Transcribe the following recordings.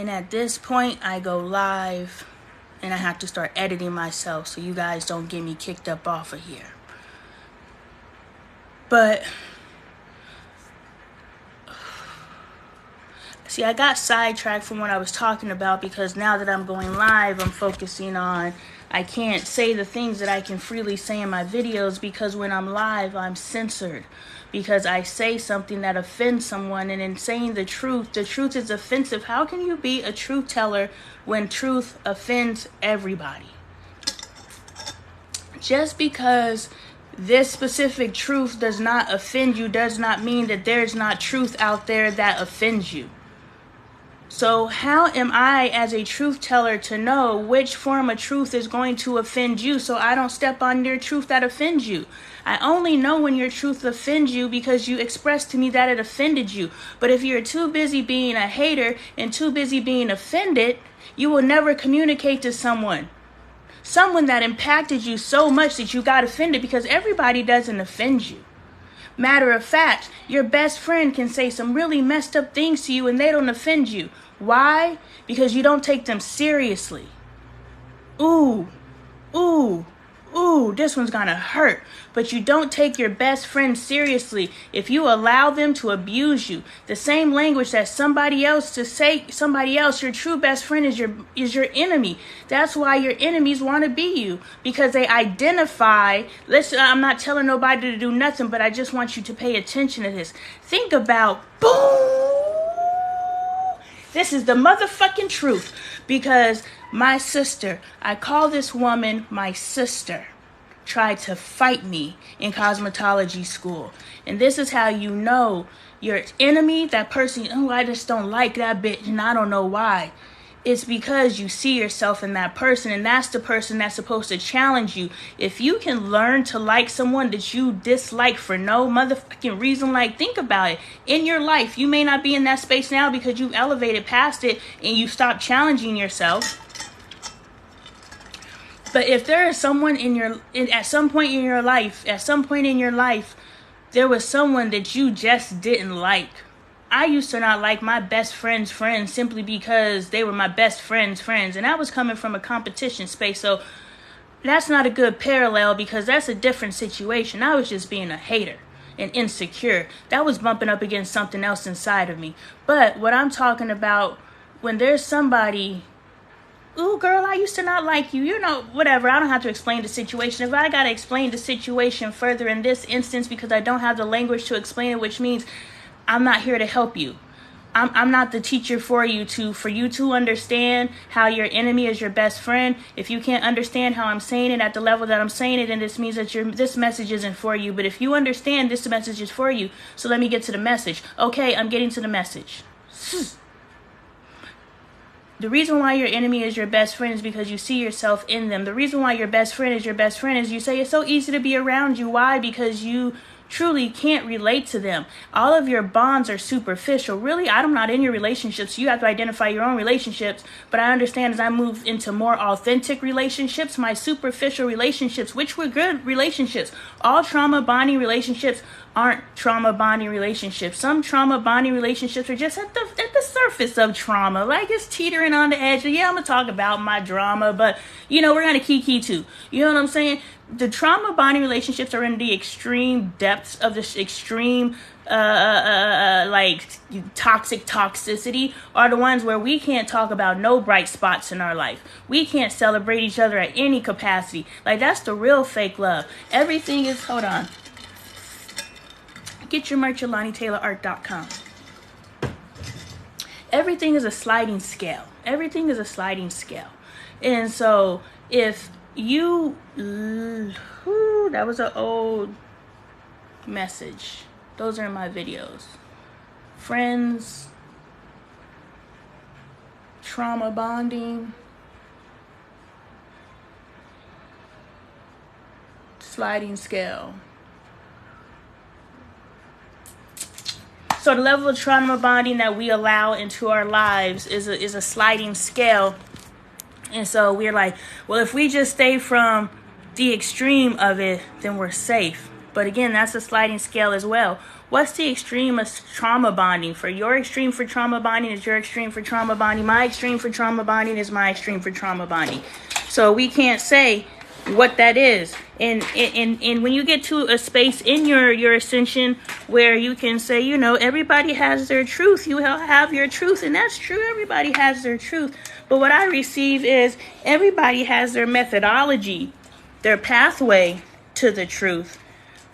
And at this point, I go live and I have to start editing myself so you guys don't get me kicked up off of here. But see, I got sidetracked from what I was talking about because now that I'm going live, I'm focusing on I can't say the things that I can freely say in my videos because when I'm live, I'm censored because I say something that offends someone, and in saying the truth is offensive. How can you be a truth teller when truth offends everybody? Just because this specific truth does not offend you does not mean that there's not truth out there that offends you. So how am I as a truth teller to know which form of truth is going to offend you so I don't step on your truth that offends you? I only know when your truth offends you because you expressed to me that it offended you. But if you're too busy being a hater and too busy being offended, you will never communicate to someone that impacted you so much that you got offended, because everybody doesn't offend you. Matter of fact, your best friend can say some really messed up things to you and they don't offend you. Why? Because you don't take them seriously. Ooh, this one's gonna hurt. But you don't take your best friend seriously if you allow them to abuse you. The same language that somebody else, your true best friend is your enemy. That's why your enemies want to be you, because they identify. Listen, I'm not telling nobody to do nothing, but I just want you to pay attention to this. Think about, boom. This is the motherfucking truth, because my sister, I call this woman my sister, tried to fight me in cosmetology school. And this is how you know your enemy, that person, oh, I just don't like that bitch and I don't know why. It's because you see yourself in that person, and that's the person that's supposed to challenge you. If you can learn to like someone that you dislike for no motherfucking reason, like, think about it. In your life, you may not be in that space now because you've elevated past it and you stopped challenging yourself. But if there is someone at some point in your life, there was someone that you just didn't like. I used to not like my best friend's friends simply because they were my best friend's friends. And I was coming from a competition space. So that's not a good parallel because that's a different situation. I was just being a hater and insecure. That was bumping up against something else inside of me. But what I'm talking about, when there's somebody, ooh, girl, I used to not like you. You know, whatever. I don't have to explain the situation. If I got to explain the situation further in this instance because I don't have the language to explain it, which means I'm not here to help you. I'm not the teacher for you to understand how your enemy is your best friend. If you can't understand how I'm saying it at the level that I'm saying it, then this means that this message isn't for you. But if you understand, this message is for you. So let me get to the message. Okay, I'm getting to the message. The reason why your enemy is your best friend is because you see yourself in them. The reason why your best friend is your best friend is you say it's so easy to be around you. Why? Because you truly can't relate to them. All of your bonds are superficial. Really, I'm not in your relationships. You have to identify your own relationships. But I understand as I move into more authentic relationships, my superficial relationships, which were good relationships. All trauma bonding relationships aren't trauma bonding relationships. Some trauma bonding relationships are just at the surface of trauma. Like, it's teetering on the edge. Yeah, I'm going to talk about my drama, but, we're going to kiki too. You know what I'm saying? The trauma bonding relationships are in the extreme depths of this extreme, like, toxic toxicity, are the ones where we can't talk about no bright spots in our life. We can't celebrate each other at any capacity. Like, that's the real fake love. Everything is, hold on. Get your merch at LonnieTaylorArt.com. Everything is a sliding scale. Everything is a sliding scale. And so if you, that was an old message. Those are in my videos. Friends, trauma bonding, sliding scale. So the level of trauma bonding that we allow into our lives is a sliding scale. And so we're like, well, if we just stay from the extreme of it, then we're safe. But again, that's a sliding scale as well. What's the extreme of trauma bonding? For your extreme for trauma bonding is your extreme for trauma bonding. My extreme for trauma bonding is my extreme for trauma bonding. So we can't say what that is. And when you get to a space in your ascension where you can say, you know, everybody has their truth. You have your truth, and that's true. Everybody has their truth. But what I receive is everybody has their methodology, their pathway to the truth.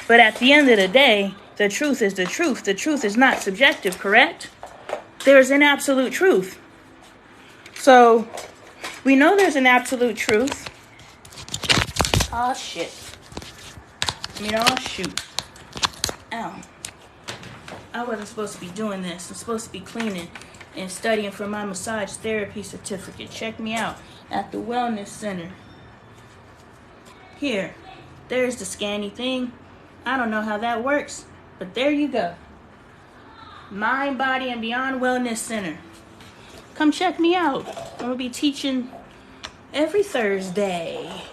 But at the end of the day, the truth is the truth. The truth is not subjective, correct? There's an absolute truth. So we know there's an absolute truth. Oh, shit. Shoot. Ow. I wasn't supposed to be doing this. I'm supposed to be cleaning and studying for my massage therapy certificate. Check me out at the Wellness Center. Here. There's the scanny thing. I don't know how that works, but there you go. Mind, Body, and Beyond Wellness Center. Come check me out. I'm going to be teaching every Thursday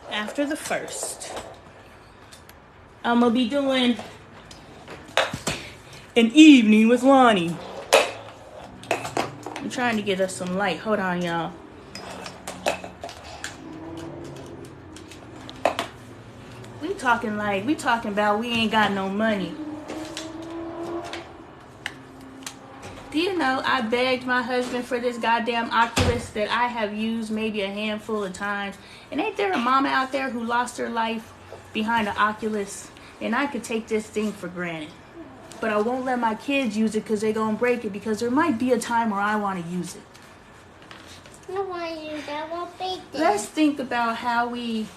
after the 1st. I'm going to be doing an evening with Lonnie. I'm trying to get us some light. Hold on, y'all. We talking about we ain't got no money. Do you know I begged my husband for this goddamn Oculus that I have used maybe a handful of times? And ain't there a mama out there who lost her life behind an Oculus? And I could take this thing for granted. But I won't let my kids use it because they're going to break it, because there might be a time where I want to use it. I want to use it. I won't break it. Let's think about how we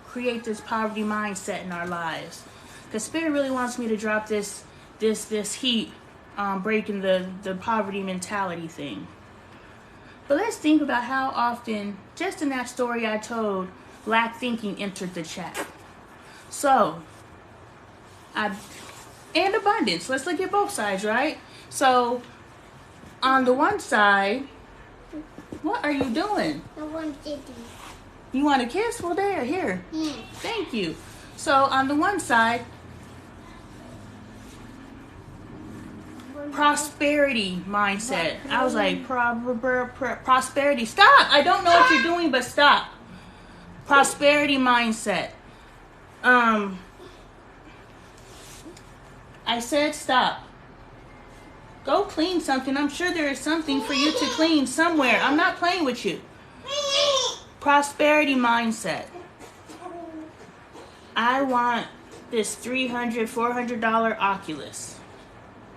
create this poverty mindset in our lives. Because Spirit really wants me to drop this heat on breaking the poverty mentality thing. But let's think about how often, just in that story I told, lack thinking entered the chat. So, and abundance. Let's look at both sides, right? So, on the one side, what are you doing? I want to. You want a kiss? Well, there, here. Yeah. Thank you. So, on the one side, prosperity mindset. I was like, prosperity. Stop! I don't know what you're doing, but stop. Prosperity mindset. I said stop. Go clean something. I'm sure there is something for you to clean somewhere. I'm not playing with you. Prosperity mindset. I want this $300, $400 Oculus.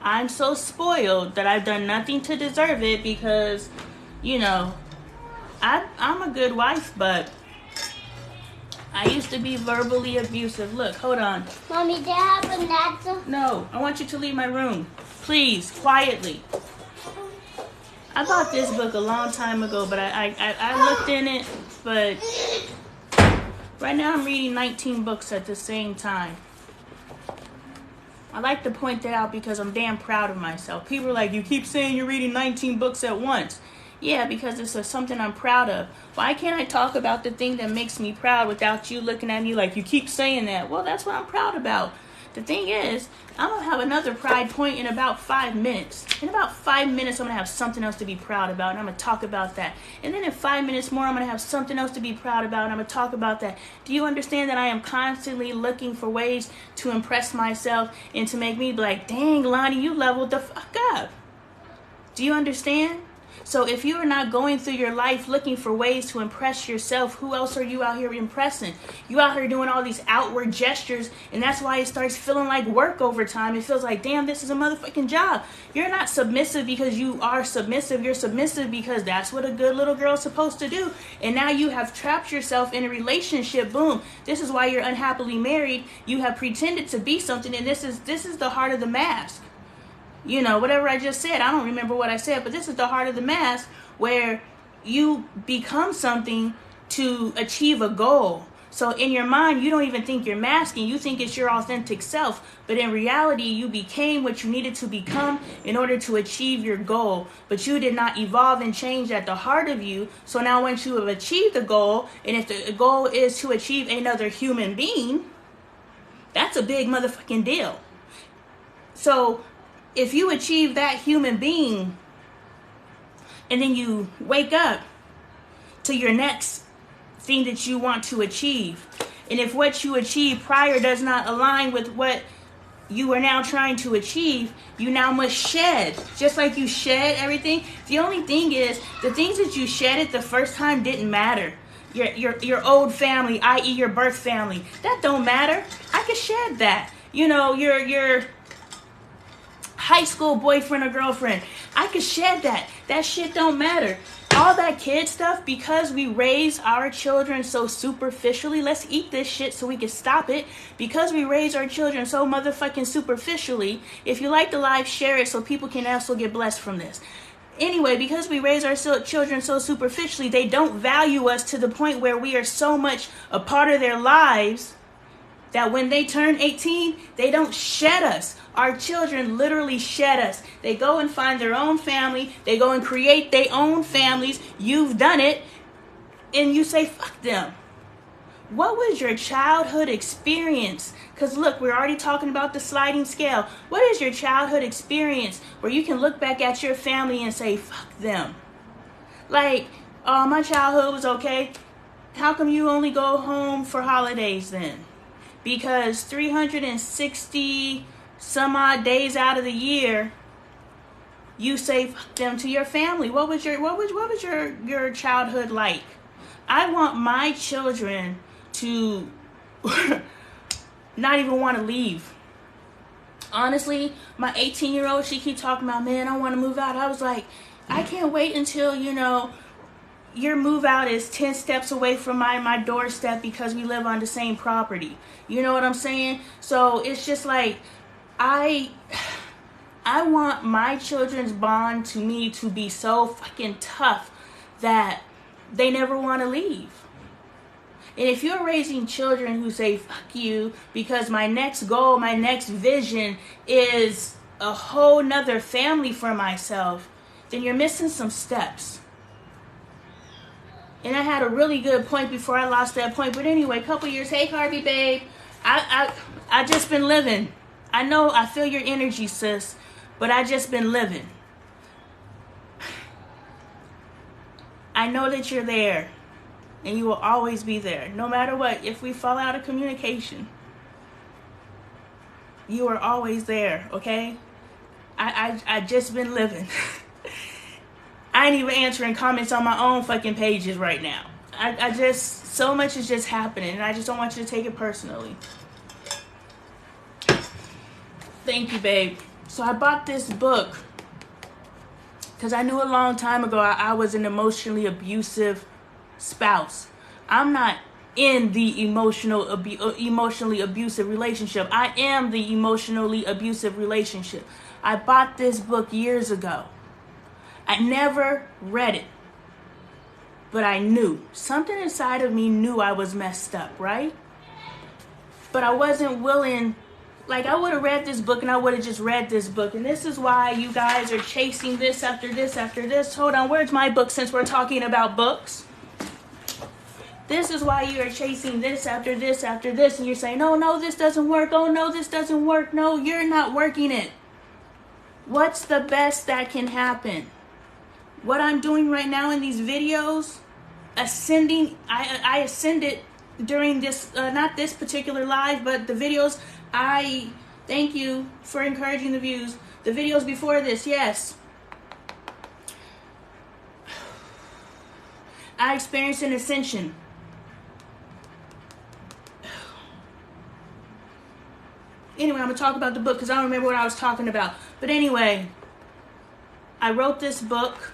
I'm so spoiled that I've done nothing to deserve it because, you know, I'm a good wife, but I used to be verbally abusive. Look, hold on. Mommy, do you have a natural? No, I want you to leave my room. Please, quietly. I bought this book a long time ago, but I looked in it, but right now I'm reading 19 books at the same time. I like to point that out because I'm damn proud of myself. People are like, you keep saying you're reading 19 books at once. Yeah, because it's something I'm proud of. Why can't I talk about the thing that makes me proud without you looking at me like you keep saying that? Well, that's what I'm proud about. The thing is, I'm going to have another pride point in about 5 minutes. In about 5 minutes, I'm going to have something else to be proud about, and I'm going to talk about that. And then in 5 minutes more, I'm going to have something else to be proud about, and I'm going to talk about that. Do you understand that I am constantly looking for ways to impress myself and to make me be like, dang, Lonnie, you leveled the fuck up? Do you understand? So if you are not going through your life looking for ways to impress yourself, who else are you out here impressing? You out here doing all these outward gestures, and that's why it starts feeling like work over time. It feels like, damn, this is a motherfucking job. You're not submissive because you are submissive. You're submissive because that's what a good little girl is supposed to do. And now you have trapped yourself in a relationship. Boom. This is why you're unhappily married. You have pretended to be something, and this is the heart of the mask. You know, whatever I just said, I don't remember what I said, but this is the heart of the mask where you become something to achieve a goal. So in your mind, you don't even think you're masking. You think it's your authentic self. But in reality, you became what you needed to become in order to achieve your goal. But you did not evolve and change at the heart of you. So now once you have achieved the goal, and if the goal is to achieve another human being, That's a big motherfucking deal. So if you achieve that human being and then you wake up to your next thing that you want to achieve, and if what you achieved prior does not align with what you are now trying to achieve, you now must shed. Just like you shed everything. The only thing is, the things that you shedded the first time didn't matter. Your old family, i.e. your birth family, that don't matter. I could shed that. You know, your high school boyfriend or girlfriend, I could shed that. That shit don't matter. All that kid stuff, because we raise our children so superficially, let's eat this shit so we can stop it. Because we raise our children so motherfucking superficially, if you like the live, share it so people can also get blessed from this. Anyway, because we raise our children so superficially, they don't value us to the point where we are so much a part of their lives that when they turn 18, they don't shed us. Our children literally shed us. They go and find their own family. They go and create their own families. You've done it. And you say, fuck them. What was your childhood experience? Because look, we're already talking about the sliding scale. What is your childhood experience where you can look back at your family and say, fuck them? Like, oh, my childhood was okay. How come you only go home for holidays then? Because 360 some odd days out of the year, you say fuck them to your family. What was your childhood like? I want my children to not even want to leave. Honestly, my 18-year-old, she keep talking about, man, I want to move out. I was like, I can't wait until, you know, your move out is 10 steps away from my doorstep because we live on the same property. You know what I'm saying? So it's just like, I want my children's bond to me to be so fucking tough that they never want to leave. And if you're raising children who say, fuck you, because my next goal, my next vision is a whole nother family for myself, then you're missing some steps. And I had a really good point before I lost that point. But anyway, a couple years, hey Harvey, babe, I just been living. I know, I feel your energy, sis, but I just been living. I know that you're there, and you will always be there, no matter what. If we fall out of communication, you are always there, okay? I just been living. I ain't even answering comments on my own fucking pages right now. I just, so much is just happening, and I just don't want you to take it personally. Thank you, babe. So I bought this book because I knew a long time ago I was an emotionally abusive spouse. I'm not in the emotionally abusive relationship. I am the emotionally abusive relationship. I bought this book years ago. I never read it, but I knew. Something inside of me knew I was messed up, right? But I wasn't willing. Like, I would have read this book and I would have just read this book. And this is why you guys are chasing this after this after this. Hold on, where's my book since we're talking about books? This is why you are chasing this after this after this. And you're saying, oh, no, this doesn't work. Oh, no, this doesn't work. No, you're not working it. What's the best that can happen? What I'm doing right now in these videos, ascending, I ascended during this, not this particular live, but the videos. I thank you for encouraging the views. The videos before this, yes. I experienced an ascension. Anyway, I'm going to talk about the book because I don't remember what I was talking about. But anyway, I wrote this book.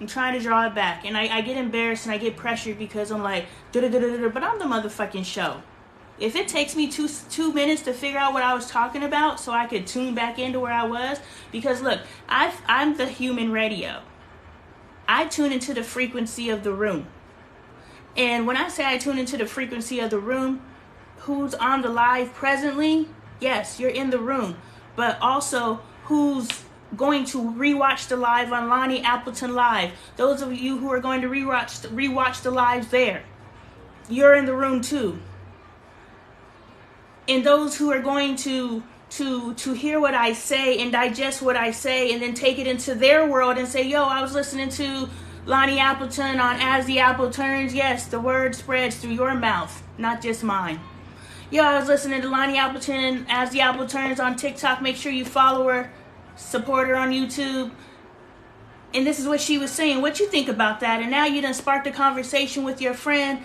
I'm trying to draw it back. And I get embarrassed and I get pressured because I'm like, but I'm the motherfucking show. If it takes me two minutes to figure out what I was talking about so I could tune back into where I was, because look, I'm the human radio. I tune into the frequency of the room. And when I say I tune into the frequency of the room, who's on the live presently, yes, you're in the room. But also, who's going to rewatch the live on Lonnie Appleton Live. Those of you who are going to rewatch the lives there, you're in the room too. and those who are going to hear what I say and digest what I say and then take it into their world and say, yo, I was listening to Lonnie Appleton on As the Apple Turns. Yes, the word spreads through your mouth, not just mine. Yo, I was listening to Lonnie Appleton As the Apple Turns on TikTok. Make sure you follow her, support her on YouTube. And this is what she was saying. What you think about that? And now you done sparked a conversation with your friend.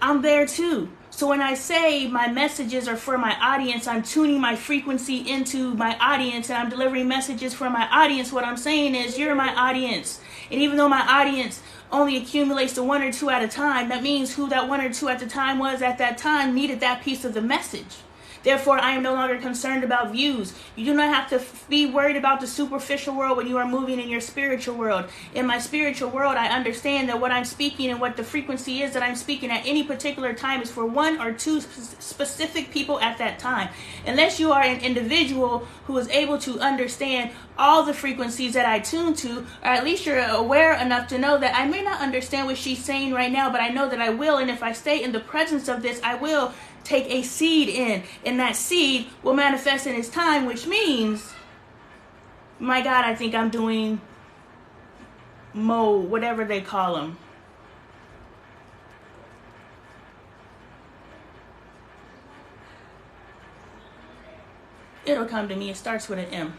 I'm there too. So when I say my messages are for my audience, I'm tuning my frequency into my audience and I'm delivering messages for my audience. What I'm saying is you're my audience. And even though my audience only accumulates to one or two at a time, that means who that one or two at the time was at that time needed that piece of the message. Therefore, I am no longer concerned about views. You do not have to be worried about the superficial world when you are moving in your spiritual world. In my spiritual world, I understand that what I'm speaking and what the frequency is that I'm speaking at any particular time is for one or two specific people at that time. Unless you are an individual who is able to understand all the frequencies that I tune to, or at least you're aware enough to know that I may not understand what she's saying right now, but I know that I will. And if I stay in the presence of this, I will take a seed in, and that seed will manifest in its time, which means, my God, I think I'm doing whatever they call them. It'll come to me. It starts with an M.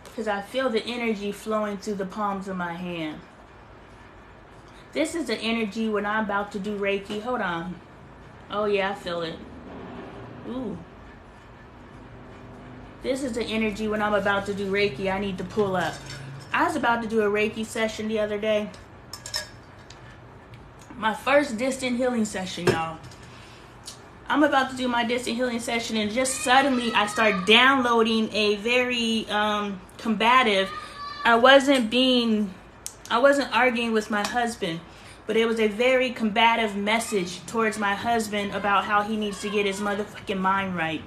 Because I feel the energy flowing through the palms of my hand. This is the energy when I'm about to do Reiki. Hold on. Oh, yeah, I feel it. Ooh. This is the energy when I'm about to do Reiki. I need to pull up. I was about to do a Reiki session the other day. My first distant healing session, y'all. I'm about to do my distant healing session, and just suddenly I start downloading a very combative. I wasn't arguing with my husband, but it was a very combative message towards my husband about how he needs to get his motherfucking mind right.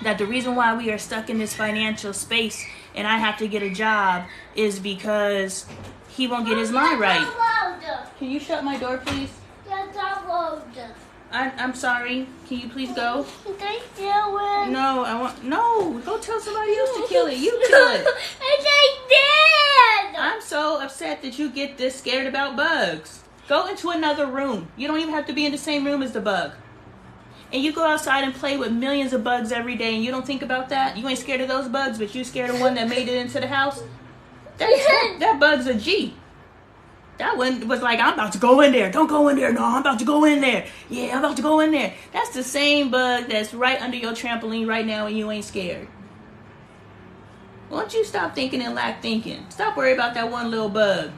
That the reason why we are stuck in this financial space and I have to get a job is because he won't get his mind right. Can you shut my door, please? I'm sorry. Can you please go? Can I kill it? No, go tell somebody else to kill it. You kill it. I did. I'm so upset that you get this scared about bugs. Go into another room. You don't even have to be in the same room as the bug. And you go outside and play with millions of bugs every day and you don't think about that? You ain't scared of those bugs, but you scared of one that made it into the house? That bug's a G. That one was like, I'm about to go in there. Don't go in there. No, I'm about to go in there. Yeah, I'm about to go in there. That's the same bug that's right under your trampoline right now and you ain't scared. Won't you stop thinking and lack thinking? Stop worrying about that one little bug.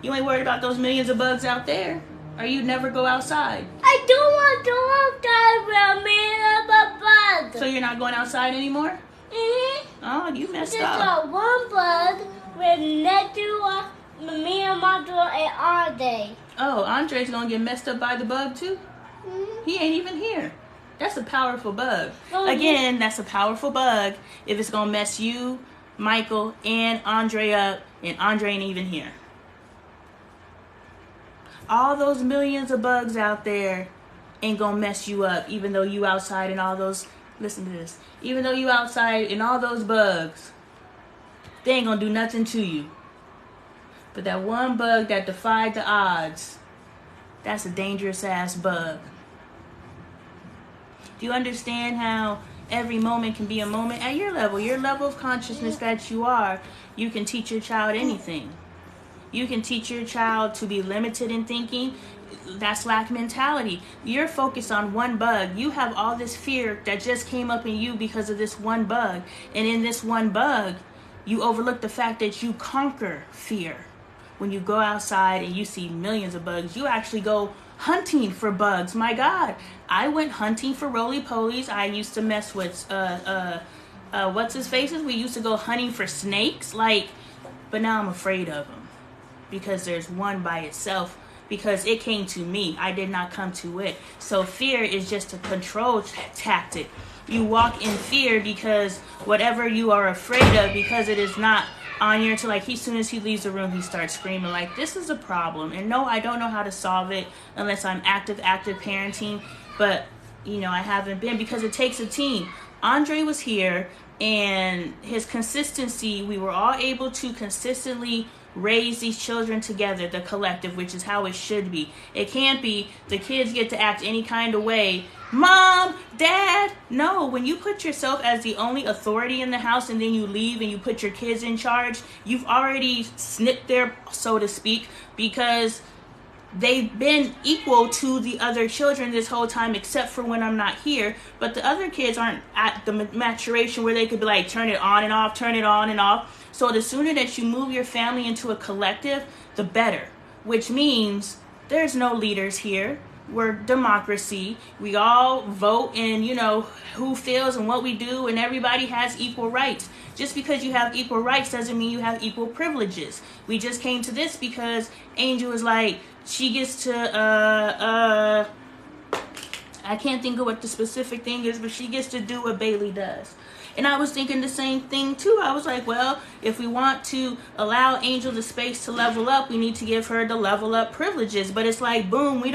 You ain't worried about those millions of bugs out there. Or you'd never go outside. I don't want to go outside with a million of bugs. So you're not going outside anymore? Mm-hmm. Oh, you messed Just up. got one bug with Netua, me and my daughter and Andre. Oh, Andre's gonna get messed up by the bug too? Mm-hmm. He ain't even here. That's a powerful bug. Oh, Again, that's a powerful bug if it's gonna mess you, Michael, and Andre up, and Andre ain't even here. All those millions of bugs out there ain't gonna mess you up, even though you outside and all those, listen to this, even though you outside and all those bugs, they ain't gonna do nothing to you. But that one bug that defied the odds, that's a dangerous ass bug. Do you understand how every moment can be a moment? At your level of consciousness that you are, you can teach your child anything. You can teach your child to be limited in thinking. That's lack mentality. You're focused on one bug. You have all this fear that just came up in you because of this one bug. And in this one bug, you overlook the fact that you conquer fear. When you go outside and you see millions of bugs, you actually go hunting for bugs. My God, I went hunting for roly-polies. I used to mess with, what's his faces? We used to go hunting for snakes. But now I'm afraid of them. Because there's one by itself. Because it came to me. I did not come to it. So fear is just a control tactic. You walk in fear because whatever you are afraid of, because it is not Anya to like, as soon as he leaves the room, he starts screaming like, this is a problem. And no, I don't know how to solve it unless I'm active parenting. But, you know, I haven't been, because it takes a team. Andre was here, and his consistency, we were all able to consistently raise these children together, the collective, which is how it should be. It can't be the kids get to act any kind of way. Mom, Dad. No, when you put yourself as the only authority in the house and then you leave and you put your kids in charge, you've already snipped their, so to speak, because they've been equal to the other children this whole time, except for when I'm not here. But the other kids aren't at the maturation where they could be like, turn it on and off, turn it on and off. So the sooner that you move your family into a collective, the better. Which means there's no leaders here. We're democracy. We all vote, and you know who feels and what we do, and everybody has equal rights. Just because you have equal rights doesn't mean you have equal privileges. We just came to this because Angel was like, she gets to I can't think of what the specific thing is, but she gets to do what Bailey does. And I was thinking the same thing too. I was like, well, if we want to allow Angel the space to level up, we need to give her the level up privileges. But it's like, boom, we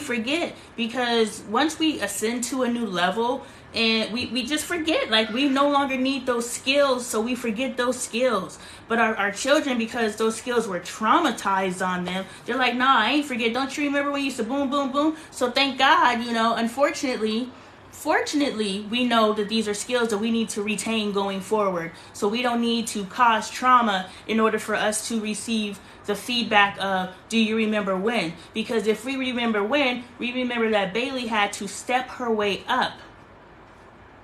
forget, because once we ascend to a new level, and we just forget, like, we no longer need those skills, so we forget those skills. But our children, because those skills were traumatized on them, they're like, nah, I ain't forget. Don't you remember when you used to boom, boom, boom? So thank God, you know, fortunately, we know that these are skills that we need to retain going forward. So we don't need to cause trauma in order for us to receive the feedback of, do you remember when? Because if we remember when, we remember that Bailey had to step her way up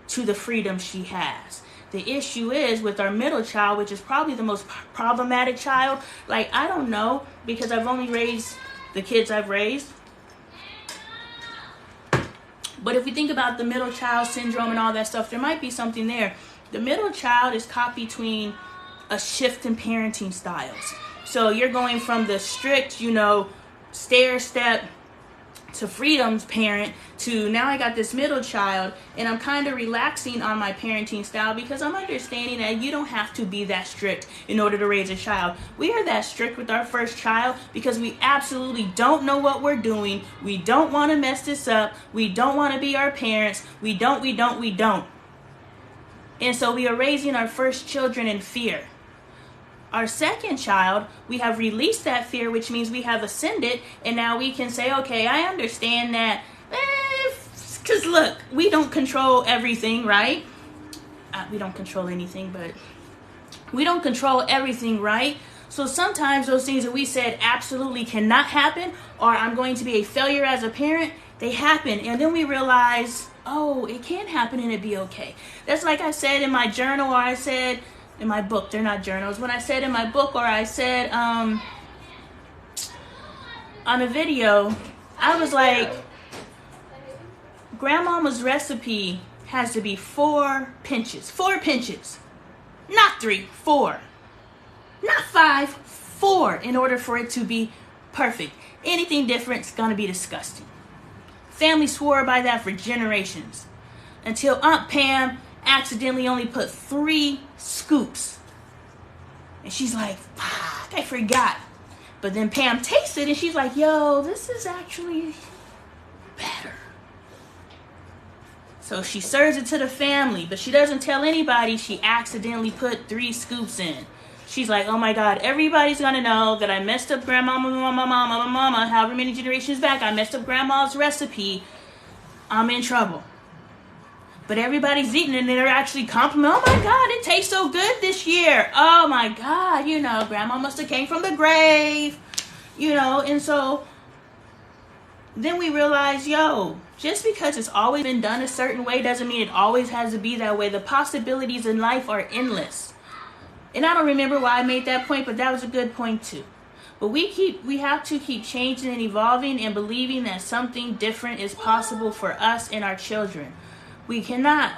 to the freedom she has. The issue is with our middle child, which is probably the most problematic child. Like, I don't know, because I've only raised the kids I've raised. But if we think about the middle child syndrome and all that stuff, there might be something there. The middle child is caught between a shift in parenting styles. So you're going from the strict, you know, stair step to freedom's parent to now I got this middle child, and I'm kind of relaxing on my parenting style because I'm understanding that you don't have to be that strict in order to raise a child. We are that strict with our first child because we absolutely don't know what we're doing. We don't want to mess this up. We don't want to be our parents. We don't. And so we are raising our first children in fear. Our second child, we have released that fear, which means we have ascended, and now we can say, okay, I understand that, because look, we don't control everything, right? We don't control anything, but we don't control everything, right? So sometimes those things that we said absolutely cannot happen, or I'm going to be a failure as a parent, they happen, and then we realize, oh, it can happen and it'd be okay. That's like I said in my journal, or I said in my book. They're not journals. When I said in my book, or I said on a video, I was like, grandmama's recipe has to be 4 pinches. 4 pinches. Not 3, 4. Not 5, 4, in order for it to be perfect. Anything different is going to be disgusting. Family swore by that for generations, until Aunt Pam accidentally only put 3 scoops. And she's like, fuck, I forgot. But then Pam tasted it and she's like, yo, this is actually better. So she serves it to the family, but she doesn't tell anybody she accidentally put 3 scoops in. She's like, oh my God, everybody's gonna know that I messed up mama, however many generations back, I messed up grandma's recipe. I'm in trouble. But everybody's eating and they're actually complimenting, oh my God, it tastes so good this year. Oh my God, you know, grandma must have came from the grave, you know. And so then we realize, yo, just because it's always been done a certain way doesn't mean it always has to be that way. The possibilities in life are endless. And I don't remember why I made that point, but that was a good point too. But we have to keep changing and evolving and believing that something different is possible for us and our children. We cannot,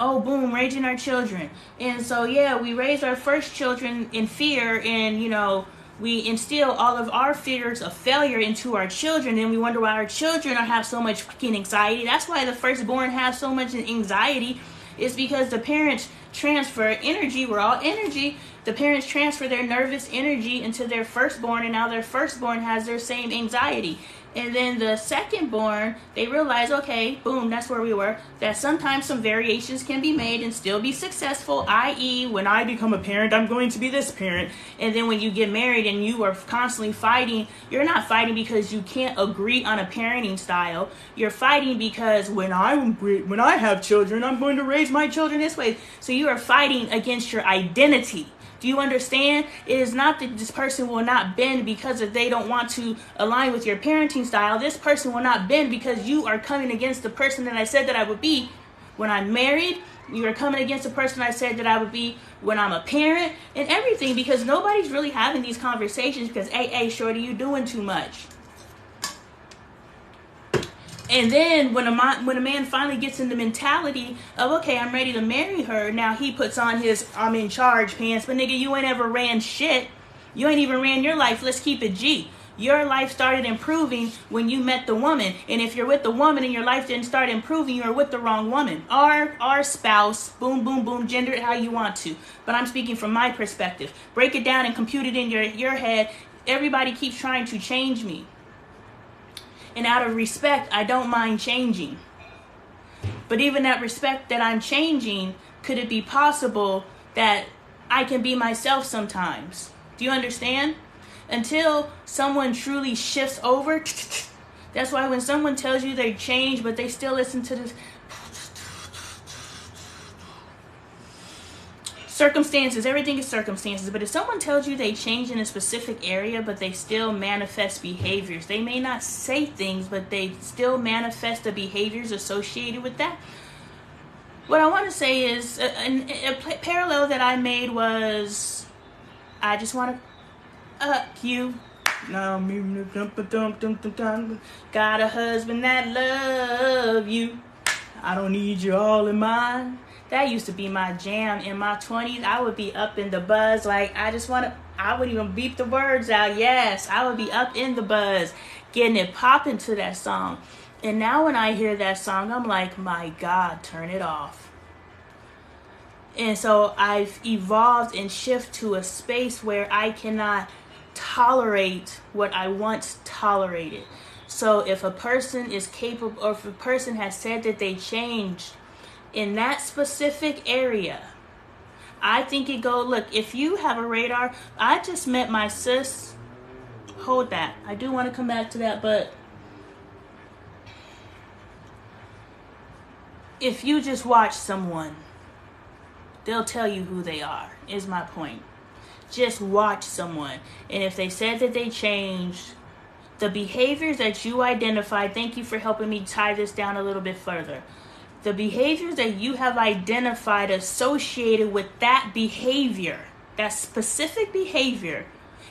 raising our children. And so, yeah, we raise our first children in fear, and, you know, we instill all of our fears of failure into our children, and we wonder why our children have so much fucking anxiety. That's why the firstborn have so much anxiety, It's because the parents transfer energy. We're all energy. The parents transfer their nervous energy into their firstborn, and now their firstborn has their same anxiety. And then the secondborn, they realize, okay, boom, that's where we were, that sometimes some variations can be made and still be successful, i.e., when I become a parent, I'm going to be this parent. And then when you get married and you are constantly fighting, you're not fighting because you can't agree on a parenting style. You're fighting because when I have children, I'm going to raise my children this way. So you are fighting against your identity. Do you understand? It is not that this person will not bend because if they don't want to align with your parenting style. This person will not bend because you are coming against the person that I said that I would be when I'm married. You are coming against the person I said that I would be when I'm a parent and everything, because nobody's really having these conversations because, hey, shorty, you doing too much. And then when a man finally gets in the mentality of, okay, I'm ready to marry her, now he puts on his I'm in charge pants. But nigga, you ain't ever ran shit. You ain't even ran your life. Let's keep it G. Your life started improving when you met the woman. And if you're with the woman and your life didn't start improving, you're with the wrong woman. Our spouse, boom, boom, boom, gender it how you want to. But I'm speaking from my perspective. Break it down and compute it in your head. Everybody keeps trying to change me. And out of respect, I don't mind changing. But even that respect that I'm changing, could it be possible that I can be myself sometimes? Do you understand? Until someone truly shifts over. That's why when someone tells you they change, but they still listen to this circumstances, everything is circumstances. But if someone tells you they change in a specific area, but they still manifest behaviors, they may not say things, but they still manifest the behaviors associated with that. What I want to say is a parallel that I made was, I just want to you. Got a husband that love you. I don't need you all in mine. That used to be my jam in my 20s. I would be up in the buzz. Like, I would even beep the words out. Yes, I would be up in the buzz, getting it popping to that song. And now when I hear that song, I'm like, my God, turn it off. And so I've evolved and shifted to a space where I cannot tolerate what I once tolerated. So if a person is capable, or if a person has said that they changed in that specific area, I think look, if you have a radar, I just met my sis. Hold that. I do want to come back to that, but if you just watch someone, they'll tell you who they are, is my point. Just watch someone. And if they said that they changed, the behaviors that you identified, thank you for helping me tie this down a little bit further. The behaviors that you have identified associated with that behavior, that specific behavior,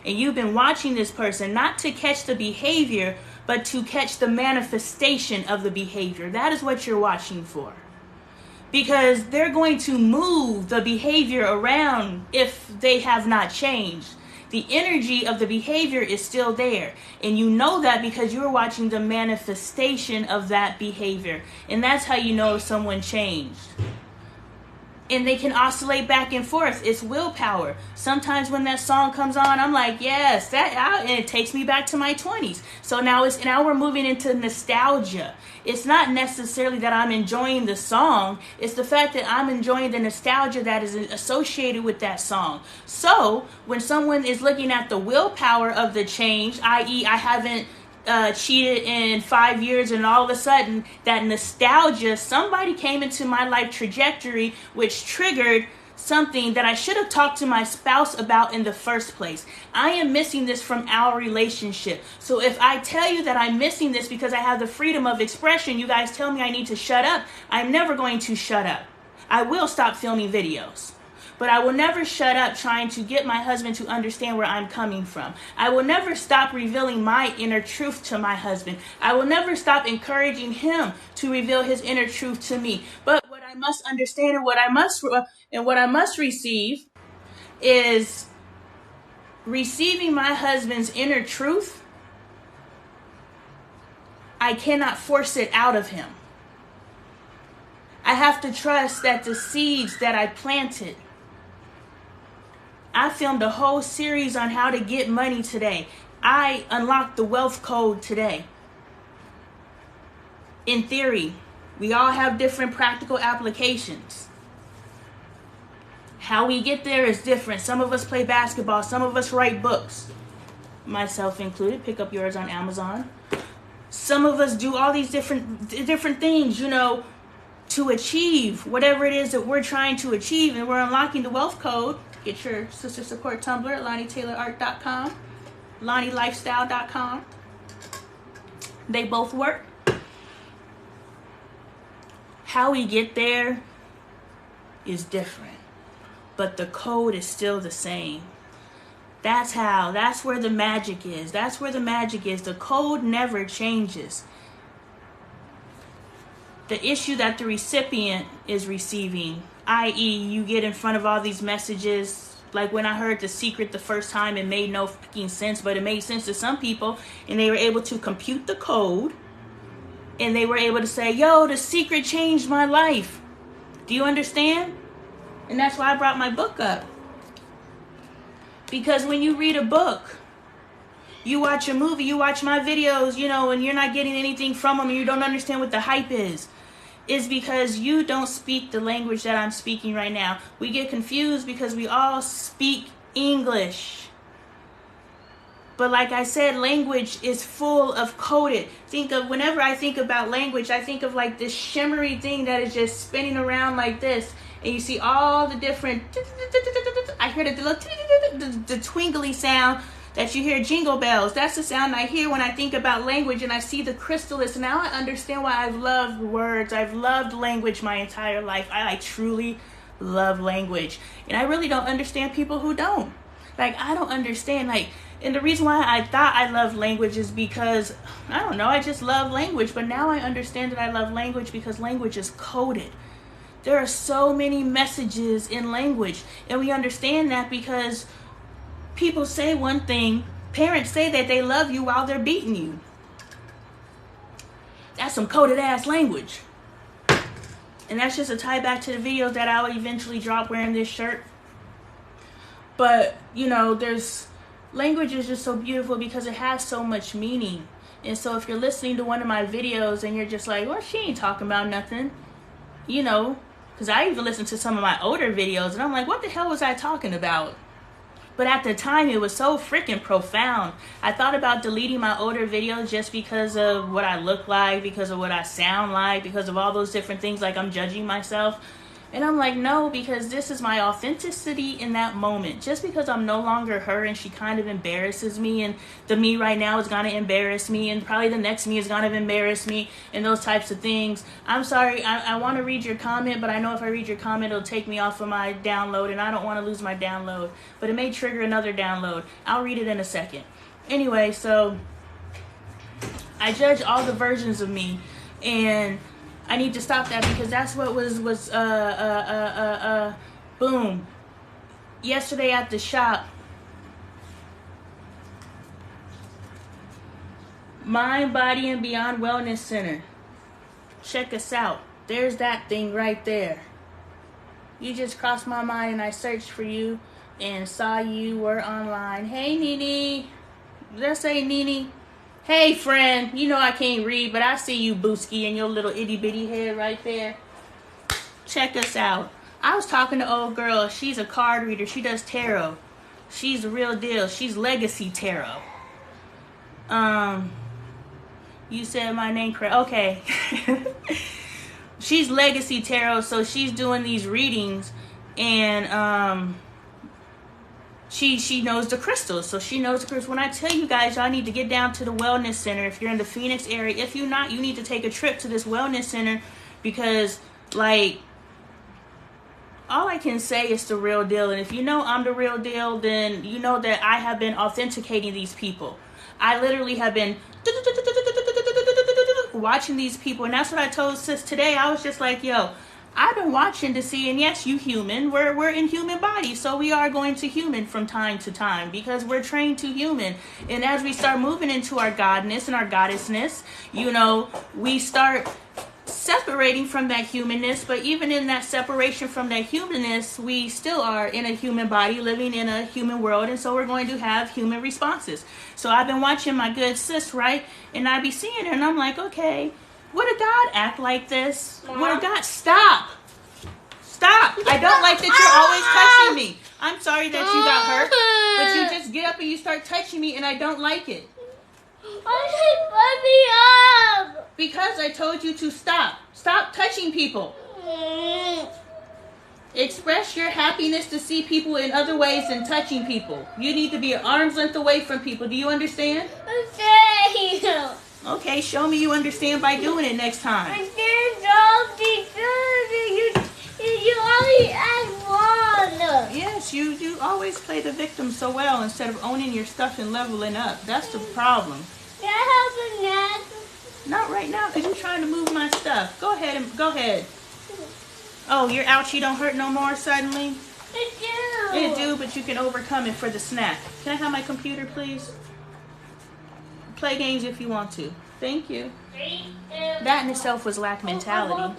and you've been watching this person not to catch the behavior, but to catch the manifestation of the behavior. That is what you're watching for. Because they're going to move the behavior around if they have not changed. The energy of the behavior is still there. And you know that because you're watching the manifestation of that behavior. And that's how you know if someone changed. And they can oscillate back and forth. It's willpower. Sometimes when that song comes on, I'm like, yes, and it takes me back to my 20s. So now we're moving into nostalgia. It's not necessarily that I'm enjoying the song. It's the fact that I'm enjoying the nostalgia that is associated with that song. So when someone is looking at the willpower of the change, i.e. I haven't cheated in 5 years, and all of a sudden that nostalgia, somebody came into my life trajectory which triggered something that I should have talked to my spouse about in the first place. I am missing this from our relationship. So if I tell you that I'm missing this because I have the freedom of expression, you guys tell me I need to shut up. I'm never going to shut up. I will stop filming videos. But I will never shut up trying to get my husband to understand where I'm coming from. I will never stop revealing my inner truth to my husband. I will never stop encouraging him to reveal his inner truth to me. But what I must understand and what I must receive is receiving my husband's inner truth. I cannot force it out of him. I have to trust that the seeds that I planted. I filmed a whole series on how to get money today. I unlocked the wealth code today. In theory, we all have different practical applications. How we get there is different. Some of us play basketball. Some of us write books. Myself included. Pick up yours on Amazon. Some of us do all these different things, to achieve whatever it is that we're trying to achieve, and we're unlocking the wealth code. Get your sister support Tumblr at LonnieTaylorArt.com, LonnieLifestyle.com. They both work. How we get there is different, but the code is still the same. That's where the magic is. That's where the magic is. The code never changes. The issue that the recipient is receiving, i.e., you get in front of all these messages. Like when I heard The Secret the first time, it made no fucking sense, but it made sense to some people, and they were able to compute the code, and they were able to say, yo, The Secret changed my life. Do you understand? And that's why I brought my book up. Because when you read a book, you watch a movie, you watch my videos, and you're not getting anything from them, and you don't understand what the hype is because you don't speak the language that I'm speaking right now. We get confused because we all speak English. But like I said, language is full of coded. Whenever I think about language, I think of like this shimmery thing that is just spinning around like this. And you see all the different, I hear the twinkly sound that you hear, jingle bells. That's the sound I hear when I think about language, and I see the crystallus. Now I understand why I've loved words. I've loved language my entire life. I truly love language. And I really don't understand people who don't. I don't understand. And the reason why I thought I loved language is because, I don't know, I just love language. But now I understand that I love language because language is coded. There are so many messages in language. And we understand that because people say one thing, parents say that they love you while they're beating you. That's some coded ass language. And that's just a tie back to the videos that I'll eventually drop wearing this shirt. But, language is just so beautiful because it has so much meaning. And so if you're listening to one of my videos and you're just like, well, she ain't talking about nothing, because I even listened to some of my older videos and I'm like, what the hell was I talking about? But at the time, it was so freaking profound. I thought about deleting my older videos just because of what I look like, because of what I sound like, because of all those different things, like I'm judging myself. And I'm like, no, because this is my authenticity in that moment. Just because I'm no longer her and she kind of embarrasses me, and the me right now is going to embarrass me, and probably the next me is going to embarrass me, and those types of things. I'm sorry, I want to read your comment, but I know if I read your comment, it'll take me off of my download, and I don't want to lose my download. But it may trigger another download. I'll read it in a second. Anyway, so I judge all the versions of me, and I need to stop that because that's what was boom. Yesterday at the shop, Mind, Body, and Beyond Wellness Center. Check us out. There's that thing right there. You just crossed my mind and I searched for you and saw you were online. Hey, Nene. Did I say Nene? Hey, friend, I can't read, but I see you, Booski, and your little itty-bitty head right there. Check us out. I was talking to old girl. She's a card reader. She does tarot. She's the real deal. She's Legacy Tarot. You said my name correct. Okay. She's Legacy Tarot, so she's doing these readings, and She knows the crystals, so she knows the crystals. When I tell you guys, y'all need to get down to the wellness center. If you're in the Phoenix area, if you're not, you need to take a trip to this wellness center because, all I can say is the real deal. And if you know I'm the real deal, then you know that I have been authenticating these people. I literally have been watching these people, and that's what I told sis today. I was just like, yo, I've been watching to see, and yes, you human. We're in human bodies, so we are going to human from time to time because we're trained to human. And as we start moving into our godness and our goddessness, we start separating from that humanness, but even in that separation from that humanness, we still are in a human body living in a human world, and so we're going to have human responses. So I've been watching my good sis, right? And I be seeing her, and I'm like, okay, would a God act like this? Would a God stop? I don't like that you're always touching me. I'm sorry that you got hurt, but you just get up and you start touching me, and I don't like it. Why did you put me up? Because I told you to stop. Stop touching people. Express your happiness to see people in other ways than touching people. You need to be an arm's length away from people. Do you understand? Okay. Okay, show me you understand by doing it next time. You only ask one. Yes, you always play the victim so well instead of owning your stuff and leveling up. That's the problem. Can I have a nap? Not right now, because you're trying to move my stuff. Go ahead. Oh, your ouchie don't hurt no more suddenly? It do, but you can overcome it for the snack. Can I have my computer, please? Play games if you want to. Thank you. That in itself was lack mentality.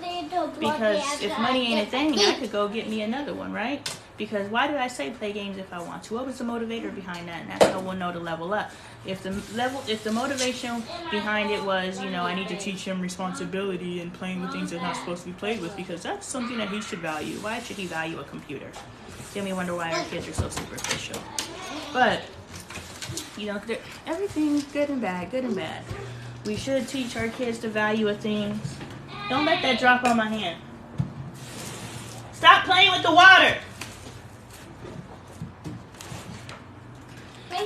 Because if money ain't a thing, I could go get me another one, right? Because why did I say play games if I want to? What was the motivator behind that? And that's how we'll know to level up. If the motivation behind it was, I need to teach him responsibility and playing with things that are not supposed to be played with, because that's something that he should value. Why should he value a computer? Then we wonder why our kids are so superficial. But everything good and bad. We should teach our kids the value of things. Don't let that drop on my hand. Stop playing with the water.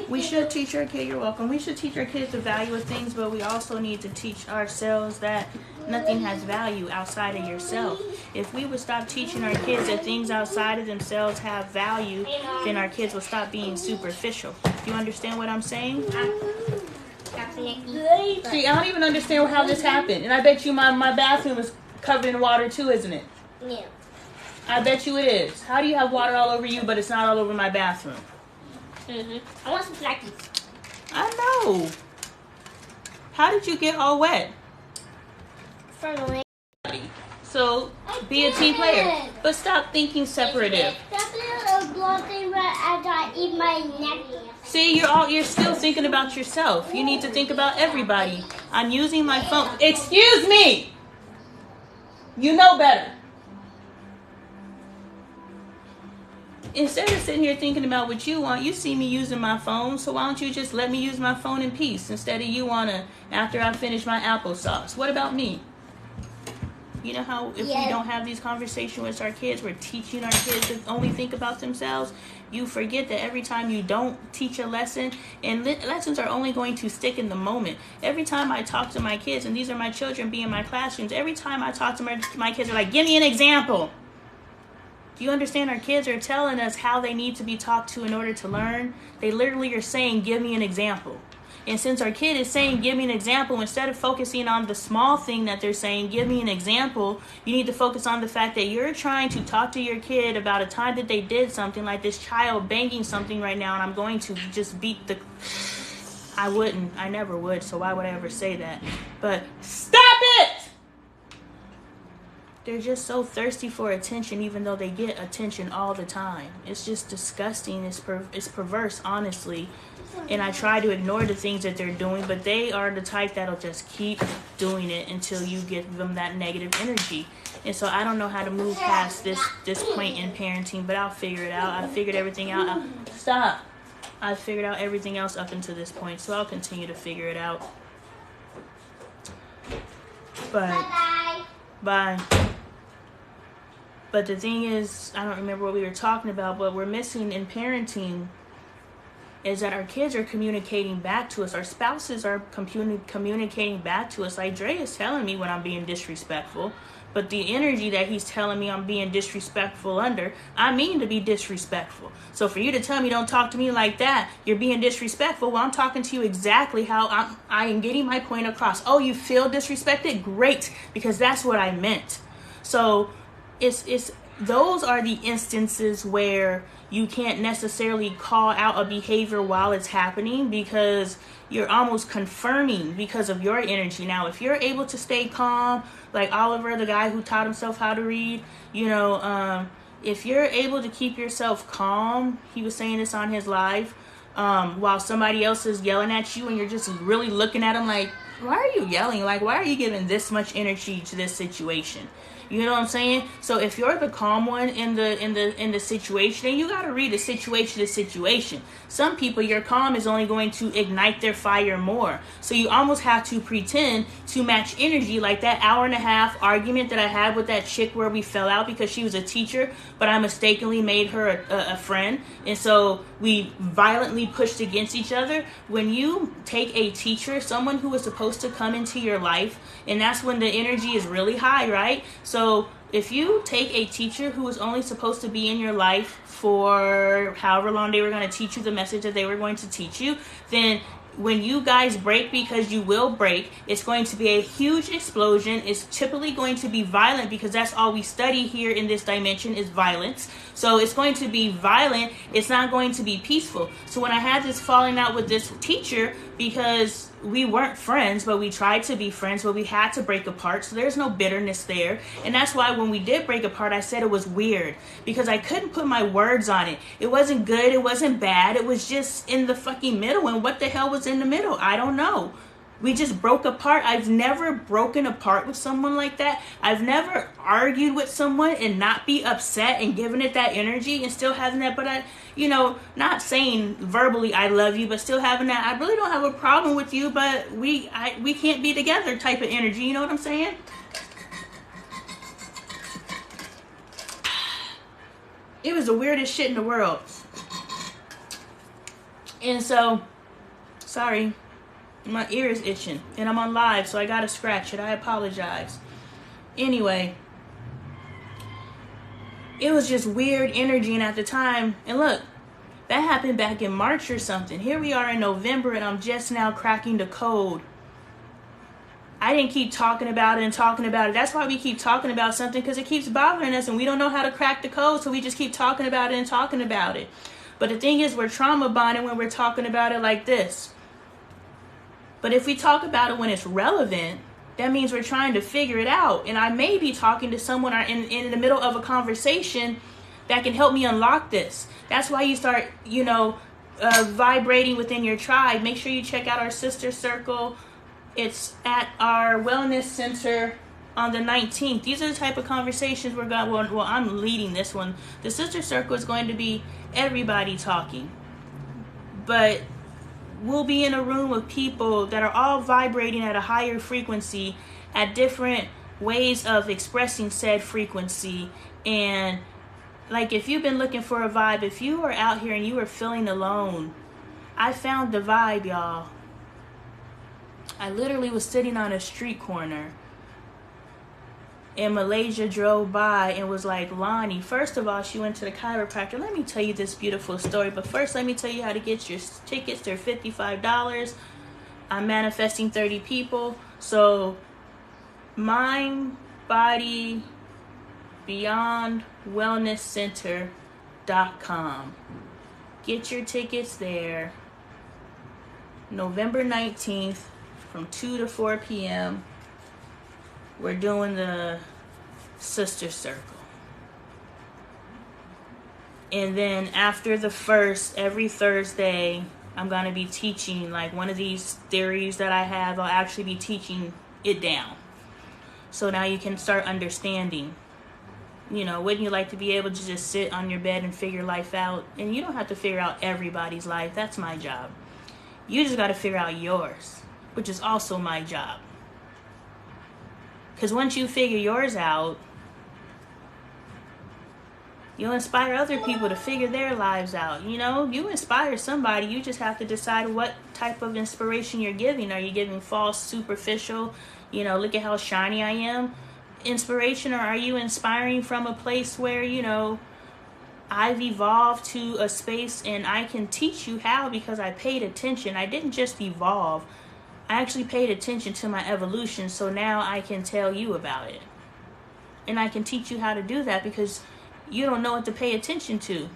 We should teach our kids, you're welcome. We should teach our kids the value of things, but we also need to teach ourselves that nothing has value outside of yourself. If we would stop teaching our kids that things outside of themselves have value, then our kids will stop being superficial. Do you understand what I'm saying? See, I don't even understand how this happened. And I bet you my bathroom is covered in water too, isn't it? Yeah. I bet you it is. How do you have water all over you, but it's not all over my bathroom? I want some flakies. I know. How did you get all wet? From the way. So, be a team player. But stop thinking separative. That's a blocking as I eat my neck. See, you're still thinking about yourself. You need to think about everybody. I'm using my phone. Excuse me! You know better. Instead of sitting here thinking about what you want, you see me using my phone, so why don't you just let me use my phone in peace instead of you after I finish my applesauce. What about me? You know how if we don't have these conversations with our kids, we're teaching our kids to only think about themselves. You forget that every time you don't teach a lesson, and lessons are only going to stick in the moment. Every time I talk to my kids, and these are my children being in my classrooms, every time I talk to my kids are like, give me an example. Do you understand? Our kids are telling us how they need to be talked to in order to learn. They literally are saying, give me an example. And since our kid is saying, give me an example, instead of focusing on the small thing that they're saying, give me an example, you need to focus on the fact that you're trying to talk to your kid about a time that they did something, like this child banging something right now, and I'm going to just beat the... I never would, so why would I ever say that? But stop it! They're just so thirsty for attention, even though they get attention all the time. It's just disgusting. It's perverse, honestly. And I try to ignore the things that they're doing, but they are the type that'll just keep doing it until you give them that negative energy. And so I don't know how to move past this point in parenting, but I'll figure it out. I figured everything out. Stop. I figured out everything else up until this point, so I'll continue to figure it out. But bye. But the thing is, I don't remember what we were talking about, but we're missing in parenting is that our kids are communicating back to us. Our spouses are communicating back to us. Like Dre is telling me when I'm being disrespectful, but the energy that he's telling me I'm being disrespectful under, I mean to be disrespectful. So for you to tell me don't talk to me like that, you're being disrespectful. Well, I'm talking to you exactly how I am getting my point across. Oh, you feel disrespected? Great, because that's what I meant. So it's those are the instances where you can't necessarily call out a behavior while it's happening, because you're almost confirming because of your energy. Now, if you're able to stay calm, like Oliver, the guy who taught himself how to read, if you're able to keep yourself calm, he was saying this on his live, while somebody else is yelling at you, and you're just really looking at them like, why are you yelling? Like, why are you giving this much energy to this situation? You know what I'm saying? So if you're the calm one in the situation, and you gotta read the situation to situation. Some people, your calm is only going to ignite their fire more. So you almost have to pretend to match energy, like that hour-and-a-half argument that I had with that chick where we fell out because she was a teacher, but I mistakenly made her a friend, and so we violently pushed against each other. When you take a teacher, someone who is supposed to come into your life, and that's when the energy is really high, right? So if you take a teacher who is only supposed to be in your life for however long they were going to teach you the message that they were going to teach you, then when you guys break, because you will break, it's going to be a huge explosion. It's typically going to be violent, because that's all we study here in this dimension is violence. So it's going to be violent. It's not going to be peaceful. So when I had this falling out with this teacher, because we weren't friends, but we tried to be friends, but we had to break apart. So there's no bitterness there. And that's why when we did break apart, I said it was weird, because I couldn't put my words on it. It wasn't good. It wasn't bad. It was just in the fucking middle. And what the hell was in the middle? I don't know. We just broke apart. I've never broken apart with someone like that. I've never argued with someone and not be upset and giving it that energy and still having that. But not saying verbally I love you, but still having that, I really don't have a problem with you, but we can't be together type of energy. You know what I'm saying? It was the weirdest shit in the world. And so, sorry. My ear is itching, and I'm on live, so I gotta scratch it. I apologize. Anyway, it was just weird energy, and at the time, and look, that happened back in March or something. Here we are in November, and I'm just now cracking the code. I didn't keep talking about it and talking about it. That's why we keep talking about something, because it keeps bothering us, and we don't know how to crack the code, so we just keep talking about it and talking about it. But the thing is, we're trauma bonding when we're talking about it like this. But if we talk about it when it's relevant, that means we're trying to figure it out. And I may be talking to someone or in the middle of a conversation that can help me unlock this. That's why you start, vibrating within your tribe. Make sure you check out our sister circle. It's at our wellness center on the 19th. These are the type of conversations we're going. Well, I'm leading this one. The sister circle is going to be everybody talking. But we'll be in a room of people that are all vibrating at a higher frequency, at different ways of expressing said frequency. And like, if you've been looking for a vibe, if you are out here and you are feeling alone, I found the vibe, y'all. I literally was sitting on a street corner, and Malaysia drove by and was like, Lonnie, first of all, she went to the chiropractor. Let me tell you this beautiful story. But first, let me tell you how to get your tickets. They're $55. I'm manifesting 30 people. So, Mind, Body, Beyond Wellness Center.com. Get your tickets there. November 19th from 2 to 4 p.m. We're doing the sister circle. And then after the first, every Thursday, I'm going to be teaching like one of these theories that I have. I'll actually be teaching it down. So now you can start understanding. Wouldn't you like to be able to just sit on your bed and figure life out? And you don't have to figure out everybody's life. That's my job. You just got to figure out yours, which is also my job. Because once you figure yours out, you'll inspire other people to figure their lives out. You inspire somebody. You just have to decide what type of inspiration you're giving. Are you giving false, superficial, look at how shiny I am inspiration? Or are you inspiring from a place where, I've evolved to a space and I can teach you how, because I paid attention. I didn't just evolve. I actually paid attention to my evolution, so now I can tell you about it. And I can teach you how to do that, because you don't know what to pay attention to.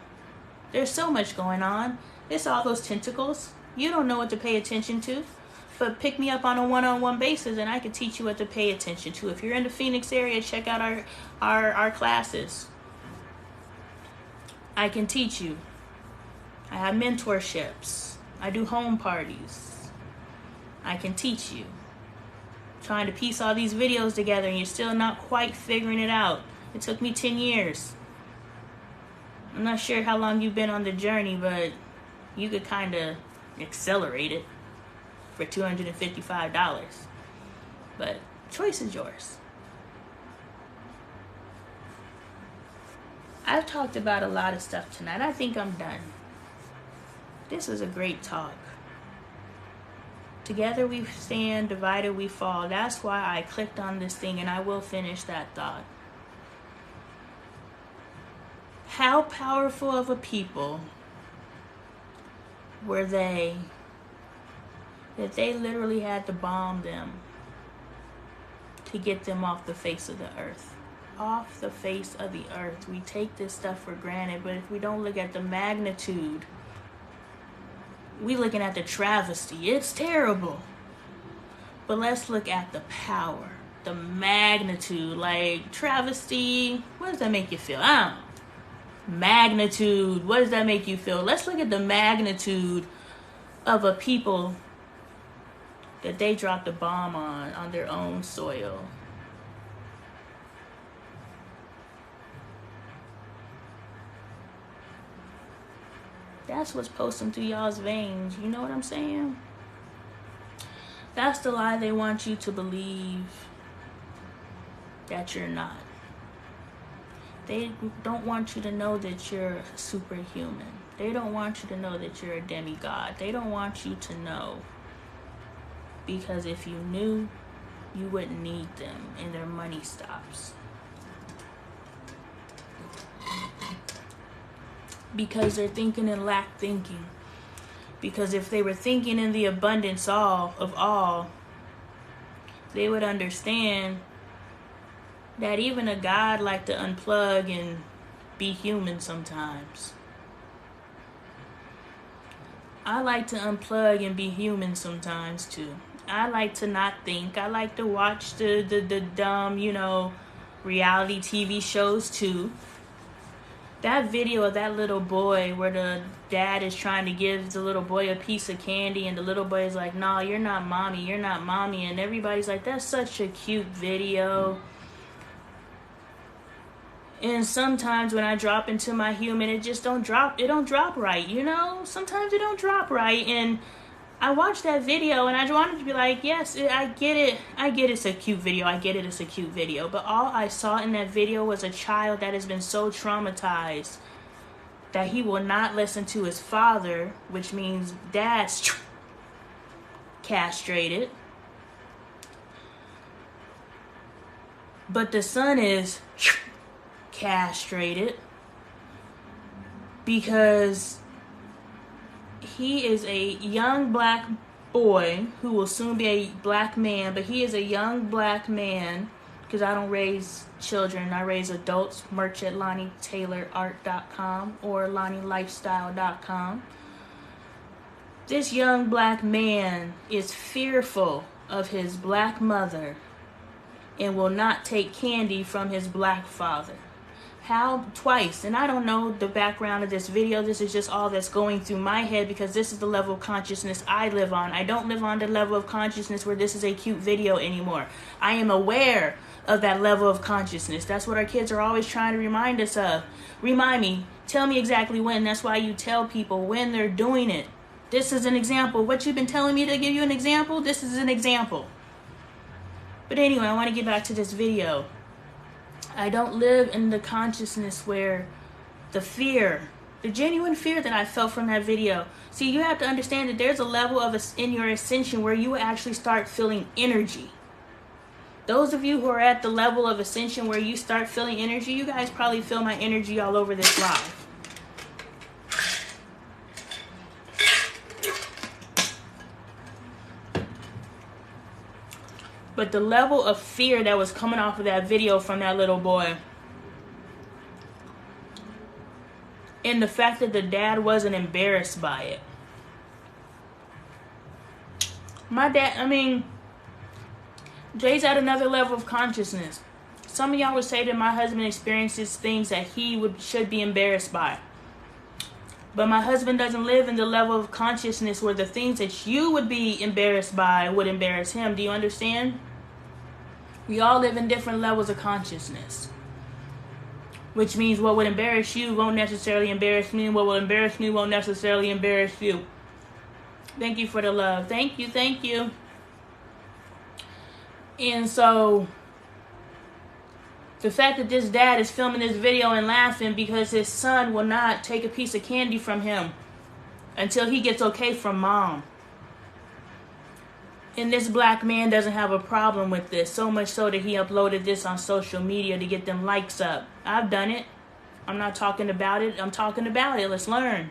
There's so much going on. It's all those tentacles. You don't know what to pay attention to. But pick me up on a one-on-one basis and I can teach you what to pay attention to. If you're in the Phoenix area, check out our classes. I can teach you. I have mentorships. I do home parties. I can teach you. Trying to piece all these videos together and you're still not quite figuring it out. It took me 10 years. I'm not sure how long you've been on the journey, but you could kind of accelerate it for $255. But choice is yours. I've talked about a lot of stuff tonight. I think I'm done. This was a great talk. Together we stand, divided we fall. That's why I clicked on this thing, and I will finish that thought. How powerful of a people were they that they literally had to bomb them to get them off the face of the earth? Off the face of the earth. We take this stuff for granted, but if we don't look at the magnitude, we looking at the travesty. It's terrible. But let's look at the power, the magnitude. Like travesty, what does that make you feel? I don't know. Magnitude, what does that make you feel? Let's look at the magnitude of a people that they dropped a bomb on their own soil. That's what's posting through y'all's veins. You know what I'm saying? That's the lie they want you to believe that you're not. They don't want you to know that you're superhuman. They don't want you to know that you're a demigod. They don't want you to know. Because if you knew, you wouldn't need them and their money stops. Because they're thinking in lack thinking. Because if they were thinking in the abundance of all, they would understand that even a God like to unplug and be human sometimes. I like to unplug and be human sometimes too. I like to not think. I like to watch the dumb, reality TV shows too. That video of that little boy where the dad is trying to give the little boy a piece of candy and the little boy is like, "No, you're not mommy, you're not mommy." And everybody's like, "That's such a cute video." And sometimes when I drop into my human, it don't drop right, Sometimes it don't drop right. And I watched that video and I wanted to be like, yes, I get it. I get it's a cute video. I get it, it's a cute video. But all I saw in that video was a child that has been so traumatized that he will not listen to his father, which means dad's castrated. But the son is castrated because he is a young black boy who will soon be a black man, but he is a young black man because I don't raise children, I raise adults. Merch at LonnieTaylorArt.com or LonnieLifestyle.com. This young black man is fearful of his black mother and will not take candy from his black father. How? Twice. And I don't know the background of this video. This is just all that's going through my head because this is the level of consciousness I live on. I don't live on the level of consciousness where this is a cute video anymore. I am aware of that level of consciousness. That's what our kids are always trying to remind us of. Remind me. Tell me exactly when. That's why you tell people when they're doing it. This is an example. What you've been telling me to give you an example, this is an example. But anyway, I want to get back to this video. I don't live in the consciousness where the genuine fear that I felt from that video. See, you have to understand that there's a level in your ascension where you actually start feeling energy. Those of you who are at the level of ascension where you start feeling energy, you guys probably feel my energy all over this live. But the level of fear that was coming off of that video from that little boy, in the fact that the dad wasn't embarrassed by it. My dad, Jay's at another level of consciousness. Some of y'all would say that my husband experiences things that he should be embarrassed by. But my husband doesn't live in the level of consciousness where the things that you would be embarrassed by would embarrass him. Do you understand? We all live in different levels of consciousness. Which means what would embarrass you won't necessarily embarrass me, and what will embarrass me won't necessarily embarrass you. Thank you for the love. Thank you, thank you. And so, the fact that this dad is filming this video and laughing because his son will not take a piece of candy from him until he gets okay from mom. And this black man doesn't have a problem with this, so much so that he uploaded this on social media to get them likes up. I've done it. I'm not talking about it. I'm talking about it. Let's learn.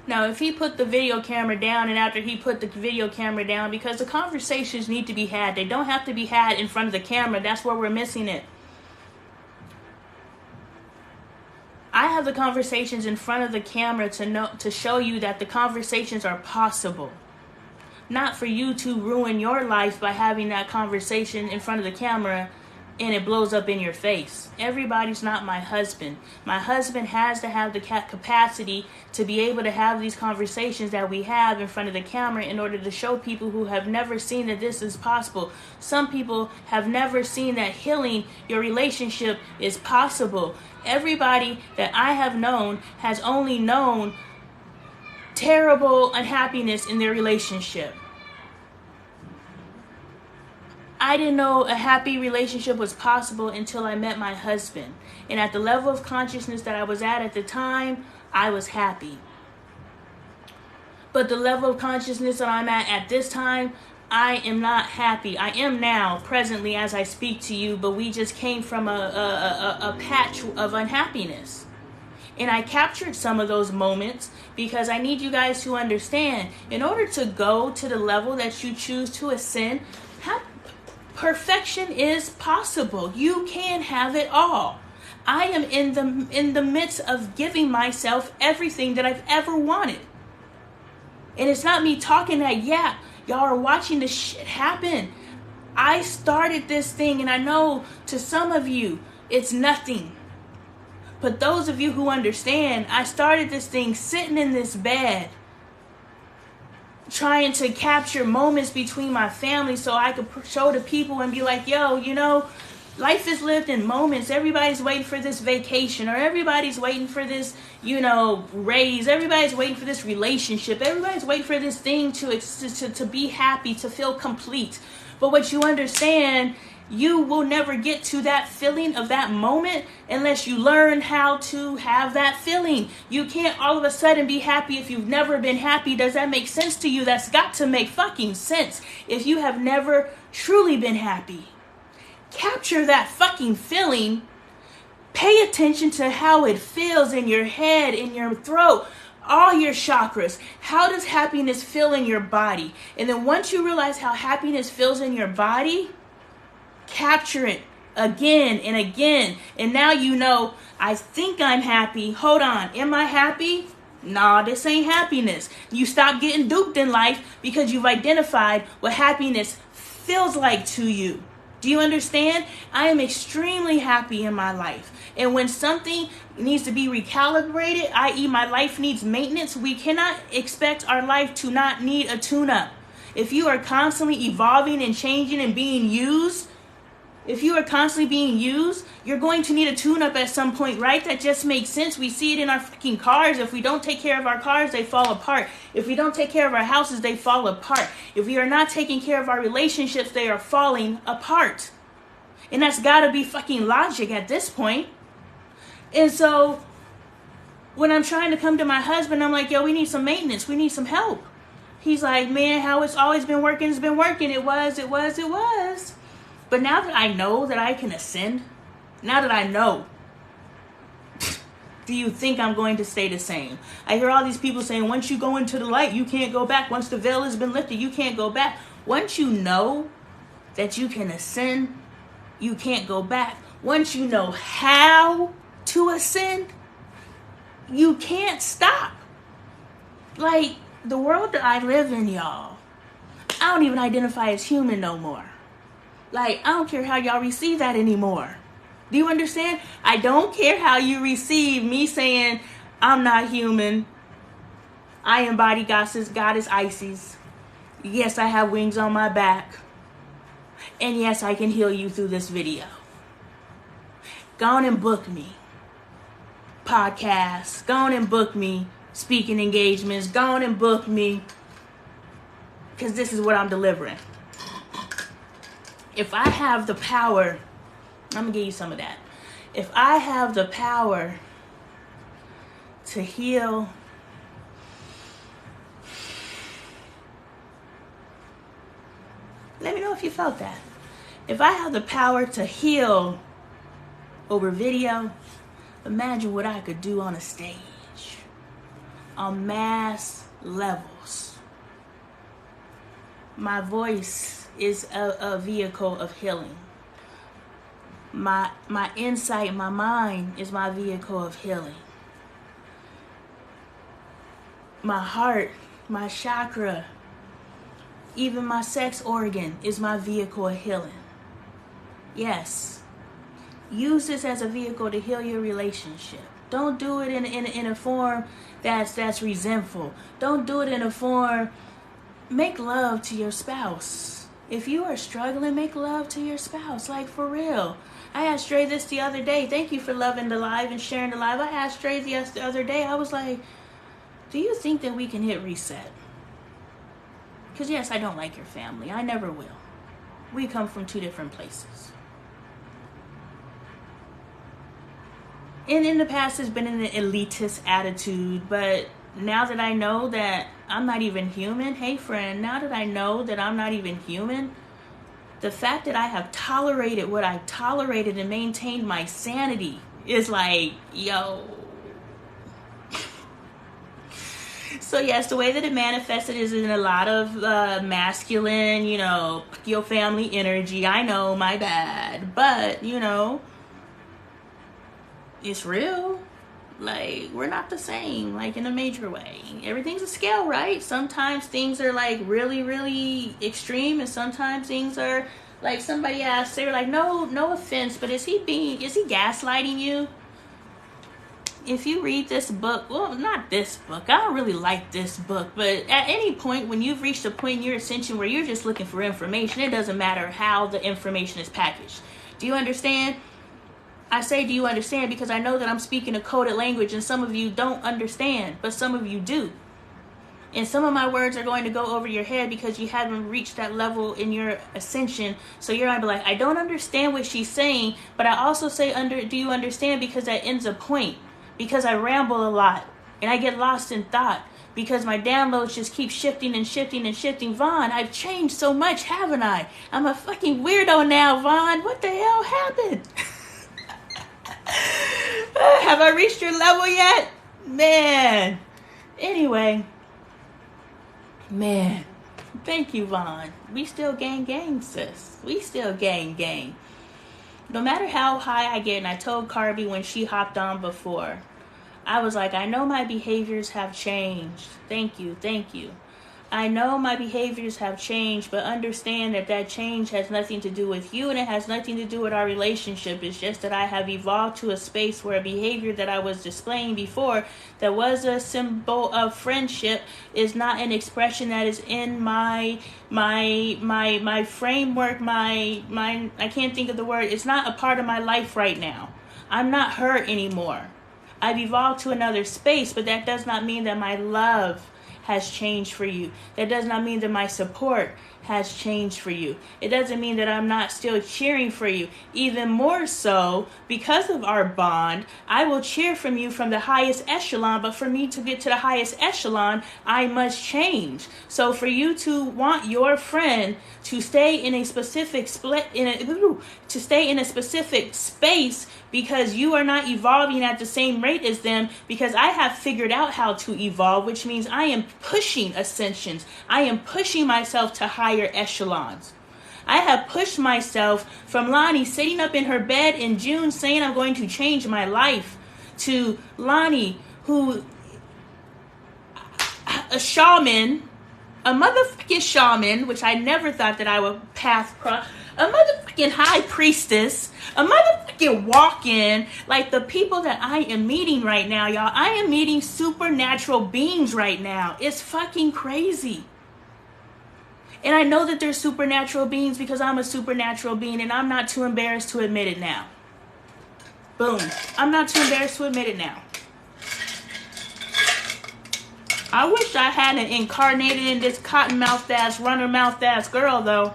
Now, if he put the video camera down, and after he put the video camera down, because the conversations need to be had. They don't have to be had in front of the camera. That's where we're missing it. I have the conversations in front of the camera to show you that the conversations are possible. Not for you to ruin your life by having that conversation in front of the camera and it blows up in your face. Everybody's not my husband. My husband has to have the capacity to be able to have these conversations that we have in front of the camera in order to show people who have never seen that this is possible. Some people have never seen that healing your relationship is possible. Everybody that I have known has only known terrible unhappiness in their relationship. I didn't know a happy relationship was possible until I met my husband. And at the level of consciousness that I was at the time, I was happy. But the level of consciousness that I'm at this time, I am not happy. I am now, presently, as I speak to you, but we just came from a patch of unhappiness. And I captured some of those moments because I need you guys to understand, in order to go to the level that you choose to ascend, perfection is possible. You can have it all. I am in the midst of giving myself everything that I've ever wanted. And it's not me talking that, yeah, y'all are watching this shit happen. I started this thing, and I know to some of you it's nothing. But those of you who understand, I started this thing sitting in this bed, trying to capture moments between my family so I could show the people and be like, yo, you know, life is lived in moments. Everybody's waiting for this vacation, or everybody's waiting for this, you know, raise. Everybody's waiting for this relationship. Everybody's waiting for this thing to be happy, to feel complete. But what you understand, you will never get to that feeling of that moment unless you learn how to have that feeling. You can't all of a sudden be happy if you've never been happy. Does that make sense to you? That's got to make fucking sense if you have never truly been happy. Capture that fucking feeling. Pay attention to how it feels in your head, in your throat, all your chakras. How does happiness feel in your body? And then once you realize how happiness feels in your body, capture it again and again. And now you know, I think I'm happy. Hold on. Am I happy? Nah, this ain't happiness. You stop getting duped in life because you've identified what happiness feels like to you. Do you understand? I am extremely happy in my life. And when something needs to be recalibrated, i.e. my life needs maintenance, we cannot expect our life to not need a tune-up. If you are constantly evolving and changing and being used, you're going to need a tune-up at some point, right? That just makes sense. We see it in our fucking cars. If we don't take care of our cars, they fall apart. If we don't take care of our houses, they fall apart. If we are not taking care of our relationships, they are falling apart. And that's gotta be fucking logic at this point. And so, when I'm trying to come to my husband, I'm like, yo, we need some maintenance. We need some help. He's like, man, how it's always been working, it's been working. It was. But now that I know that I can ascend, now that I know, do you think I'm going to stay the same? I hear all these people saying, once you go into the light, you can't go back. Once the veil has been lifted, you can't go back. Once you know that you can ascend, you can't go back. Once you know how to ascend, you can't stop. Like, the world that I live in, y'all, I don't even identify as human no more. Like, I don't care how y'all receive that anymore. Do you understand? I don't care how you receive me saying I'm not human. I embody goddess Isis. Yes, I have wings on my back. And yes, I can heal you through this video. Go on and book me. Podcasts. Go on and book me. Speaking engagements. Go on and book me. Because this is what I'm delivering. If I have the power, I'm going to give you some of that. If I have the power to heal, let me know if you felt that. If I have the power to heal over video, imagine what I could do on a stage on mass levels. My voice is a vehicle of healing. My insight, my mind is my vehicle of healing. My heart, my chakra, even my sex organ is my vehicle of healing. Yes. Use this as a vehicle to heal your relationship. Don't do it in a form that's resentful. Don't do it in a form. Make love to your spouse. If you are struggling, make love to your spouse. Like, for real. I asked Dre this the other day. Thank you for loving the live and sharing the live. I asked Dre the other day. I was like, do you think that we can hit reset? Because yes, I don't like your family. I never will. We come from two different places. And in the past, it's been an elitist attitude. But now that I know that I'm not even human, hey friend, now that I know that I'm not even human, the fact that I have tolerated what I've tolerated and maintained my sanity is like, yo. So yes, the way that it manifested is in a lot of masculine, your family energy. I know, my bad. But, it's real. Like, we're not the same, like, in a major way. Everything's a scale, right? Sometimes things are, like, really, really extreme, and sometimes things are, like, somebody asked, they were like, no offense, but is he gaslighting you? If you read this book, well, not this book, I don't really like this book, but at any point when you've reached a point in your ascension where you're just looking for information, it doesn't matter how the information is packaged. Do you understand? I say, do you understand? Because I know that I'm speaking a coded language and some of you don't understand, but some of you do. And some of my words are going to go over your head because you haven't reached that level in your ascension. So you're going to be like, I don't understand what she's saying, but I also say, do you understand? Because that ends a point. Because I ramble a lot and I get lost in thought. Because my downloads just keep shifting and shifting and shifting. Vaughn, I've changed so much, haven't I? I'm a fucking weirdo now, Vaughn. What the hell happened? Have I reached your level yet? Man. Anyway. Man. Thank you, Vaughn. We still gang, sis. We still gang. No matter how high I get, and I told Carby when she hopped on before, I was like, I know my behaviors have changed. Thank you. I know my behaviors have changed, but understand that change has nothing to do with you and it has nothing to do with our relationship. It's just that I have evolved to a space where a behavior that I was displaying before that was a symbol of friendship is not an expression that is in my framework, I can't think of the word. It's not a part of my life right now. I'm not her anymore. I've evolved to another space, but that does not mean that my love has changed for you. That does not mean that my support has changed for you. It doesn't mean that I'm not still cheering for you. Even more so, because of our bond, I will cheer from you from the highest echelon, but for me to get to the highest echelon, I must change. So for you to want your friend to stay in a specific space because you are not evolving at the same rate as them, because I have figured out how to evolve, which means I am pushing ascensions. I am pushing myself to higher echelons. I have pushed myself from Lonnie sitting up in her bed in June saying I'm going to change my life to Lonnie, who, a shaman, a motherfucking shaman, which I never thought that I would pass across, a motherfucking high priestess, a motherfucking walk-in, like the people that I am meeting right now, y'all. I am meeting supernatural beings right now. It's fucking crazy. And I know that they're supernatural beings because I'm a supernatural being, and I'm not too embarrassed to admit it now. Boom. I'm not too embarrassed to admit it now. I wish I hadn't incarnated in this cotton-mouthed ass, runner-mouthed ass girl, though.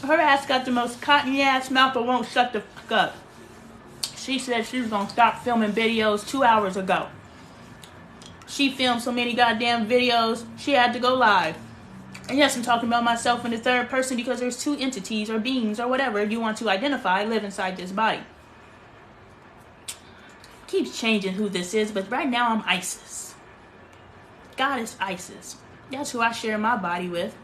Her ass got the most cottony ass mouth but won't shut the fuck up. She said she was gonna stop filming videos 2 hours ago. She filmed so many goddamn videos, she had to go live. And yes, I'm talking about myself in the third person because there's two entities or beings or whatever you want to identify live inside this body. Keeps changing who this is, but right now I'm Isis. Goddess Isis. That's who I share my body with.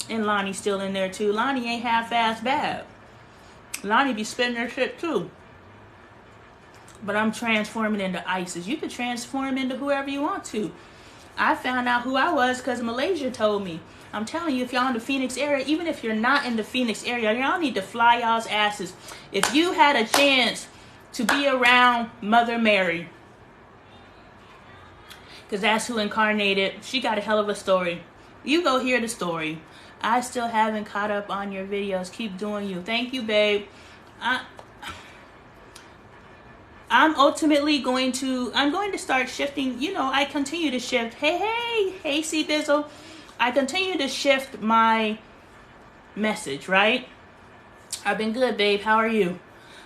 And Lonnie's still in there too. Lonnie ain't half-ass bad. Lonnie be spitting her shit too. But I'm transforming into Isis. You can transform into whoever you want to. I found out who I was because Malaysia told me. I'm telling you, if y'all in the Phoenix area, even if you're not in the Phoenix area, y'all need to fly y'all's asses. If you had a chance to be around Mother Mary, because that's who incarnated, she got a hell of a story. You go hear the story. I still haven't caught up on your videos. Keep doing you. Thank you, babe. I'm going to start shifting. You know, I continue to shift. Hey, C Bizzle. I continue to shift my message, right? I've been good, babe. How are you?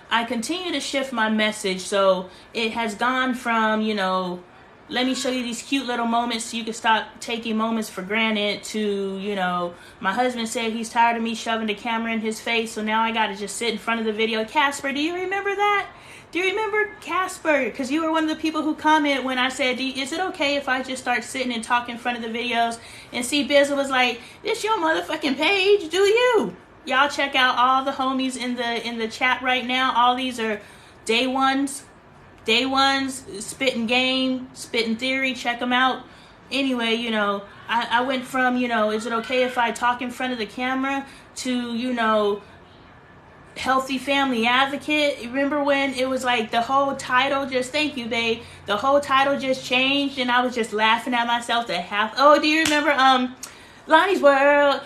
I continue to shift my message. So it has gone from, you know, let me show you these cute little moments so you can stop taking moments for granted to, you know, my husband said he's tired of me shoving the camera in his face, so now I got to just sit in front of the video. Casper, do you remember that? Do you remember Casper? Because you were one of the people who commented when I said, is it okay if I just start sitting and talk in front of the videos? And see, Bizzle was like, this your motherfucking page, do you? Y'all check out all the homies in the chat right now. All these are day ones. Day ones, spitting game, spitting theory, check them out. Anyway, you know, I went from, you know, is it okay if I talk in front of the camera to, you know, healthy family advocate. Remember when it was like the whole title just, thank you, babe, the whole title just changed and I was just laughing at myself to half. Oh, do you remember Lonnie's World?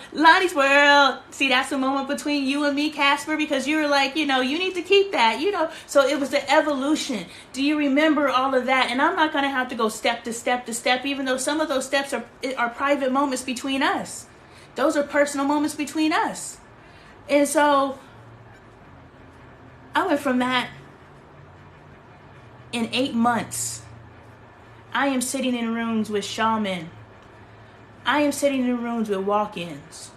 See, that's a moment between you and me, Casper, because you were like, you know, you need to keep that, you know. So it was the evolution. Do you remember all of that? And I'm not going to have to go step to step to step, even though some of those steps are private moments between us. Those are personal moments between us. And so I went from that in 8 months. I am sitting in rooms with shamans. I am sitting in rooms with walk-ins.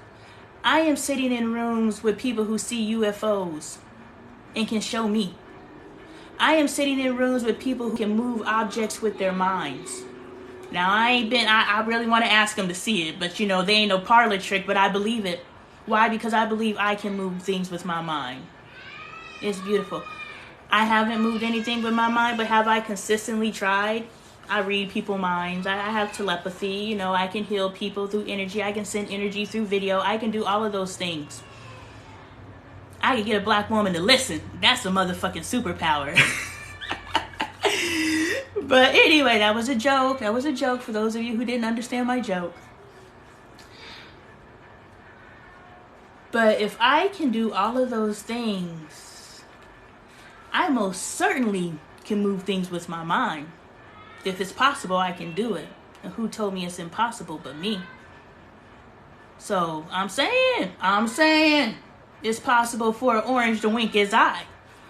I am sitting in rooms with people who see UFOs and can show me. I am sitting in rooms with people who can move objects with their minds. Now, I really want to ask them to see it, but you know, they ain't no parlor trick, but I believe it. Why? Because I believe I can move things with my mind. It's beautiful. I haven't moved anything with my mind, but have I consistently tried? I read people's minds. I have telepathy. You know, I can heal people through energy. I can send energy through video. I can do all of those things. I can get a black woman to listen. That's a motherfucking superpower. But anyway, that was a joke. That was a joke for those of you who didn't understand my joke. But if I can do all of those things, I most certainly can move things with my mind. If it's possible, I can do it. And who told me it's impossible but me? So I'm saying it's possible for an orange to wink his eye.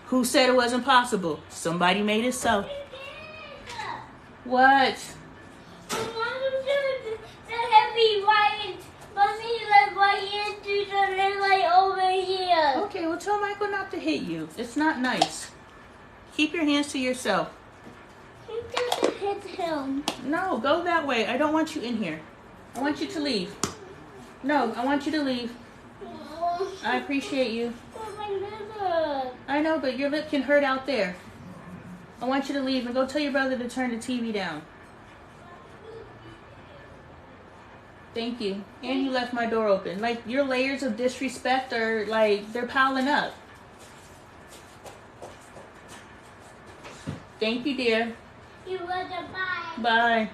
Who said it wasn't possible? Somebody made it so. What? Okay, well tell Michael not to hit you. It's not nice. Keep your hands to yourself. He doesn't hit him. No, go that way. I don't want you in here. I want you to leave. No, I want you to leave. I appreciate you. My lip. I know, but your lip can hurt out there. I want you to leave and go tell your brother to turn the TV down. Thank you. And you left my door open. Like, your layers of disrespect are, like, they're piling up. Thank you, dear. You want to buy? Bye.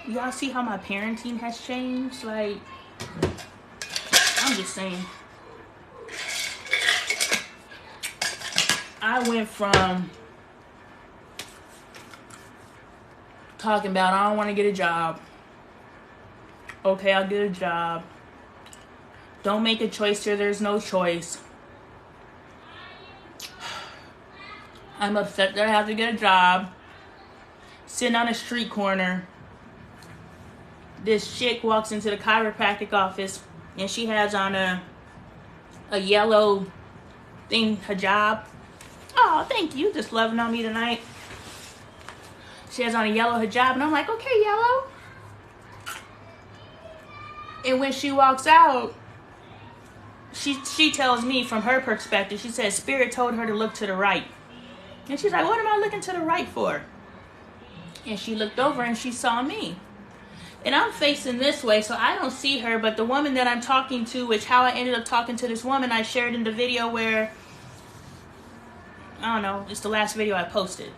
Y'all see how my parenting has changed? Like, I'm just saying. I went from talking about I don't want to get a job. Okay, I'll get a job. Don't make a choice here. There's no choice. I'm upset that I have to get a job. Sitting on a street corner. This chick walks into the chiropractic office and she has on a yellow thing, hijab. Oh, thank you. Just loving on me tonight. She has on a yellow hijab and I'm like, okay, yellow. And when she walks out, she tells me from her perspective, she says, Spirit told her to look to the right. And she's like, what am I looking to the right for? And she looked over and she saw me. And I'm facing this way, so I don't see her. But the woman that I'm talking to, which how I ended up talking to this woman, I shared in the video where, I don't know, it's the last video I posted.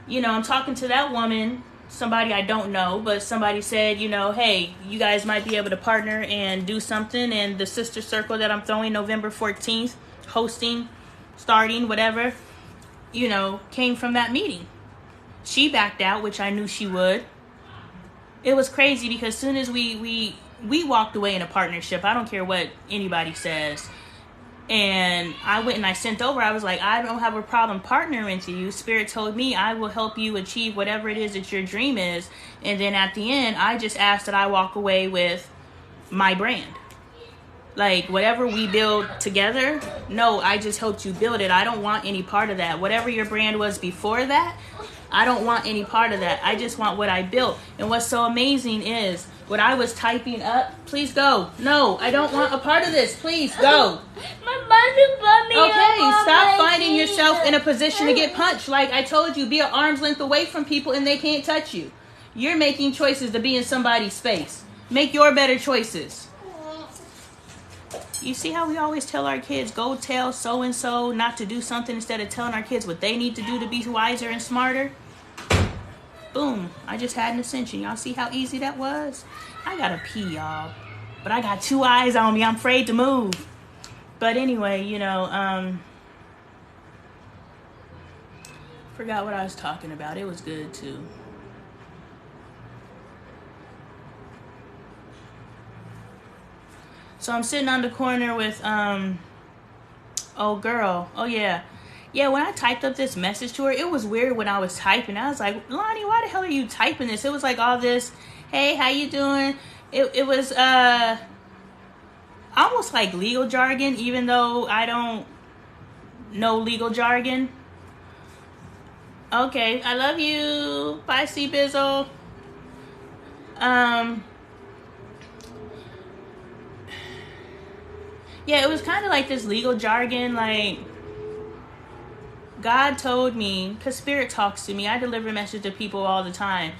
You know, I'm talking to that woman, somebody I don't know, but somebody said, you know, hey, you guys might be able to partner and do something. And the sister circle that I'm throwing November 14th, hosting, starting, whatever, you know, came from that meeting. She backed out, which I knew she would. It was crazy because as soon as we walked away in a partnership, I don't care what anybody says. And I went and I sent over, I was like, I don't have a problem partnering with you. Spirit told me I will help you achieve whatever it is that your dream is. And then at the end, I just asked that I walk away with my brand. Like, whatever we build together, no, I just helped you build it. I don't want any part of that. Whatever your brand was before that, I don't want any part of that. I just want what I built. And what's so amazing is what I was typing up. Please go. No, I don't want a part of this. Please go. My mother put me Okay, stop finding yourself in a position to get punched. Like I told you, be an arm's length away from people and they can't touch you. You're making choices to be in somebody's space. Make your better choices. You see how we always tell our kids, go tell so-and-so not to do something instead of telling our kids what they need to do to be wiser and smarter? Boom. I just had an ascension. Y'all see how easy that was? I gotta pee, y'all. But I got 2 eyes on me. I'm afraid to move. But anyway, you know, forgot what I was talking about. It was good, too. So I'm sitting on the corner with, oh girl, oh yeah. Yeah, when I typed up this message to her, it was weird when I was typing. I was like, Lonnie, why the hell are you typing this? It was like all this, hey, how you doing? It was almost like legal jargon, even though I don't know legal jargon. Okay, I love you. Bye, C Bizzle. Yeah, it was kind of like this legal jargon, like, God told me, because Spirit talks to me, I deliver messages to people all the time.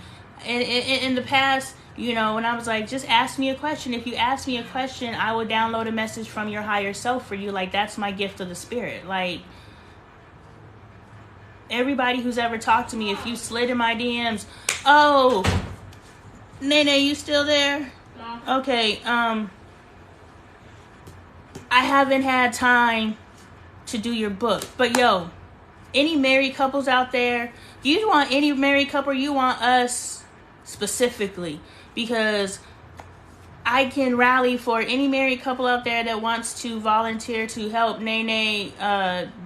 And in the past, you know, when I was like, just ask me a question. If you ask me a question, I will download a message from your higher self for you. Like, that's my gift of the Spirit. Like, everybody who's ever talked to me, if you slid in my DMs, oh, Nene, you still there? No. Okay, I haven't had time to do your book. But yo, any married couples out there, do you want any married couple, or you want us specifically? Because I can rally for any married couple out there that wants to volunteer to help Nene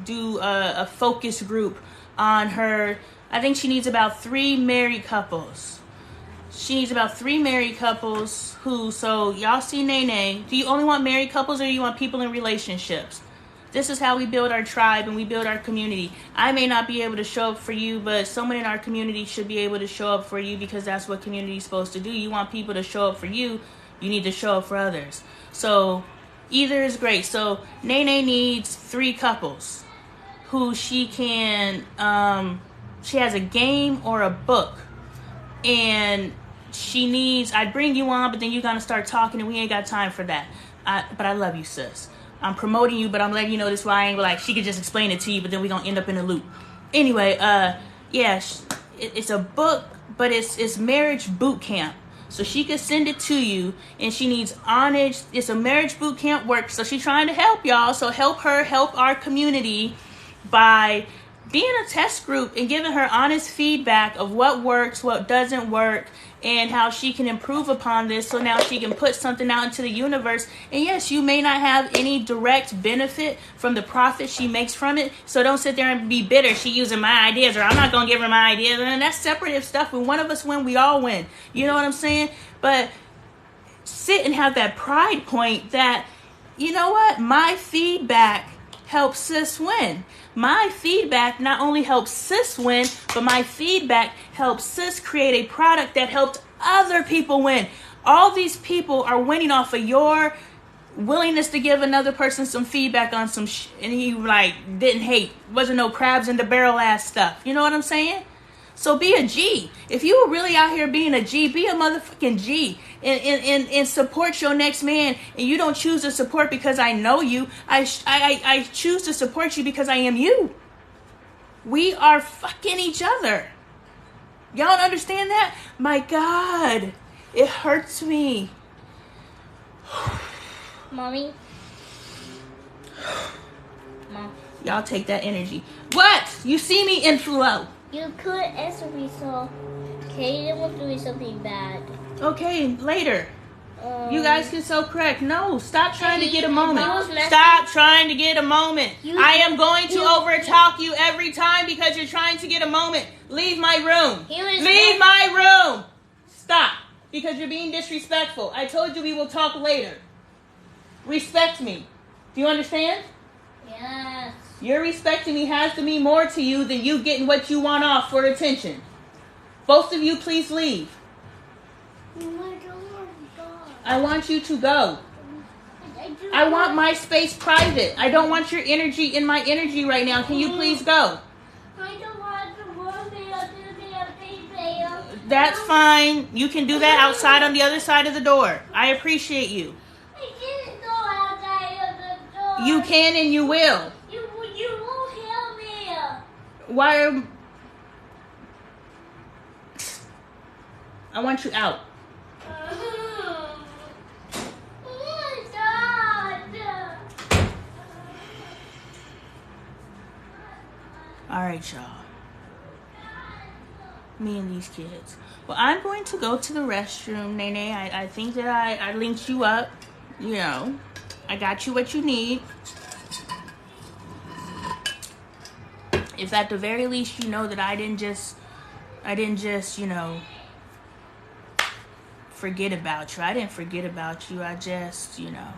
do a focus group on her. I think she needs about 3 married couples. She needs about 3 married couples who, so y'all see Nene. Do you only want married couples or do you want people in relationships? This is how we build our tribe and we build our community. I may not be able to show up for you, but someone in our community should be able to show up for you, because that's what community is supposed to do. You want people to show up for you, you need to show up for others. So either is great. So Nene needs 3 couples who she can, she has a game or a book, and she needs, I'd bring you on, but then you're going to start talking and we ain't got time for that. But I love you, sis. I'm promoting you, but I'm letting you know this why I ain't like, she could just explain it to you, but then we're going to end up in a loop. Anyway, yeah, it's a book, but it's marriage boot camp. So she could send it to you, and she needs honest, it's a marriage boot camp work. So she's trying to help y'all. So help her, help our community by being a test group and giving her honest feedback of what works, what doesn't work, and how she can improve upon this, so now she can put something out into the universe. And yes, you may not have any direct benefit from the profit she makes from it, so don't sit there and be bitter. She using my ideas, or I'm not going to give her my ideas. And that's separative stuff. When one of us win, we all win. You know what I'm saying? But sit and have that pride point that, you know what? My feedback helps sis win. My feedback not only helps sis win, but my feedback helps sis create a product that helped other people win. All these people are winning off of your willingness to give another person some feedback on some and he like didn't hate. Wasn't no crabs in the barrel ass stuff. You know what I'm saying? So be a G. If you were really out here being a G, be a motherfucking G. And support your next man. And you don't choose to support because I know you. I choose to support you because I am you. We are fucking each other. Y'all don't understand that? My God. It hurts me. Mommy. Mom. Y'all take that energy. What? You see me in flow. You could answer me, so Kaden was doing something bad. Okay, later. You guys can so correct. No, stop trying to get a moment. Stop trying to get a moment. I am going to overtalk you every time because you're trying to get a moment. Leave my room. Leave my room. Stop. Because you're being disrespectful. I told you we will talk later. Respect me. Do you understand? Yes. Your respecting me has to mean more to you than you getting what you want off for attention. Both of you, please leave. I want you to go. I want my space private. I don't want your energy in my energy right now. Can you please go? I don't want to work. That's fine. You can do that outside on the other side of the door. I appreciate you. I didn't go outside of the door. You can and you will. You won't help me. Why? I want you out. All right, y'all. Me and these kids. Well, I'm going to go to the restroom, Nene. I think that I linked you up. You know, I got you what you need. If at the very least you know that I didn't just, you know, forget about you. I didn't forget about you. I just, you know,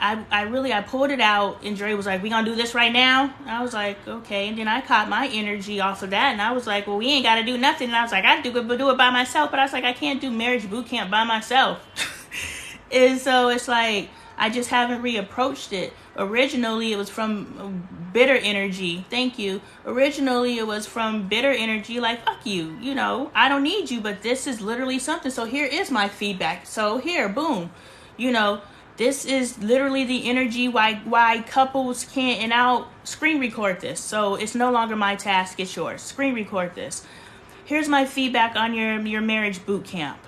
I pulled it out, and Dre was like, we gonna do this right now? And I was like, okay. And then I caught my energy off of that, and I was like, well, we ain't gotta do nothing. And I was like, I do it by myself. But I was like, I can't do marriage boot camp by myself. And so it's like, I just haven't reapproached it. Originally, it was from bitter energy. Thank you. Originally, it was from bitter energy, like, fuck you. You know, I don't need you, but this is literally something. So here is my feedback. So here, boom. You know, this is literally the energy why couples can't, and I'll screen record this. So it's no longer my task, it's yours. Screen record this. Here's my feedback on your marriage boot camp.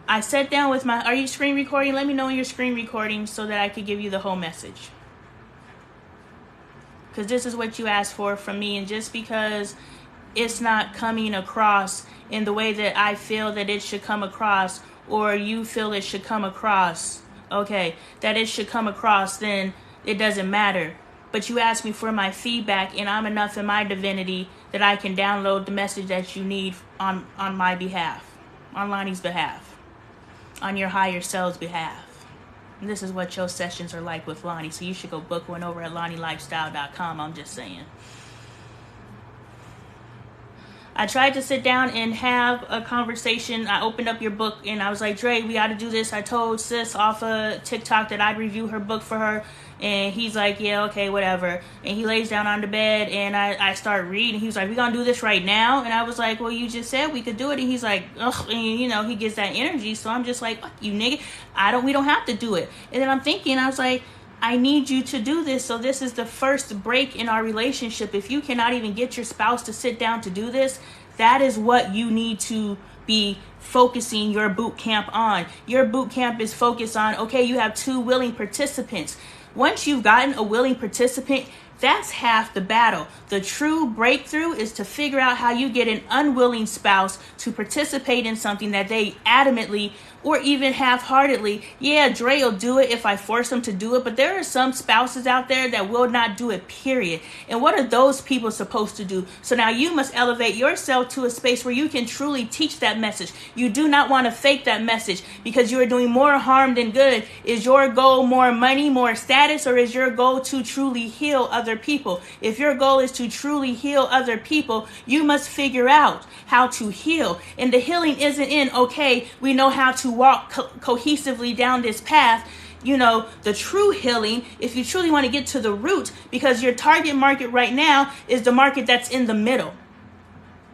I sat down with are you screen recording? Let me know when you're screen recording so that I could give you the whole message. Because this is what you asked for from me, and just because it's not coming across in the way that I feel that it should come across, or you feel it should come across, okay, that it should come across, then it doesn't matter. But you asked me for my feedback, and I'm enough in my divinity that I can download the message that you need on my behalf, on Lonnie's behalf, on your higher self's behalf. And this is what your sessions are like with Lonnie. So you should go book one over at LonnieLifestyle.com. I'm just saying. I tried to sit down and have a conversation. I opened up your book and I was like, Dre, we got to do this. I told sis off of TikTok that I'd review her book for her. And he's like, yeah, okay, whatever. And he lays down on the bed and I start reading. He was like, we going to do this right now? And I was like, well, you just said we could do it. And he's like, ugh, and you know, he gets that energy. So I'm just like, fuck you, nigga. We don't have to do it. And then I'm thinking, I was like, I need you to do this. So this is the first break in our relationship. If you cannot even get your spouse to sit down to do this, that is what you need to be focusing your boot camp on. Your boot camp is focused on, okay, you have 2 willing participants. Once you've gotten a willing participant, that's half the battle. The true breakthrough is to figure out how you get an unwilling spouse to participate in something that they adamantly or even half-heartedly, yeah, Dre will do it if I force him to do it, but there are some spouses out there that will not do it, period. And what are those people supposed to do? So now you must elevate yourself to a space where you can truly teach that message. You do not want to fake that message because you are doing more harm than good. Is your goal more money, more status, or is your goal to truly heal other people? If your goal is to truly heal other people, you must figure out how to heal. And the healing isn't in, okay, we know how to walk cohesively down this path. You know, the true healing, if you truly want to get to the root, because your target market right now is the market that's in the middle.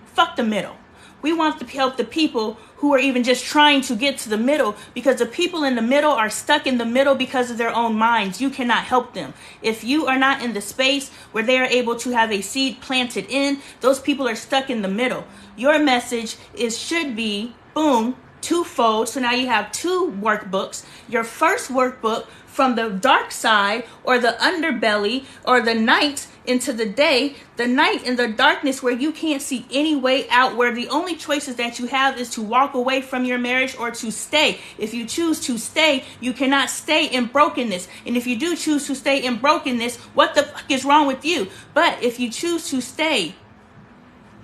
Fuck the middle. We want to help the people who are even just trying to get to the middle, because the people in the middle are stuck in the middle because of their own minds. You cannot help them. If you are not in the space where they are able to have a seed planted in, those people are stuck in the middle. Your message should be, boom, twofold. So now you have 2 workbooks. Your first workbook from the dark side or the underbelly or the night into the day, the night in the darkness where you can't see any way out, where the only choices that you have is to walk away from your marriage or to stay. If you choose to stay, you cannot stay in brokenness. And if you do choose to stay in brokenness, what the fuck is wrong with you? But if you choose to stay,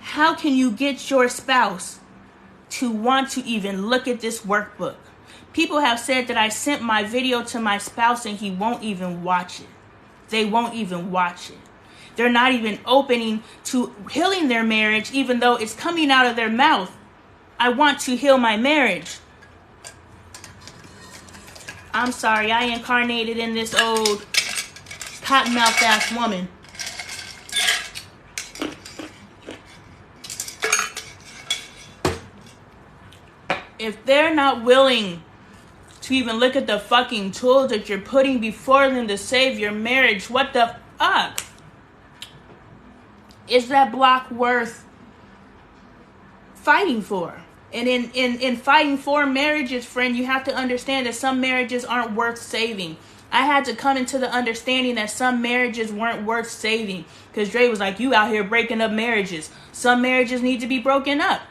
how can you get your spouse to want to even look at this workbook? People have said that I sent my video to my spouse and he won't even watch it. They won't even watch it. They're not even opening to healing their marriage, even though it's coming out of their mouth. I want to heal my marriage. I'm sorry, I incarnated in this old cottonmouth ass woman. If they're not willing to even look at the fucking tools that you're putting before them to save your marriage, what the fuck? Is that block worth fighting for? And in fighting for marriages, friend, you have to understand that some marriages aren't worth saving. I had to come into the understanding that some marriages weren't worth saving. Because Dre was like, you out here breaking up marriages. Some marriages need to be broken up.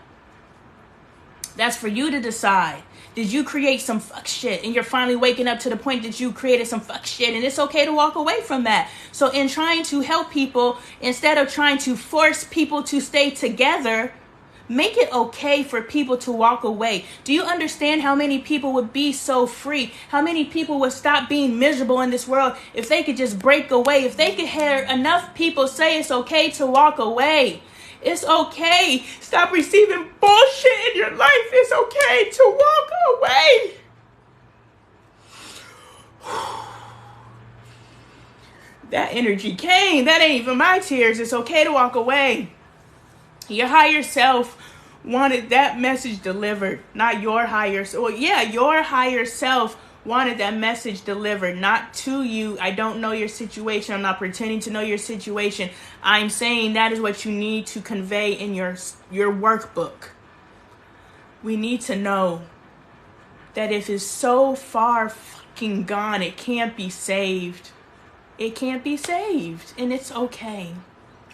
That's for you to decide. Did you create some fuck shit and you're finally waking up to the point that you created some fuck shit, and it's okay to walk away from that. So in trying to help people, instead of trying to force people to stay together, make it okay for people to walk away. Do you understand how many people would be so free? How many people would stop being miserable in this world if they could just break away? If they could hear enough people say it's okay to walk away. It's okay. Stop receiving bullshit in your life. It's okay to walk away. That energy came. That ain't even my tears. It's okay to walk away. Your higher self wanted that message delivered, not your higher self. Well, yeah, your higher self wanted that message delivered, not to you. I don't know your situation. I'm not pretending to know your situation. I'm saying that is what you need to convey in your workbook. We need to know that if it's so far fucking gone, it can't be saved. It can't be saved, and it's okay.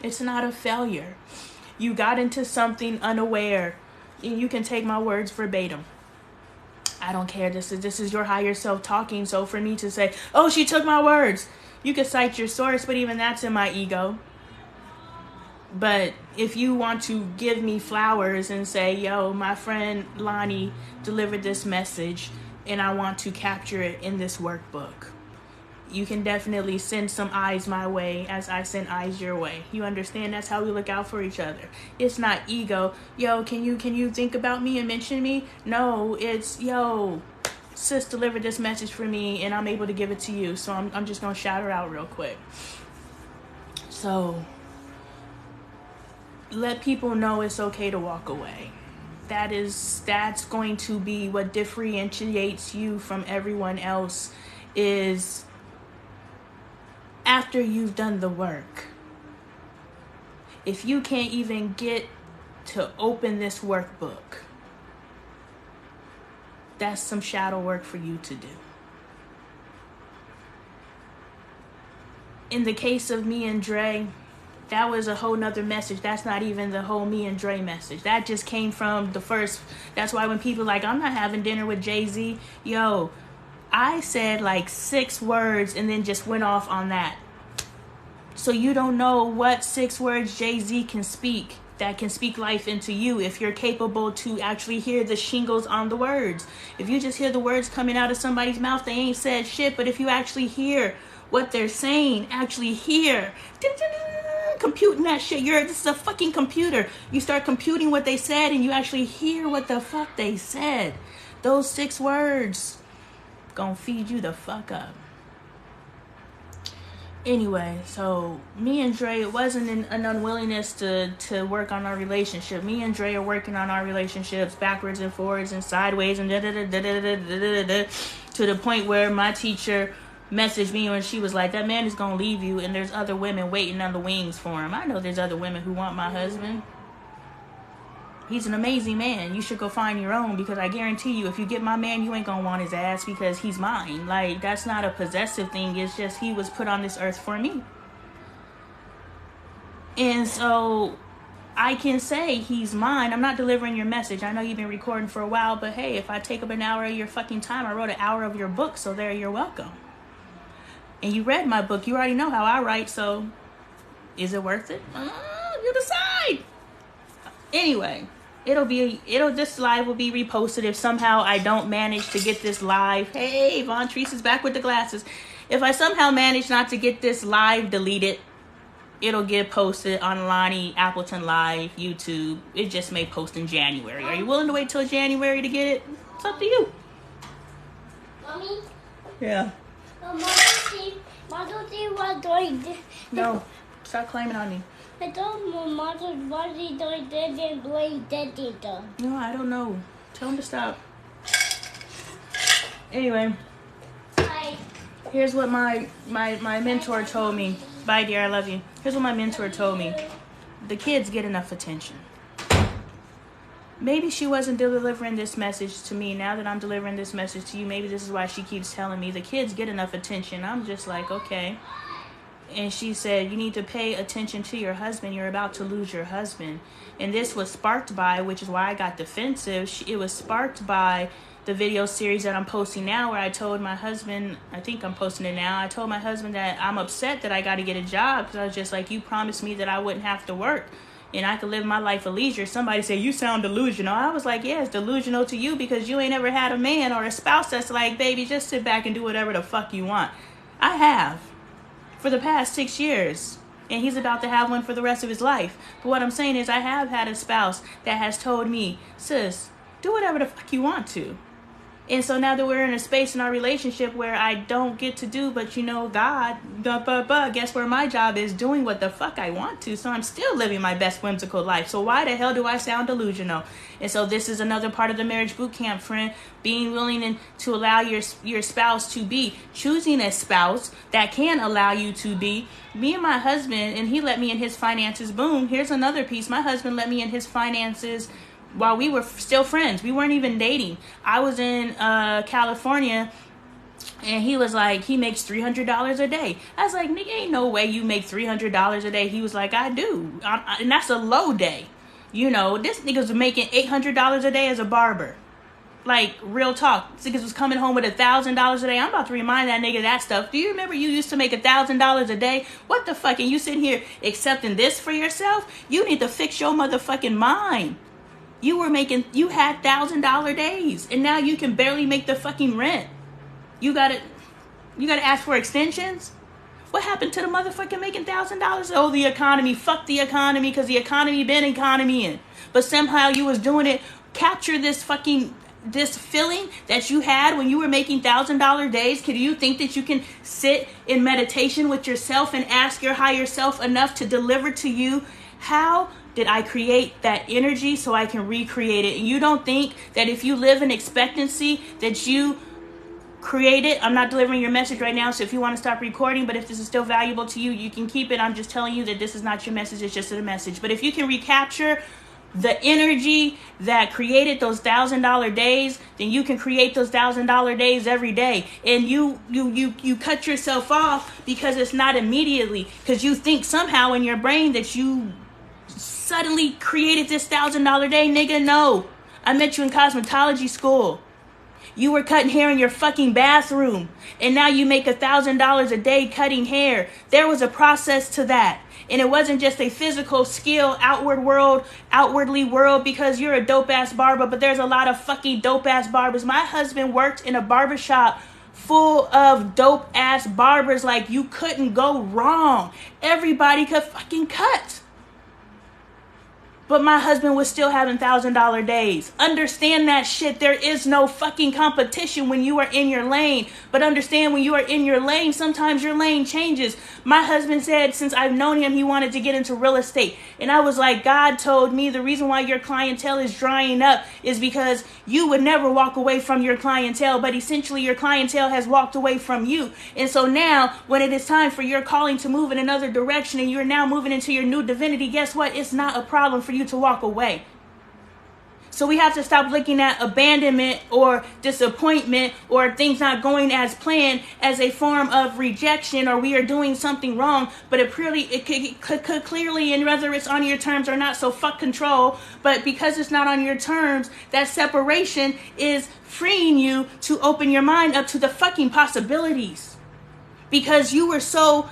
It's not a failure. You got into something unaware, and you can take my words verbatim. I don't care. This is your higher self talking. So for me to say, oh, she took my words, you can cite your source, but even that's in my ego. But if you want to give me flowers and say, yo, my friend Lonnie delivered this message, and I want to capture it in this workbook. You can definitely send some eyes my way as I send eyes your way. You understand? That's how we look out for each other. It's not ego. Yo, can you think about me and mention me? No, it's, yo, sis delivered this message for me and I'm able to give it to you. So I'm just going to shout her out real quick. So let people know it's okay to walk away. That's going to be what differentiates you from everyone else, is after you've done the work. If you can't even get to open this workbook, that's some shadow work for you to do. In the case of me and Dre, that was a whole nother message. That's not even the whole me and Dre message. That just came from the first. That's why when people are like, I'm not having dinner with Jay-Z, yo, I said like 6 words and then just went off on that. So you don't know what 6 words Jay-Z can speak that can speak life into you if you're capable to actually hear the shingles on the words. If you just hear the words coming out of somebody's mouth, they ain't said shit. But if you actually hear what they're saying, actually hear, computing that shit. This is a fucking computer. You start computing what they said and you actually hear what the fuck they said. Those 6 words gonna feed you the fuck up. Anyway, so me and Dre, it wasn't an unwillingness to work on our relationship. Me and Dre are working on our relationships backwards and forwards and sideways and to the point where my teacher messaged me when she was like, that man is gonna leave you and there's other women waiting on the wings for him. I know there's other women who want my husband. He's an amazing man. You should go find your own, because I guarantee you, if you get my man, you ain't gonna want his ass because he's mine. Like, that's not a possessive thing. It's just he was put on this earth for me. And so I can say he's mine. I'm not delivering your message. I know you've been recording for a while, but hey, if I take up an hour of your fucking time, I wrote an hour of your book, so there, you're welcome. And you read my book. You already know how I write, so is it worth it? You decide. Anyway. This live will be reposted if somehow I don't manage to get this live. Hey, Von Treese is back with the glasses. If I somehow manage not to get this live deleted, it'll get posted on Lonnie Appleton Live, YouTube. It just may post in January. Are you willing to wait till January to get it? It's up to you. Mommy? Yeah. Mother, what doing this? No, stop claiming on me. I told my mother what he doing this and doing that. No, I don't know. Tell him to stop. Anyway. Hi. Here's what my mentor told me. Bye, dear. I love you. Here's what my mentor told me. The kids get enough attention. Maybe she wasn't delivering this message to me. Now that I'm delivering this message to you, maybe this is why she keeps telling me the kids get enough attention. I'm just like, okay. And she said, you need to pay attention to your husband. You're about to lose your husband. And this was sparked by, which is why I got defensive, it was sparked by the video series that I'm posting now, where I told my husband, I think I'm posting it now, I told my husband that I'm upset that I got to get a job, because I was just like, you promised me that I wouldn't have to work and I could live my life of leisure. Somebody said, you sound delusional. I was like, yeah, it's delusional to you because you ain't ever had a man or a spouse that's like, baby, just sit back and do whatever the fuck you want. I have for the past 6 years, and he's about to have one for the rest of his life. But what I'm saying is, I have had a spouse that has told me, sis, do whatever the fuck you want to. And so now that we're in a space in our relationship where I don't get to do, but God, guess where my job is? Doing what the fuck I want to. So I'm still living my best whimsical life. So why the hell do I sound delusional? And so this is another part of the marriage boot camp, friend. Being willing to allow your spouse to be. Choosing a spouse that can allow you to be. Me and my husband, and he let me in his finances. Boom, here's another piece. My husband let me in his finances while we were still friends. We weren't even dating. I was in California, and he was like, he makes $300 a day. I was like, nigga, ain't no way you make $300 a day. He was like, I do. And that's a low day. This nigga's making $800 a day as a barber. Like, real talk. This nigga was coming home with $1,000 a day. I'm about to remind that nigga that stuff. Do you remember you used to make $1,000 a day? What the fuck? And you sitting here accepting this for yourself? You need to fix your motherfucking mind. You had $1,000 days, and now you can barely make the fucking rent. You gotta ask for extensions? What happened to the motherfucking making $1,000? Oh, the economy. Fuck the economy, because the economy been economying. But somehow you was doing it. Capture this feeling that you had when you were making $1,000 days. Can you think that you can sit in meditation with yourself and ask your higher self enough to deliver to you, how did I create that energy so I can recreate it? And you don't think that if you live in expectancy that you create it? I'm not delivering your message right now, so if you want to stop recording, but if this is still valuable to you, you can keep it. I'm just telling you that this is not your message, it's just a message. But if you can recapture the energy that created those $1,000 days, then you can create those $1,000 days every day. And you cut yourself off because it's not immediately, because you think somehow in your brain that you suddenly created this $1,000 day. Nigga, no. I met you in cosmetology school. You were cutting hair in your fucking bathroom, and now you make $1,000 a day cutting hair. There was a process to that. And it wasn't just a physical skill, outwardly world, because you're a dope-ass barber, but there's a lot of fucking dope-ass barbers. My husband worked in a barbershop full of dope-ass barbers. Like, you couldn't go wrong. Everybody could fucking cut. But my husband was still having $1,000 days. Understand that shit. There is no fucking competition when you are in your lane. But understand, when you are in your lane, sometimes your lane changes. My husband said since I've known him, he wanted to get into real estate. And I was like, God told me the reason why your clientele is drying up is because you would never walk away from your clientele. But essentially your clientele has walked away from you. And so now when it is time for your calling to move in another direction and you're now moving into your new divinity, guess what? It's not a problem for you to walk away. So we have to stop looking at abandonment or disappointment or things not going as planned as a form of rejection or we are doing something wrong. But it could clearly, and whether it's on your terms or not, so fuck control. But because it's not on your terms, that separation is freeing you to open your mind up to the fucking possibilities. Because you were so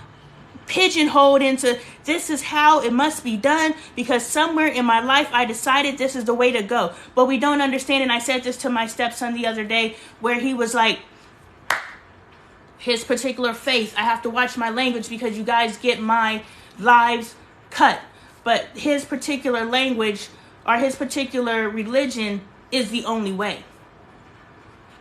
pigeonholed into this is how it must be done because somewhere in my life I decided this is the way to go. But we don't understand, and I said this to my stepson the other day where he was like, his particular faith, I have to watch my language because you guys get my lives cut. But his particular language or his particular religion is the only way.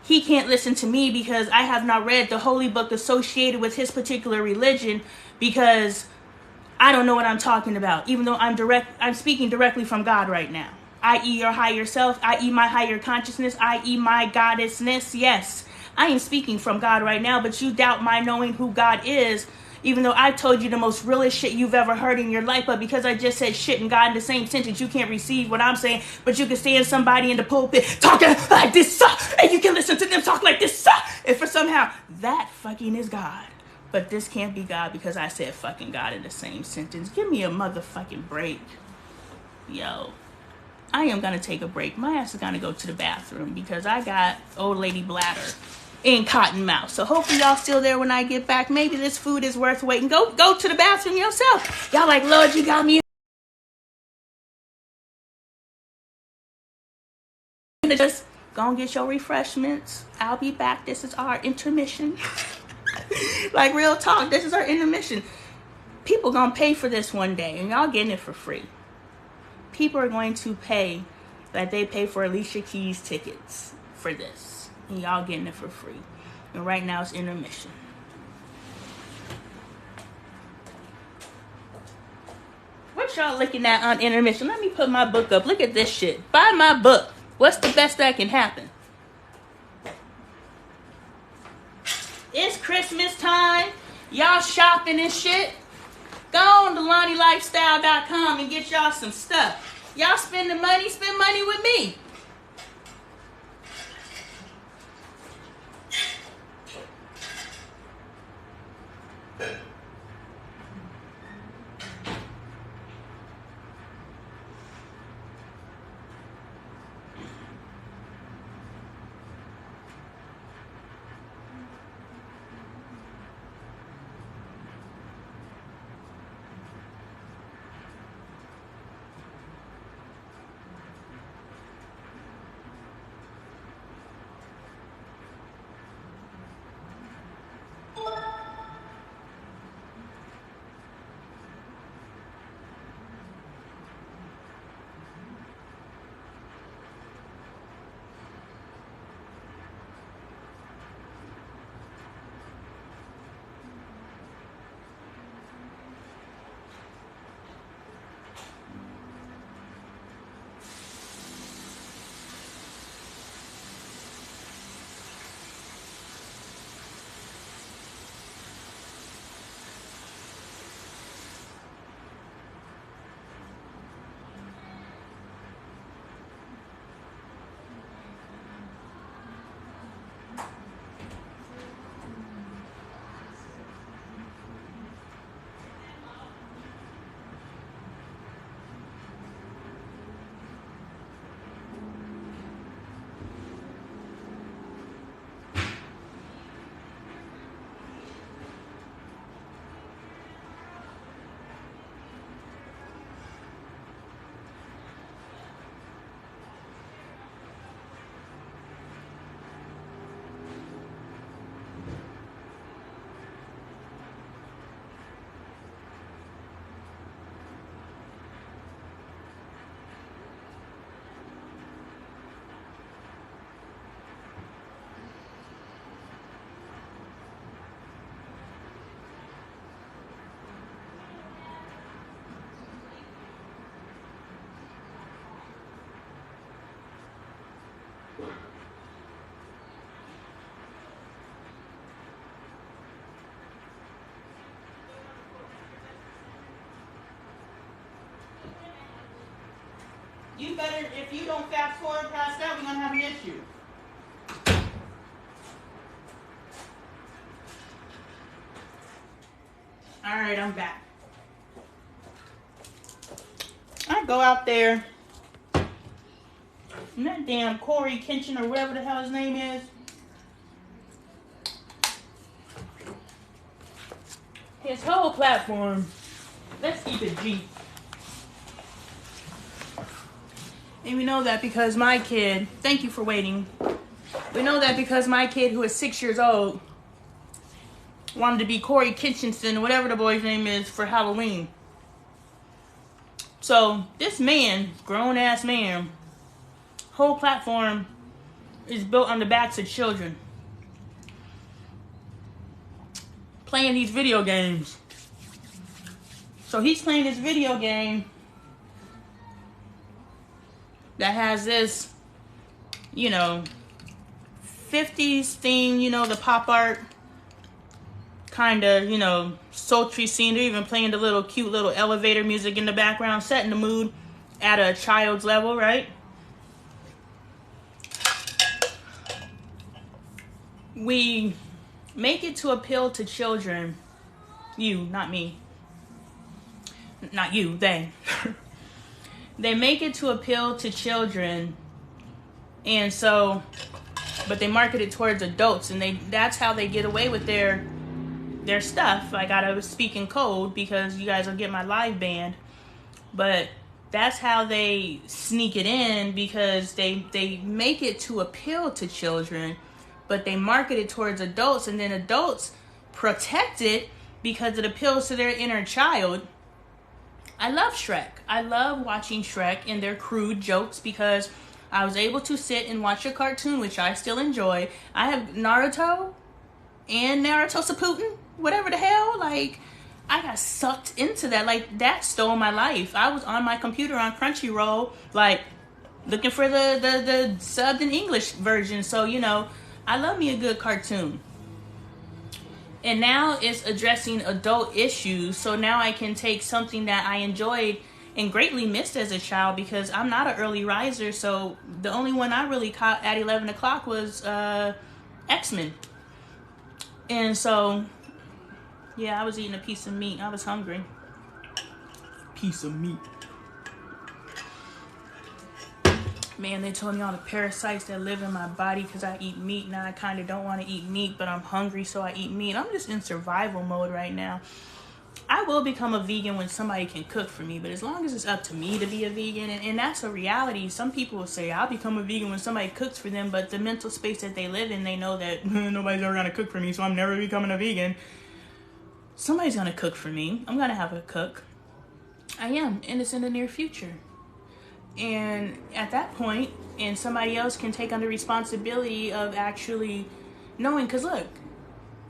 He can't listen to me because I have not read the holy book associated with his particular religion because I don't know what I'm talking about, even though I'm speaking directly from God right now, i.e. your higher self, i.e. my higher consciousness, i.e. my goddessness. Yes, I am speaking from God right now, but you doubt my knowing who God is, even though I told you the most realest shit you've ever heard in your life. But because I just said shit and God in the same sentence, you can't receive what I'm saying. But you can stand somebody in the pulpit talking like this, and you can listen to them talk like this, and for somehow that fucking is God. But this can't be God because I said fucking God in the same sentence. Give me a motherfucking break. Yo, I am going to take a break. My ass is going to go to the bathroom because I got old lady bladder and cotton mouth. So hopefully y'all still there when I get back. Maybe this food is worth waiting. Go to the bathroom yourself. Y'all like, Lord, you got me. Just go and get your refreshments. I'll be back. This is our intermission. Like, real talk, this is our intermission. People gonna pay for this one day, and y'all getting it for free. People are going to pay like they pay for Alicia Keys tickets for this, and y'all getting it for free. And right now it's intermission. What y'all looking at on intermission? Let me put my book up. Look at this shit. Buy my book. What's the best that can happen? It's Christmas time. Y'all shopping and shit. Go on to LonnieLifestyle.com and get y'all some stuff. Y'all spending money, spend money with me. You better, if you don't fast forward past that, we're going to have an issue. All right, I'm back. I go out there, and that damn Corey Kitchen or whatever the hell his name is, his whole platform, let's keep it G. And we know that because my kid, thank you for waiting. We know that because my kid, who is 6 years old, wanted to be Corey Kitchenson, whatever the boy's name is, for Halloween. So this man, grown-ass man, whole platform is built on the backs of children. Playing these video games. So he's playing this video game that has this, 50s theme, the pop art kind of, sultry scene. They're even playing the little cute little elevator music in the background, setting the mood at a child's level, right? We make it to appeal to children. You, not me. Not you, they. They make it to appeal to children, and so, but they market it towards adults, and that's how they get away with their stuff. I gotta speak in code because you guys will get my live banned, but that's how they sneak it in, because they make it to appeal to children, but they market it towards adults, and then adults protect it because it appeals to their inner child. I love Shrek. I love watching Shrek and their crude jokes because I was able to sit and watch a cartoon, which I still enjoy. I have Naruto and Naruto Shippuden, whatever the hell. Like, I got sucked into that. Like, that stole my life. I was on my computer on Crunchyroll, like, looking for the subbed in English version. So, I love me a good cartoon. And now it's addressing adult issues. So now I can take something that I enjoyed and greatly missed as a child, because I'm not an early riser. So the only one I really caught at 11 o'clock was X-Men. And so, yeah, I was eating a piece of meat. I was hungry. Piece of meat. Man, they told me all the parasites that live in my body because I eat meat. Now I kind of don't want to eat meat, but I'm hungry, so I eat meat. I'm just in survival mode right now. I will become a vegan when somebody can cook for me, but as long as it's up to me to be a vegan, and that's a reality. Some people will say, I'll become a vegan when somebody cooks for them, but the mental space that they live in, they know that nobody's ever going to cook for me, so I'm never becoming a vegan. Somebody's going to cook for me. I'm going to have a cook. I am, and it's in the near future. And at that point, and somebody else can take on the responsibility of actually knowing, because look,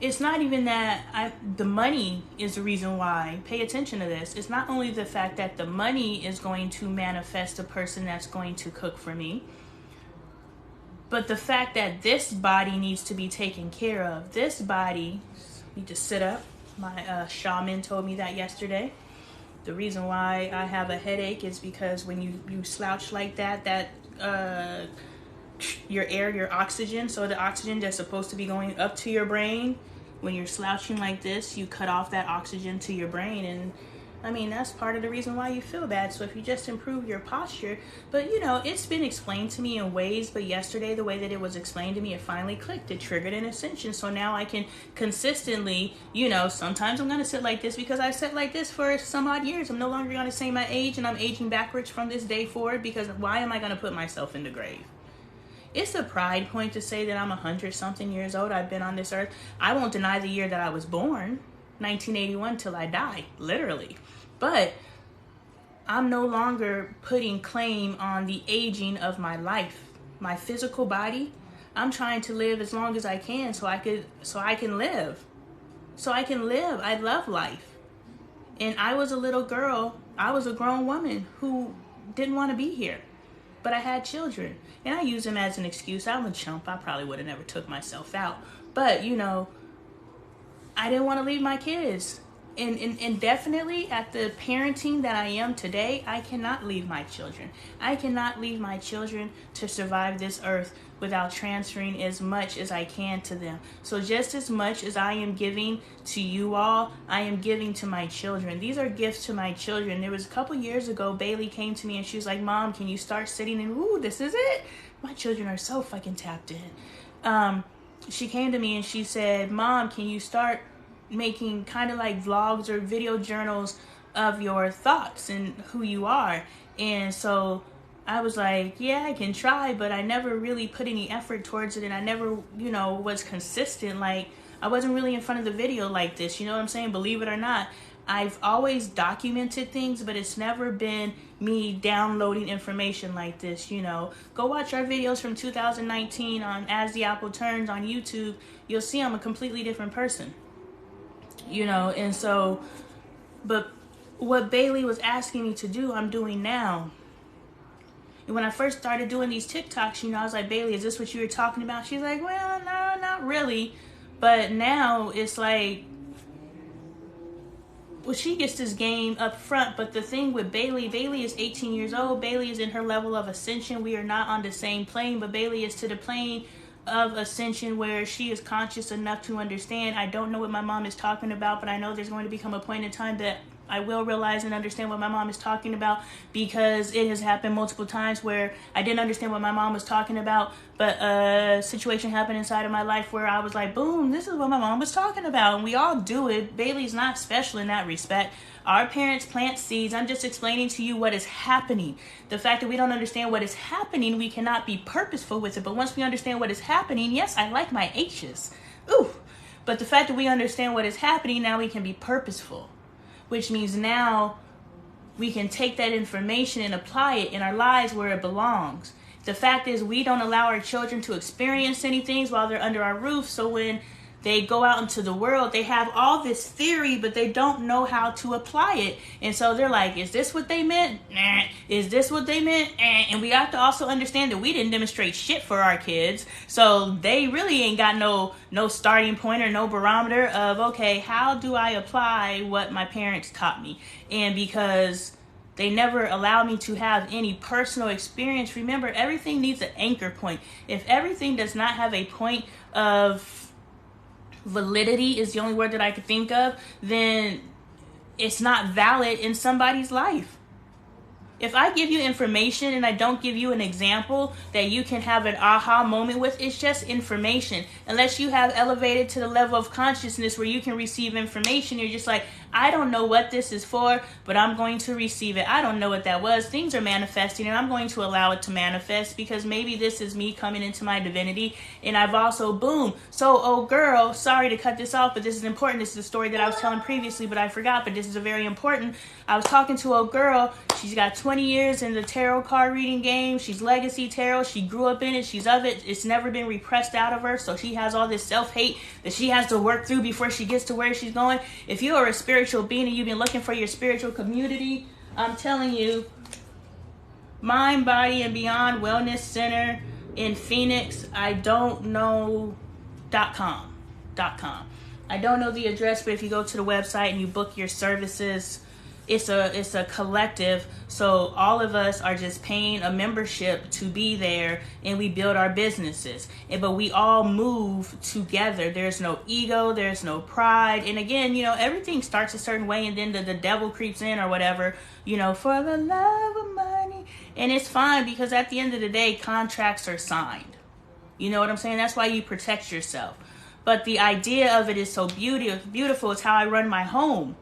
it's not even that the money is the reason why. Pay attention to this. It's not only the fact that the money is going to manifest a person that's going to cook for me, but the fact that this body needs to be taken care of. This body needs to sit up. My shaman told me that yesterday. The reason why I have a headache is because when you slouch like that, your oxygen, so the oxygen that's supposed to be going up to your brain, when you're slouching like this, you cut off that oxygen to your brain. And I mean, that's part of the reason why you feel bad. So if you just improve your posture, but it's been explained to me in ways, but yesterday, the way that it was explained to me, it finally clicked. It triggered an ascension. So now I can consistently, sometimes I'm going to sit like this because I sat like this for some odd years. I'm no longer going to say my age, and I'm aging backwards from this day forward, because why am I going to put myself in the grave? It's a pride point to say that I'm 100-something years old. I've been on this earth. I won't deny the year that I was born, 1981, till I die, literally. But I'm no longer putting claim on the aging of my life. My physical body, I'm trying to live as long as I can so I can live. I love life. And I was a little girl. I was a grown woman who didn't want to be here. But I had children. And I use them as an excuse. I'm a chump. I probably would have never took myself out. But, I didn't want to leave my kids. and definitely at the parenting that I am today, I cannot leave my children. I cannot leave my children to survive this earth without transferring as much as I can to them. So just as much as I am giving to you all, I am giving to my children. These are gifts to my children. There was a couple years ago, Bailey came to me and she was like, Mom, can you start sitting and, ooh, this is it? My children are so fucking tapped in. She came to me and she said, Mom, can you start making kind of like vlogs or video journals of your thoughts and who you are? And so I was like, yeah, I can try, but I never really put any effort towards it, and I never, was consistent. Like, I wasn't really in front of the video like this, you know what I'm saying? Believe it or not, I've always documented things, but it's never been me downloading information like this, Go watch our videos from 2019 on As the Apple Turns on YouTube. You'll see I'm a completely different person, and so, but what Bailey was asking me to do, I'm doing now. And when I first started doing these TikToks, I was like, Bailey, is this what you were talking about? She's like, well, no, not really. But now it's like, well, she gets this game up front. But the thing with Bailey is 18 years old. Bailey is in her level of ascension. We are not on the same plane, but Bailey is to the plane of ascension where she is conscious enough to understand. I don't know what my mom is talking about, but I know there's going to become a point in time that I will realize and understand what my mom is talking about, because it has happened multiple times where I didn't understand what my mom was talking about, but a situation happened inside of my life where I was like, boom, this is what my mom was talking about. And we all do it. Bailey's not special in that respect. Our parents plant seeds. I'm just explaining to you what is happening. The fact that we don't understand what is happening, we cannot be purposeful with it. But once we understand what is happening, yes, I like my H's. Ooh. But the fact that we understand what is happening, now we can be purposeful, which means now we can take that information and apply it in our lives where it belongs. The fact is, we don't allow our children to experience anything while they're under our roof. So when they go out into the world, they have all this theory, but they don't know how to apply it. And so they're like, is this what they meant? Nah. Is this what they meant? And we have to also understand that we didn't demonstrate shit for our kids. So they really ain't got no starting point or no barometer of, okay, how do I apply what my parents taught me? And because they never allowed me to have any personal experience, remember, everything needs an anchor point. If everything does not have a point of validity, is the only word that I could think of, then it's not valid in somebody's life. If I give you information and I don't give you an example that you can have an aha moment with, it's just information. Unless you have elevated to the level of consciousness where you can receive information, you're just like, I don't know what this is for, but I'm going to receive it. I don't know what that was. Things are manifesting, and I'm going to allow it to manifest, because maybe this is me coming into my divinity. And I've also, boom. So, oh girl, sorry to cut this off, but this is important. This is a story that I was telling previously, but I forgot, but this is a very important. I was talking to a girl. She's got 20 years in the tarot card reading game. She's legacy tarot. She grew up in it. She's of it. It's never been repressed out of her. So she has all this self-hate that she has to work through before she gets to where she's going. If you are a spiritual being and you've been looking for your spiritual community, I'm telling you, Mind, Body, and Beyond Wellness Center in Phoenix, I don't know .com. I don't know the address, but if you go to the website and you book your services, it's a collective. So all of us are just paying a membership to be there, and we build our businesses. But we all move together. There's no ego, there's no pride. And again, everything starts a certain way, and then the devil creeps in or whatever, for the love of money. And it's fine, because at the end of the day, contracts are signed. You know what I'm saying? That's why you protect yourself. But the idea of it is so beautiful. It's how I run my home.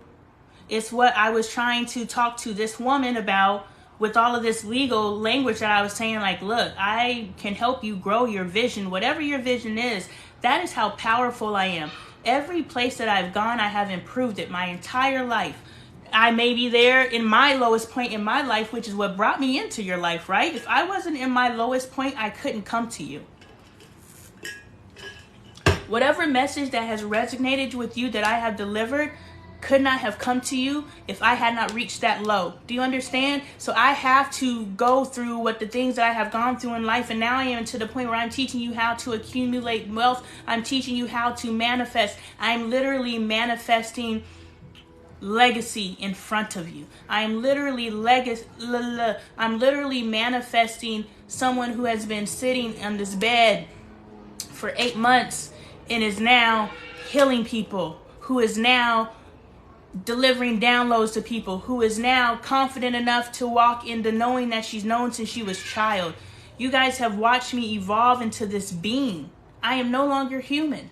It's what I was trying to talk to this woman about with all of this legal language that I was saying, like, look, I can help you grow your vision. Whatever your vision is, that is how powerful I am. Every place that I've gone, I have improved it my entire life. I may be there in my lowest point in my life, which is what brought me into your life, right? If I wasn't in my lowest point, I couldn't come to you. Whatever message that has resonated with you that I have delivered could not have come to you if I had not reached that low. Do you understand? So I have to go through what the things that I have gone through in life, and now I am to the point where I'm teaching you how to accumulate wealth. I'm teaching you how to manifest. I'm literally manifesting legacy in front of you. I'm literally manifesting someone who has been sitting on this bed for 8 months and is now healing people, who is now delivering downloads to people, who is now confident enough to walk into knowing that she's known since she was a child. You guys have watched me evolve into this being. I am no longer human.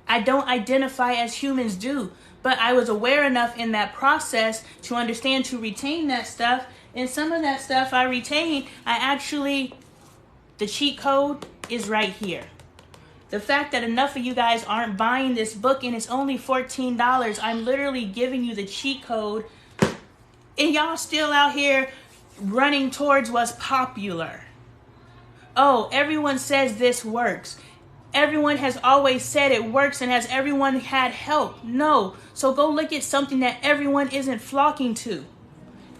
I don't identify as humans do, but I was aware enough in that process to understand to retain that stuff. And some of that stuff I retained, the cheat code is right here. The fact that enough of you guys aren't buying this book and it's only $14, I'm literally giving you the cheat code, and y'all still out here running towards what's popular. Oh, everyone says this works. Everyone has always said it works, and has everyone had help? No. So go look at something that everyone isn't flocking to.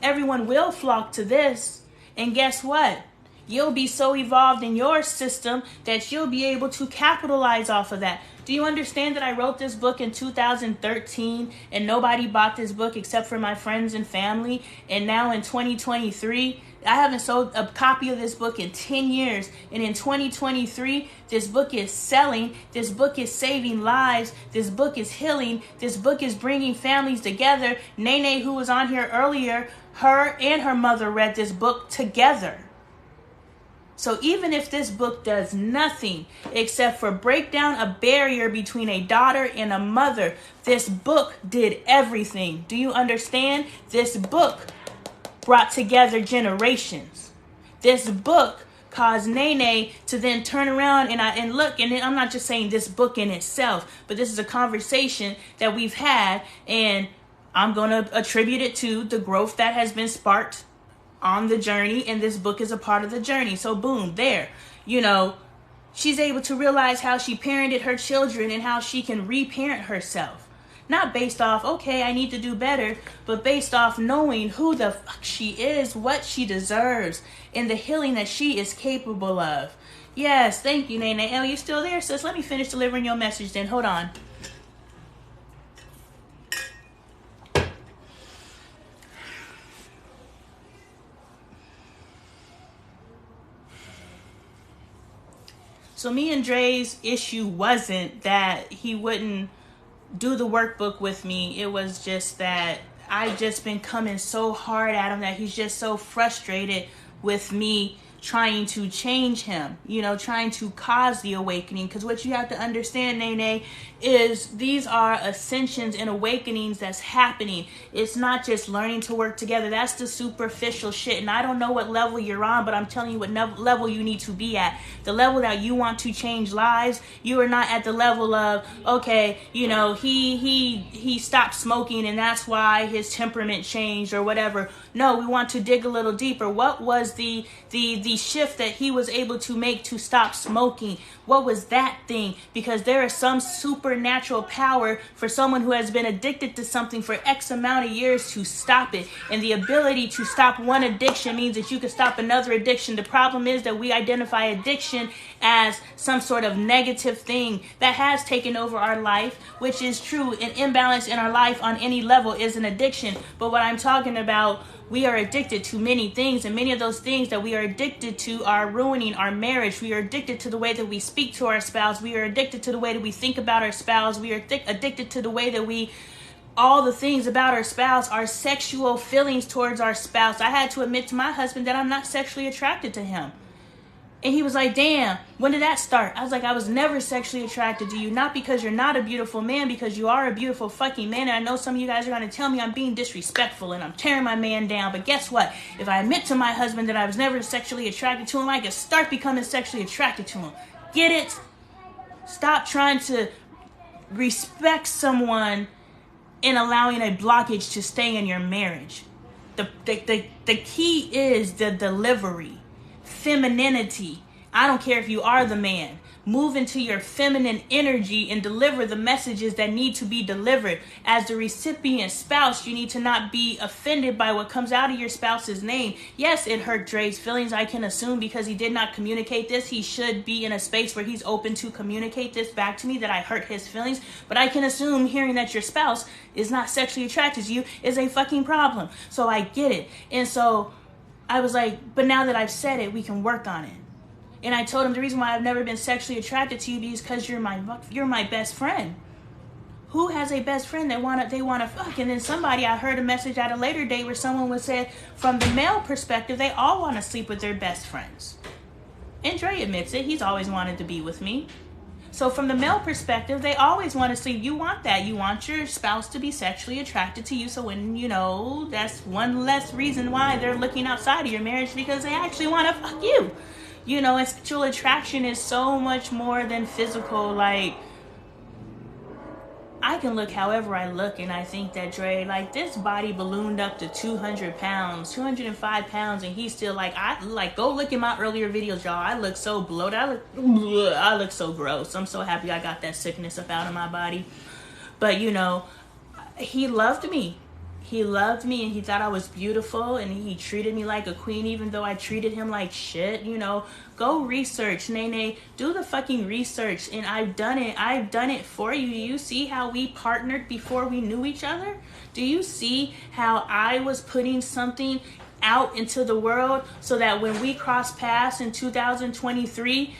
Everyone will flock to this, and guess what? You'll be so evolved in your system that you'll be able to capitalize off of that. Do you understand that I wrote this book in 2013 and nobody bought this book except for my friends and family? And now in 2023, I haven't sold a copy of this book in 10 years. And in 2023, this book is selling. This book is saving lives. This book is healing. This book is bringing families together. Nene, who was on here earlier, her and her mother read this book together. So even if this book does nothing except for break down a barrier between a daughter and a mother, this book did everything. Do you understand? This book brought together generations. This book caused Nene to then turn around and look, and I'm not just saying this book in itself, but this is a conversation that we've had, and I'm going to attribute it to the growth that has been sparked on the journey, and this book is a part of the journey. So boom, there, she's able to realize how she parented her children and how she can reparent herself. Not based off, okay, I need to do better, but based off knowing who the fuck she is, what she deserves, and the healing that she is capable of. Yes, thank you, Nene. Oh, you still there, sis? Let me finish delivering your message then. Hold on. So me and Dre's issue wasn't that he wouldn't do the workbook with me. It was just that I just been coming so hard at him that he's just so frustrated with me trying to change him, trying to cause the awakening. Because what you have to understand, Nene, is these are ascensions and awakenings that's happening. It's not just learning to work together. That's the superficial shit. And I don't know what level you're on, but I'm telling you what level you need to be at. The level that you want to change lives, you are not at the level of, okay, he stopped smoking and that's why his temperament changed or whatever. No, we want to dig a little deeper. What was the shift that he was able to make to stop smoking? What was that thing? Because there is some supernatural power for someone who has been addicted to something for X amount of years to stop it. And the ability to stop one addiction means that you can stop another addiction. The problem is that we identify addiction as some sort of negative thing that has taken over our life, which is true. An imbalance in our life on any level is an addiction. But what I'm talking about, we are addicted to many things, and many of those things that we are addicted to are ruining our marriage. We are addicted to the way that we speak to our spouse. We are addicted to the way that we think about our spouse. We are addicted to the way that all the things about our spouse, our sexual feelings towards our spouse. I had to admit to my husband that I'm not sexually attracted to him. And he was like, damn, when did that start? I was like, I was never sexually attracted to you. Not because you're not a beautiful man, because you are a beautiful fucking man. And I know some of you guys are going to tell me I'm being disrespectful and I'm tearing my man down. But guess what? If I admit to my husband that I was never sexually attracted to him, I can start becoming sexually attracted to him. Get it? Stop trying to respect someone and allowing a blockage to stay in your marriage. The key is the delivery. Femininity. I don't care if you are the man, move into your feminine energy and deliver the messages that need to be delivered. As the recipient spouse, you need to not be offended by what comes out of your spouse's name. Yes, it hurt Dre's feelings, I can assume, because he did not communicate this. He should be in a space where he's open to communicate this back to me, that I hurt his feelings. But I can assume hearing that your spouse is not sexually attracted to you is a fucking problem. So I get it. And so I was like, but now that I've said it, we can work on it. And I told him the reason why I've never been sexually attracted to you is because you're my best friend. Who has a best friend they wanna fuck? And then I heard a message at a later date where someone was said, from the male perspective, they all want to sleep with their best friends. And Dre admits it. He's always wanted to be with me. So from the male perspective, they always want to sleep. You want that. You want your spouse to be sexually attracted to you. So when, that's one less reason why they're looking outside of your marriage, because they actually want to fuck you. And sexual attraction is so much more than physical. Like, I can look however I look, and I think that Dre, like, this body ballooned up to 200 pounds, 205 pounds, and he's still go look at my earlier videos, y'all. I look so bloated. I look so gross. I'm so happy I got that sickness up out of my body. But, he loved me. He loved me, and he thought I was beautiful, and he treated me like a queen, even though I treated him like shit. Go research, Nene. Do the fucking research, and I've done it. I've done it for you. Do you see how we partnered before we knew each other? Do you see how I was putting something out into the world so that when we crossed paths in 2023,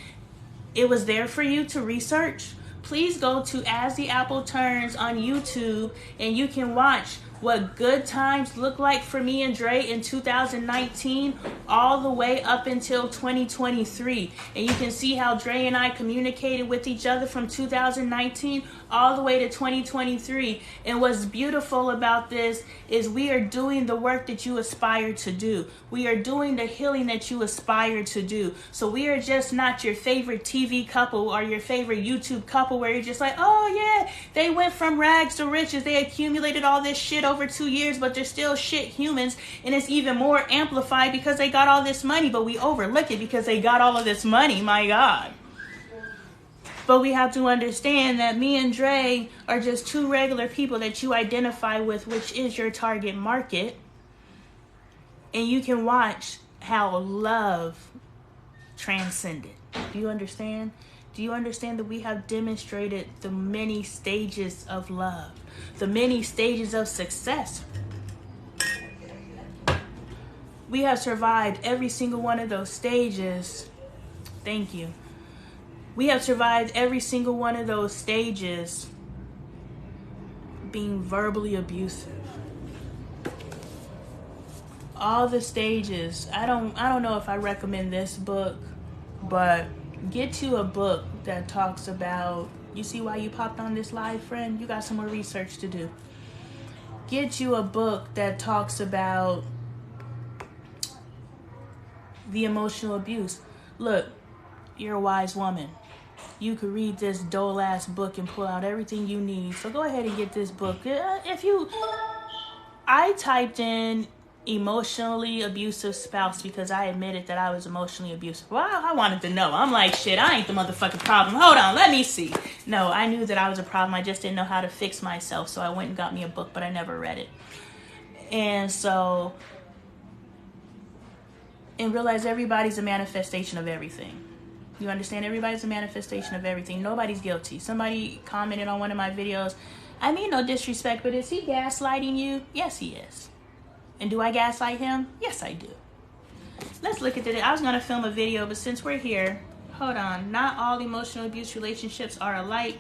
it was there for you to research? Please go to As the Apple Turns on YouTube, and you can watch what good times look like for me and Dre in 2019 all the way up until 2023. And you can see how Dre and I communicated with each other from 2019 all the way to 2023. And what's beautiful about this is we are doing the work that you aspire to do. We are doing the healing that you aspire to do. So we are just not your favorite TV couple or your favorite YouTube couple where you're just like, oh yeah, they went from rags to riches. They accumulated all this shit over 2 years, but they're still shit humans. And it's even more amplified because they got all this money, but we overlook it because they got all of this money. My God. But we have to understand that me and Dre are just two regular people that you identify with, which is your target market. And you can watch how love transcended. Do you understand? Do you understand that we have demonstrated the many stages of love, the many stages of success? We have survived every single one of those stages. Thank you. We have survived every single one of those stages being verbally abusive. All the stages. I don't know if I recommend this book, but get you a book that talks about, you see why you popped on this live, friend? You got some more research to do. Get you a book that talks about the emotional abuse. Look, you're a wise woman. You could read this dull ass book and pull out everything you need. So go ahead and get this book. I typed in emotionally abusive spouse because I admitted that I was emotionally abusive. Well, I wanted to know. I'm like, shit, I ain't the motherfucking problem. Hold on, let me see. No, I knew that I was a problem. I just didn't know how to fix myself. So I went and got me a book, but I never read it. And realize everybody's a manifestation of everything. You understand? Everybody's a manifestation of everything. Nobody's guilty. Somebody commented on one of my videos. I mean no disrespect, but is he gaslighting you? Yes, he is. And do I gaslight him? Yes, I do. Let's look at it. I was going to film a video, but since we're here, hold on. Not all emotional abuse relationships are alike.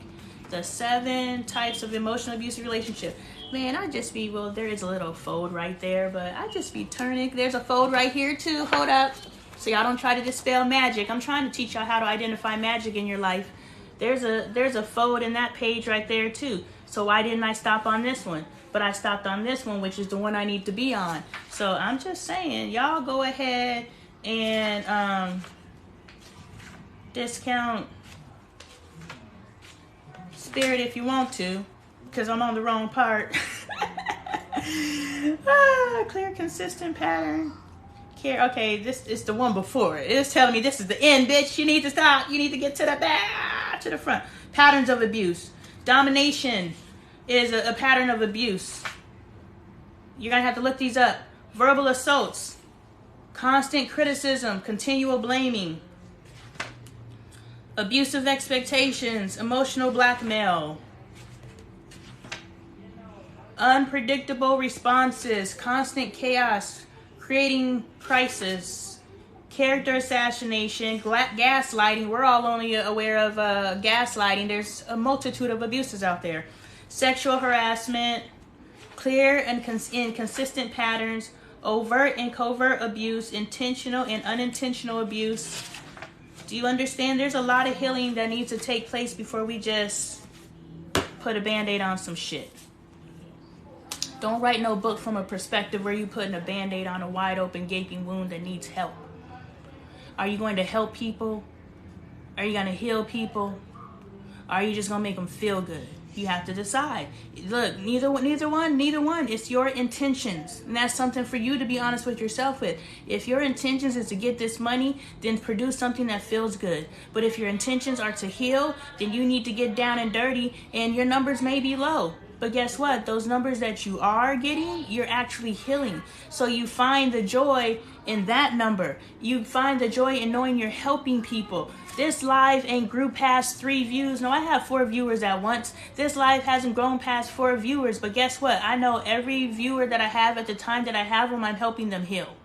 The 7 types of emotional abuse relationship. Man, there is a little fold right there, but I just be turning. There's a fold right here too. Hold up. So y'all don't try to dispel magic. I'm trying to teach y'all how to identify magic in your life. There's a fold in that page right there too. So why didn't I stop on this one? But I stopped on this one, which is the one I need to be on. So I'm just saying, y'all go ahead and discount Spirit if you want to, because I'm on the wrong part. Clear, consistent pattern. care. Okay, this is the one before. It is telling me this is the end, bitch. You need to stop. You need to get to the back, to the front. Patterns of abuse. Domination is a pattern of abuse. You're going to have to look these up. Verbal assaults. Constant criticism. Continual blaming. Abusive expectations. Emotional blackmail. Unpredictable responses. Constant chaos. Creating crisis. Character assassination. Gaslighting. We're all only aware of gaslighting. There's a multitude of abuses out there. Sexual harassment. Clear and inconsistent patterns. Overt and covert abuse. Intentional and unintentional abuse. Do you understand? There's a lot of healing that needs to take place before we just put a band-aid on some shit. Don't write no book from a perspective where you putting a band-aid on a wide open gaping wound that needs help. Are you going to help people? Are you going to heal people? Or are you just going to make them feel good? You have to decide. Look, neither one. It's your intentions. And that's something for you to be honest with yourself with. If your intentions is to get this money, then produce something that feels good. But if your intentions are to heal, then you need to get down and dirty, and your numbers may be low. But guess what? Those numbers that you are getting, you're actually healing. So you find the joy in that number. You find the joy in knowing you're helping people. This live ain't grew past 3 views. No, I have 4 viewers at once. This live hasn't grown past 4 viewers. But guess what? I know every viewer that I have at the time that I have them, I'm helping them heal.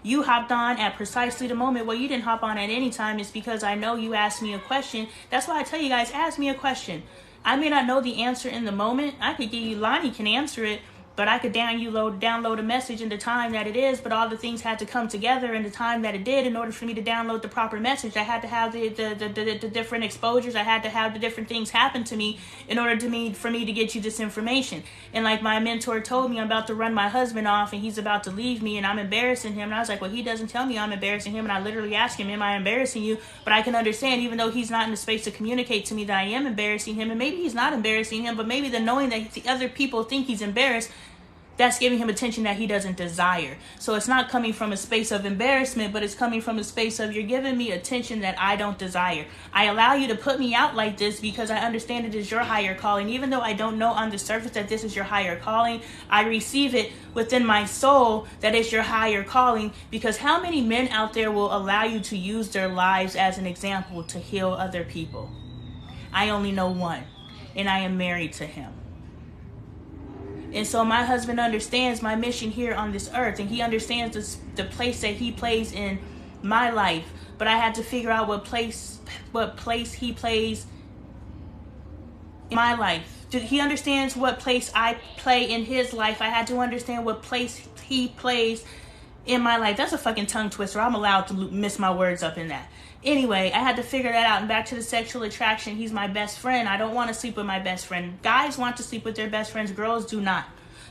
You hopped on at precisely the moment. Well, you didn't hop on at any time. It's because I know you asked me a question. That's why I tell you guys, ask me a question. I may not know the answer in the moment. I could give you, Lonnie can answer it, but I could download a message in the time that it is, but all the things had to come together in the time that it did in order for me to download the proper message. I had to have the different exposures. I had to have the different things happen to me in order for me to get you this information. And like my mentor told me, I'm about to run my husband off and he's about to leave me and I'm embarrassing him. And I was like, well, he doesn't tell me I'm embarrassing him. And I literally asked him, am I embarrassing you? But I can understand, even though he's not in the space to communicate to me, that I am embarrassing him. And maybe he's not embarrassing him, but maybe the knowing that the other people think he's embarrassed, that's giving him attention that he doesn't desire. So it's not coming from a space of embarrassment, but it's coming from a space of, you're giving me attention that I don't desire. I allow you to put me out like this because I understand it is your higher calling. Even though I don't know on the surface that this is your higher calling, I receive it within my soul that it's your higher calling. Because how many men out there will allow you to use their lives as an example to heal other people? I only know one, and I am married to him. And so my husband understands my mission here on this earth, and he understands the place that he plays in my life. But I had to figure out what place he plays in my life. He understands what place I play in his life. I had to understand what place he plays in my life. That's a fucking tongue twister. I'm allowed to miss my words up in that. Anyway, I had to figure that out. And back to the sexual attraction, he's my best friend. I don't want to sleep with my best friend. Guys want to sleep with their best friends. Girls do not.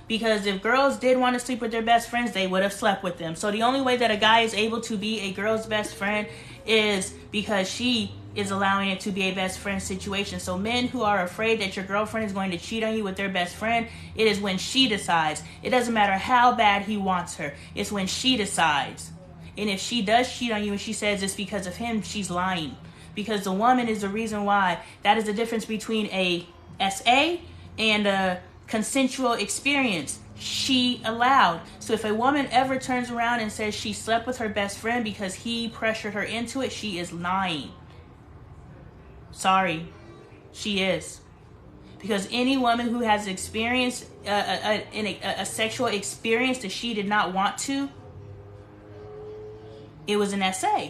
Because if girls did want to sleep with their best friends, they would have slept with them. So the only way that a guy is able to be a girl's best friend is because she is allowing it to be a best friend situation. So men who are afraid that your girlfriend is going to cheat on you with their best friend, it is when she decides. It doesn't matter how bad he wants her. It's when she decides. And if she does cheat on you and she says it's because of him, she's lying. Because the woman is the reason why. That is the difference between a SA and a consensual experience. She allowed. So if a woman ever turns around and says she slept with her best friend because he pressured her into it, she is lying. Sorry, she is. Because any woman who has experienced a sexual experience that she did not want to, it was an SA.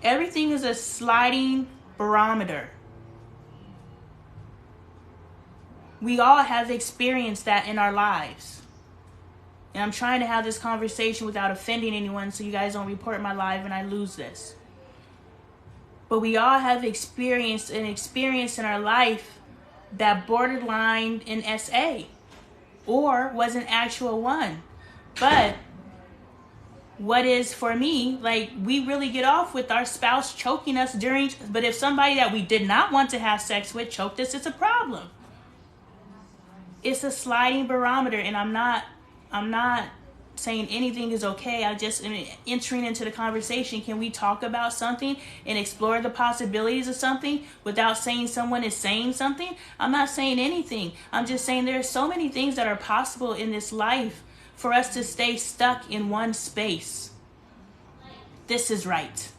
Everything is a sliding barometer. We all have experienced that in our lives. And I'm trying to have this conversation without offending anyone so you guys don't report my live and I lose this. But we all have experienced an experience in our life that borderlined an SA or was an actual one. But what is for me, like, we really get off with our spouse choking us during, but if somebody that we did not want to have sex with choked us, it's a problem. It's a sliding barometer, and I'm not saying anything is okay. I just am entering into the conversation. Can we talk about something and explore the possibilities of something without saying someone is saying something? I'm not saying anything. I'm just saying there are so many things that are possible in this life for us to stay stuck in one space. This is right.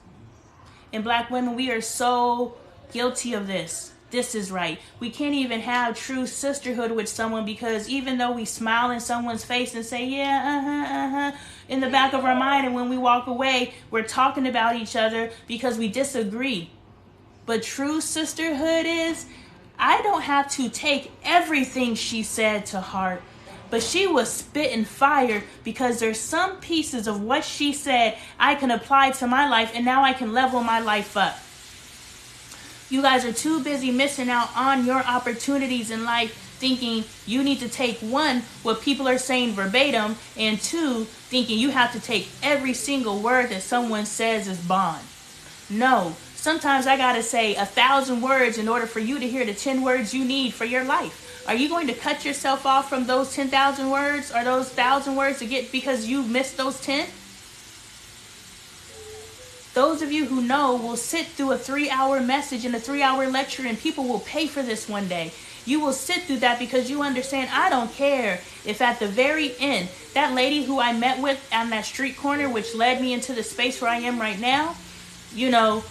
And Black women, we are so guilty of this. This is right. We can't even have true sisterhood with someone because even though we smile in someone's face and say, yeah, in the back of our mind, and when we walk away, we're talking about each other because we disagree. But true sisterhood is, I don't have to take everything she said to heart, but she was spitting fire because there's some pieces of what she said I can apply to my life, and now I can level my life up. You guys are too busy missing out on your opportunities in life, thinking you need to take, one, what people are saying verbatim, and two, thinking you have to take every single word that someone says is bond. No, sometimes I gotta say 1,000 words in order for you to hear the 10 words you need for your life. Are you going to cut yourself off from those 10,000 words or those 1,000 words to get because you missed those 10? Those of you who know will sit through a 3-hour message and a 3-hour lecture, and people will pay for this one day. You will sit through that because you understand, I don't care if at the very end, that lady who I met with on that street corner, which led me into the space where I am right now, you know,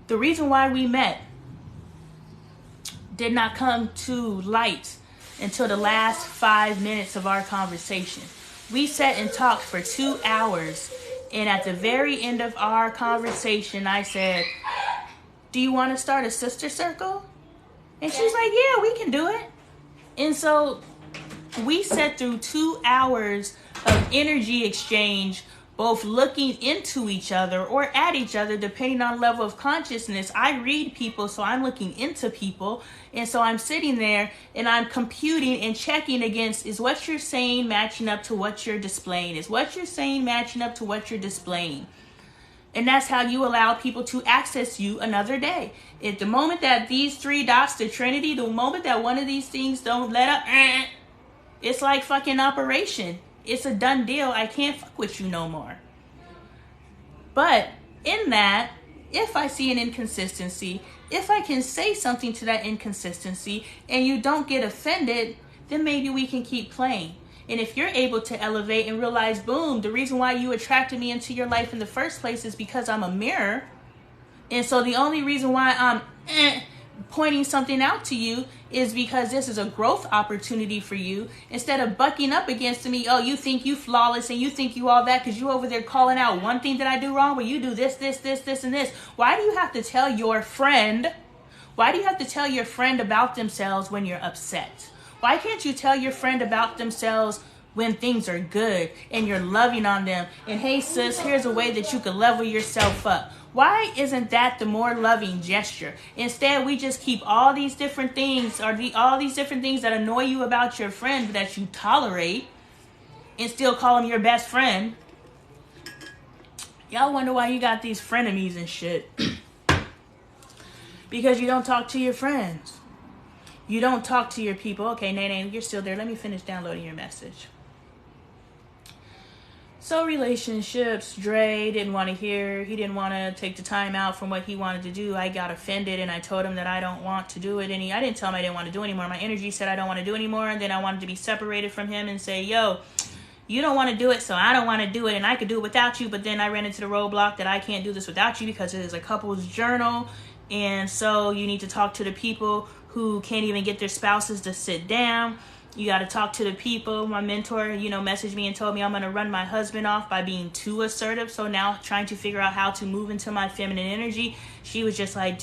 the reason why we met did not come to light until the last 5 minutes of our conversation. We sat and talked for 2 hours, and at the very end of our conversation, I said, do you want to start a sister circle? And she's like, yeah, we can do it. And so we sat through 2 hours of energy exchange, both looking into each other or at each other, depending on level of consciousness. I read people, so I'm looking into people. And so I'm sitting there and I'm computing and checking against, is what you're saying matching up to what you're displaying? Is what you're saying matching up to what you're displaying? And that's how you allow people to access you another day. At the moment that these 3 dots, the Trinity, the moment that one of these things don't let up, it's like fucking Operation. It's a done deal. I can't fuck with you no more. But in that, if I see an inconsistency, if I can say something to that inconsistency and you don't get offended, then maybe we can keep playing. And if you're able to elevate and realize, boom, the reason why you attracted me into your life in the first place is because I'm a mirror. And so the only reason why I'm pointing something out to you is because this is a growth opportunity for you, instead of bucking up against me. Oh, you think you flawless and you think you all that because you over there calling out one thing that I do wrong, but you do this, and this. Why do you have to tell your friend? Why do you have to tell your friend about themselves when you're upset? Why can't you tell your friend about themselves when things are good and you're loving on them? And hey sis, here's a way that you can level yourself up. Why isn't that the more loving gesture? Instead, we just keep all these different things, or all these different things that annoy you about your friend that you tolerate, and still call them your best friend. Y'all wonder why you got these frenemies and shit. Because you don't talk to your friends. You don't talk to your people. Okay, Nene, you're still there. Let me finish downloading your message. So relationships, Dre didn't want to hear. He didn't want to take the time out from what he wanted to do. I got offended and I told him that I don't want to do it. And I didn't tell him I didn't want to do it anymore. My energy said I don't want to do it anymore. And then I wanted to be separated from him and say, yo, you don't want to do it, so I don't want to do it. And I could do it without you. But then I ran into the roadblock that I can't do this without you because it is a couple's journal. And so you need to talk to the people who can't even get their spouses to sit down. You got to talk to the people. My mentor, messaged me and told me I'm going to run my husband off by being too assertive. So now trying to figure out how to move into my feminine energy, she was just like,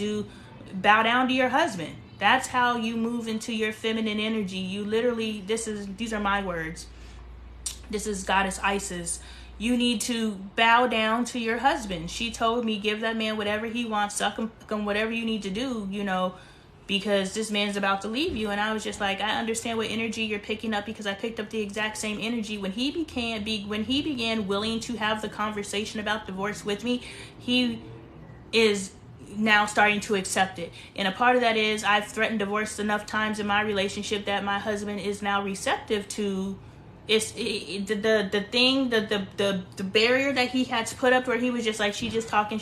bow down to your husband. That's how you move into your feminine energy. You literally, these are my words. This is Goddess Isis. You need to bow down to your husband. She told me, give that man whatever he wants, suck him, whatever you need to do, because this man's about to leave you. And I was just like, I understand what energy you're picking up, because I picked up the exact same energy when he began willing to have the conversation about divorce with me. He is now starting to accept it. And a part of that is I've threatened divorce enough times in my relationship that my husband is now receptive to the barrier that he had to put up, where he was just like, she's just talking,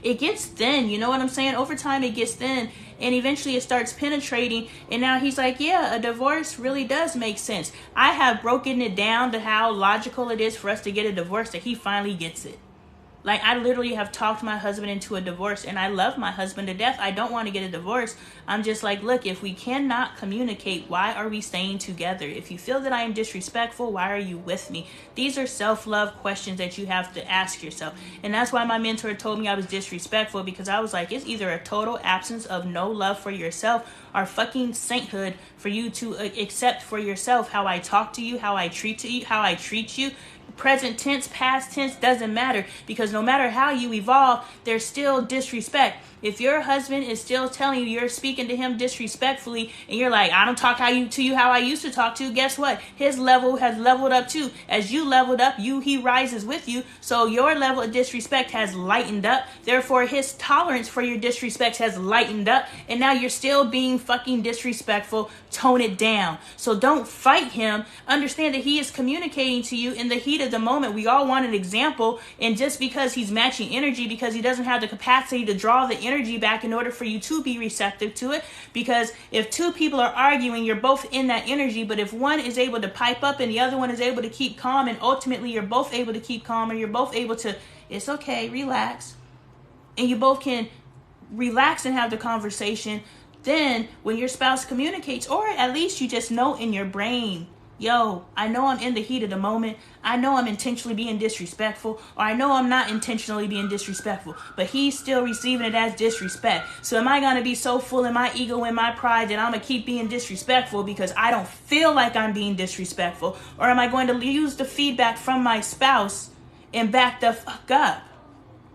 it gets thin. You know what I'm saying? Over time it gets thin, and eventually it starts penetrating, and now he's like, yeah, a divorce really does make sense. I have broken it down to how logical it is for us to get a divorce, that he finally gets it. Like, I literally have talked my husband into a divorce, and I love my husband to death. I don't want to get a divorce. I'm just like, look, if we cannot communicate, why are we staying together? If you feel that I am disrespectful, why are you with me? These are self-love questions that you have to ask yourself. And that's why my mentor told me I was disrespectful, because I was like, it's either a total absence of no love for yourself or fucking sainthood for you to accept for yourself how I talk to you, how I treat you. Present tense, past tense, doesn't matter, because no matter how you evolve, there's still disrespect. If your husband is still telling you you're speaking to him disrespectfully, and you're like, I don't talk to you how I used to talk to, guess what? His level has leveled up too. As you leveled up, he rises with you. So your level of disrespect has lightened up. Therefore, his tolerance for your disrespect has lightened up. And now you're still being fucking disrespectful. Tone it down. So don't fight him. Understand that he is communicating to you in the heat of the moment. We all want an example. And just because he's matching energy, because he doesn't have the capacity to draw the energy back in order for you to be receptive to it, because if two people are arguing, you're both in that energy, but if one is able to pipe up and the other one is able to keep calm, and ultimately you're both able to keep calm, and you're both able to, it's okay, relax, and you both can relax and have the conversation, then when your spouse communicates, or at least you just know in your brain, yo, I know I'm in the heat of the moment. I know I'm intentionally being disrespectful, or I know I'm not intentionally being disrespectful, but he's still receiving it as disrespect. So am I going to be so full in my ego and my pride that I'm going to keep being disrespectful because I don't feel like I'm being disrespectful? Or am I going to use the feedback from my spouse and back the fuck up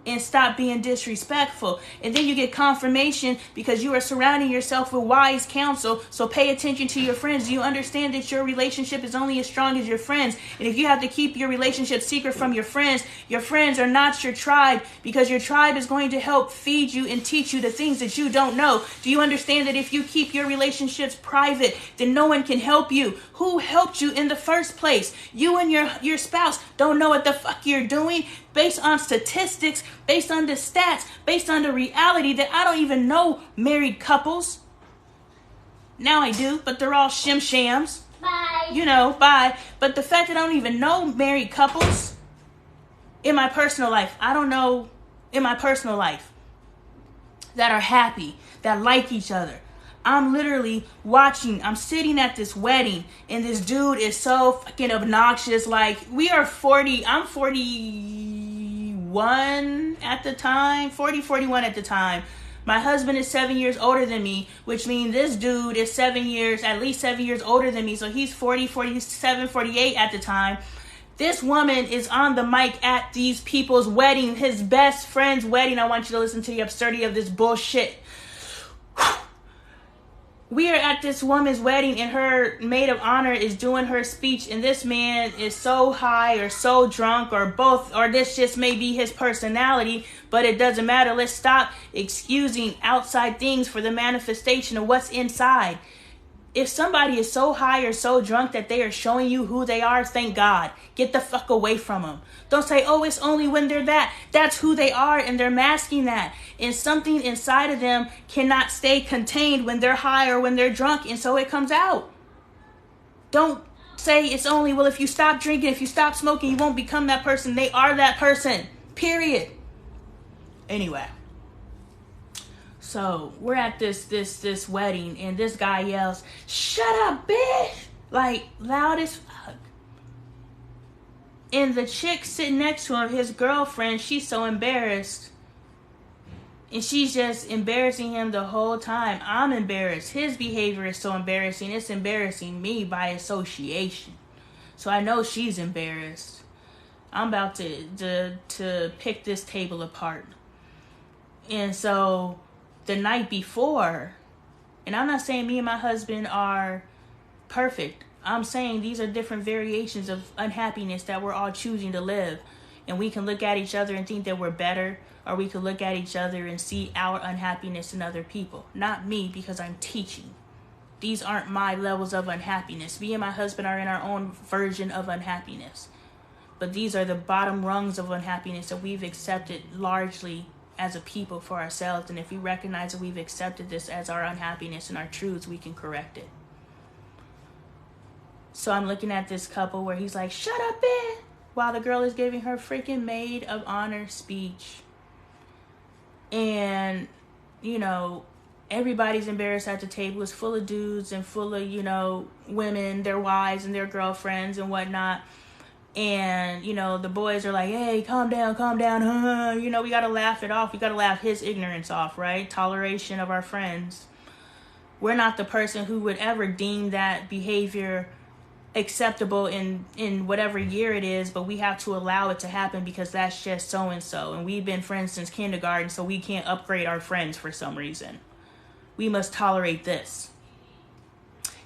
and stop being disrespectful? And then you get confirmation because you are surrounding yourself with wise counsel. So pay attention to your friends. You understand that your relationship is only as strong as your friends. And if you have to keep your relationship secret from your friends are not your tribe, because your tribe is going to help feed you and teach you the things that you don't know. Do you understand that if you keep your relationships private, then no one can help you? Who helped you in the first place? You and your spouse don't know what the fuck you're doing, based on statistics, based on the stats, based on the reality that I don't even know married couples. Now I do, but they're all shams. Bye. Bye. But the fact that I don't even know married couples in my personal life, I don't know in my personal life that are happy, that like each other. I'm literally watching, I'm sitting at this wedding, and this dude is so fucking obnoxious. Like, I'm 41 at the time, 41 at the time. My husband is 7 years older than me, which means this dude is at least 7 years older than me. So he's 40, 47, 48 at the time. This woman is on the mic at these people's wedding, his best friend's wedding. I want you to listen to the absurdity of this bullshit. We are at this woman's wedding, and her maid of honor is doing her speech, and this man is so high or so drunk or both, or this just may be his personality, but it doesn't matter. Let's stop excusing outside things for the manifestation of what's inside. If somebody is so high or so drunk that they are showing you who they are, thank God. Get the fuck away from them. Don't say, oh, it's only when they're that. That's who they are, and they're masking that. And something inside of them cannot stay contained when they're high or when they're drunk, and so it comes out. Don't say it's only, well, if you stop drinking, if you stop smoking, you won't become that person. They are that person. Period. Anyway. So we're at this wedding, and this guy yells, "Shut up, bitch!" Like, loud as fuck. And the chick sitting next to him, his girlfriend, she's so embarrassed. And she's just embarrassing him the whole time. I'm embarrassed. His behavior is so embarrassing. It's embarrassing me by association. So I know she's embarrassed. I'm about to pick this table apart. And so the night before, and I'm not saying me and my husband are perfect. I'm saying these are different variations of unhappiness that we're all choosing to live. And we can look at each other and think that we're better, or we can look at each other and see our unhappiness in other people. Not me, because I'm teaching. These aren't my levels of unhappiness. Me and my husband are in our own version of unhappiness. But these are the bottom rungs of unhappiness that we've accepted largely as a people for ourselves. And if we recognize that we've accepted this as our unhappiness and our truths, we can correct it. So I'm looking at this couple where he's like, shut up, man, while the girl is giving her freaking maid of honor speech. And, you know, everybody's embarrassed at the table. It's full of dudes and full of, you know, women, their wives and their girlfriends and whatnot. And, you know, the boys are like, hey, calm down, huh? You know, we got to laugh it off. We got to laugh his ignorance off, right? Toleration of our friends. We're not the person who would ever deem that behavior acceptable in whatever year it is, but we have to allow it to happen because that's just so-and-so. And we've been friends since kindergarten, so we can't upgrade our friends for some reason. We must tolerate this.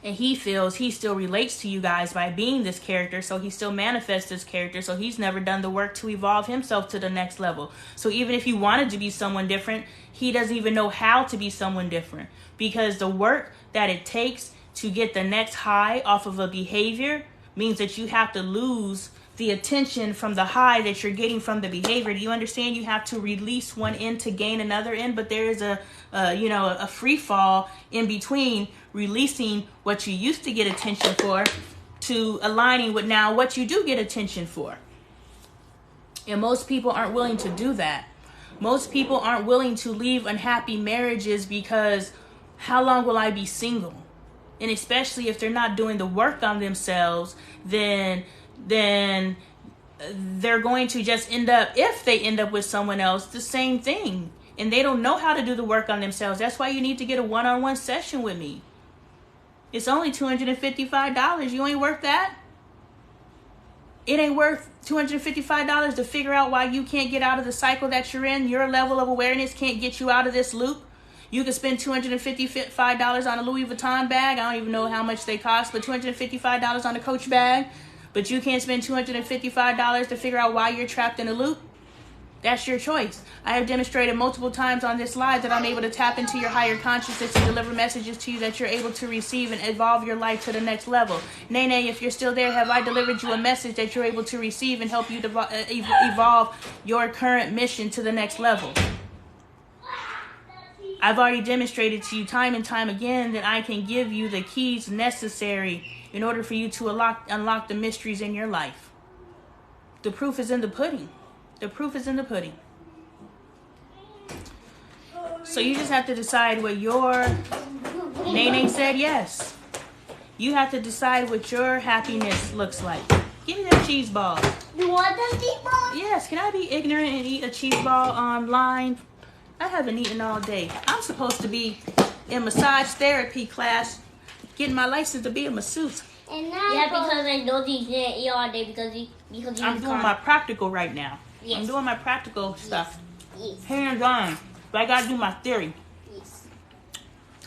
And he feels he still relates to you guys by being this character, so he still manifests this character, so he's never done the work to evolve himself to the next level. So even if he wanted to be someone different, he doesn't even know how to be someone different, because the work that it takes to get the next high off of a behavior means that you have to lose the attention from the high that you're getting from the behavior. Do you understand? You have to release one end to gain another end, but there is a free fall in between releasing what you used to get attention for to aligning with now what you do get attention for. And most people aren't willing to do that. Most people aren't willing to leave unhappy marriages because how long will I be single? And especially if they're not doing the work on themselves, then they're going to just end up, if they end up with someone else, the same thing. And they don't know how to do the work on themselves. That's why you need to get a one-on-one session with me. It's only $255. You ain't worth that. It ain't worth $255 to figure out why you can't get out of the cycle that you're in. Your level of awareness can't get you out of this loop. You can spend $255 on a Louis Vuitton bag. I don't even know how much they cost, but $255 on a Coach bag. But you can't spend $255 to figure out why you're trapped in a loop. That's your choice. I have demonstrated multiple times on this live that I'm able to tap into your higher consciousness and deliver messages to you that you're able to receive and evolve your life to the next level. Nene, if you're still there, have I delivered you a message that you're able to receive and help you evolve your current mission to the next level? I've already demonstrated to you time and time again that I can give you the keys necessary in order for you to unlock the mysteries in your life. The proof is in the pudding. The proof is in the pudding. So you just have to decide what your... Nene said yes. You have to decide what your happiness looks like. Give me that cheese ball. You want that cheese ball? Yes. Can I be ignorant and eat a cheese ball online? I haven't eaten all day. I'm supposed to be in massage therapy class, getting my license to be a masseuse. And now because I know you can't eat all day because you I'm doing my practical right now. Yes. I'm doing my practical stuff. Yes. Hands on. But I gotta do my theory. Yes.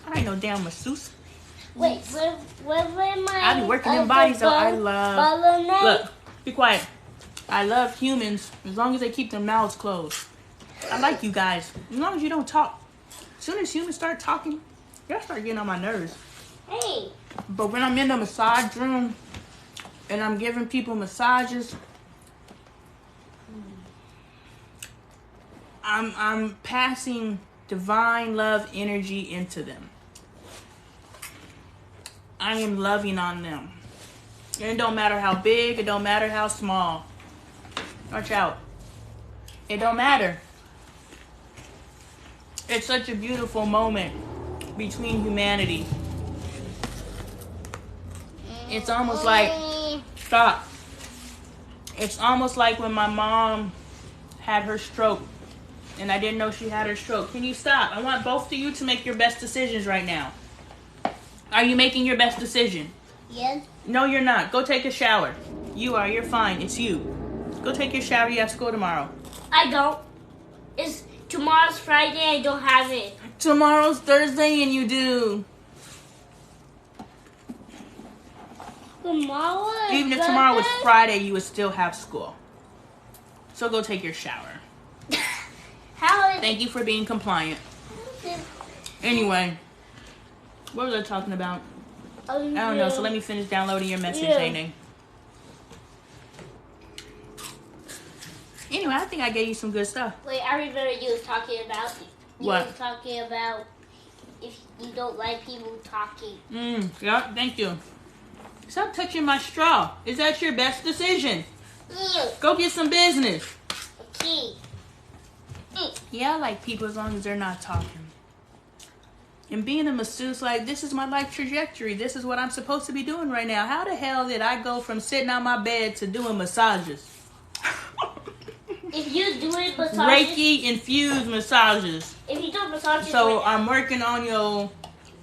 I ain't no damn masseuse. Wait, where my... I be working in bodies, so I love... Look, be quiet. I love humans as long as they keep their mouths closed. I like you guys. As long as you don't talk. As soon as humans start talking, y'all start getting on my nerves. Hey. But when I'm in the massage room and I'm giving people massages, I'm passing divine love energy into them. I am loving on them. And it don't matter how big, it don't matter how small. Watch out. It don't matter. It's such a beautiful moment between humanity. It's almost like, stop. It's almost like when my mom had her stroke and I didn't know she had her stroke. Can you stop? I want both of you to make your best decisions right now. Are you making your best decision? Yes. No, you're not. Go take a shower. You are. You're fine. It's you. Go take your shower. You have school tomorrow. I don't. Tomorrow's Friday. I don't have it. Tomorrow's Thursday and you do. Tomorrow? Even if tomorrow was Friday, you would still have school. So go take your shower. How is Thank you for being compliant. Anyway, what was I talking about? I don't know. So let me finish downloading your message, Nene. Anyway, I think I gave you some good stuff. Wait, I remember you was talking about. What? You was talking about if you don't like people talking. Yeah, thank you. Stop touching my straw. Is that your best decision? Go get some business. Okay. Yeah, I like people as long as they're not talking. And being a masseuse, like, this is my life trajectory. This is what I'm supposed to be doing right now. How the hell did I go from sitting on my bed to doing massages? If you're doing massages, Reiki infused massages. If you do massages, So I'm working on your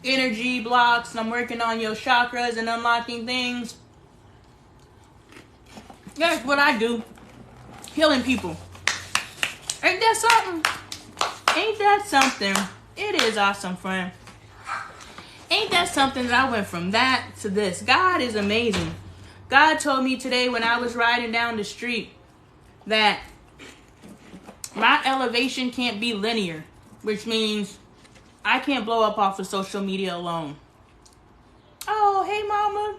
energy blocks, and I'm working on your chakras and unlocking things. That's what I do. Healing people. Ain't that something? Ain't that something? It is awesome, friend. Ain't that something that I went from that to this? God is amazing. God told me today when I was riding down the street that my elevation can't be linear, which means I can't blow up off of social media alone. Oh, hey, mama.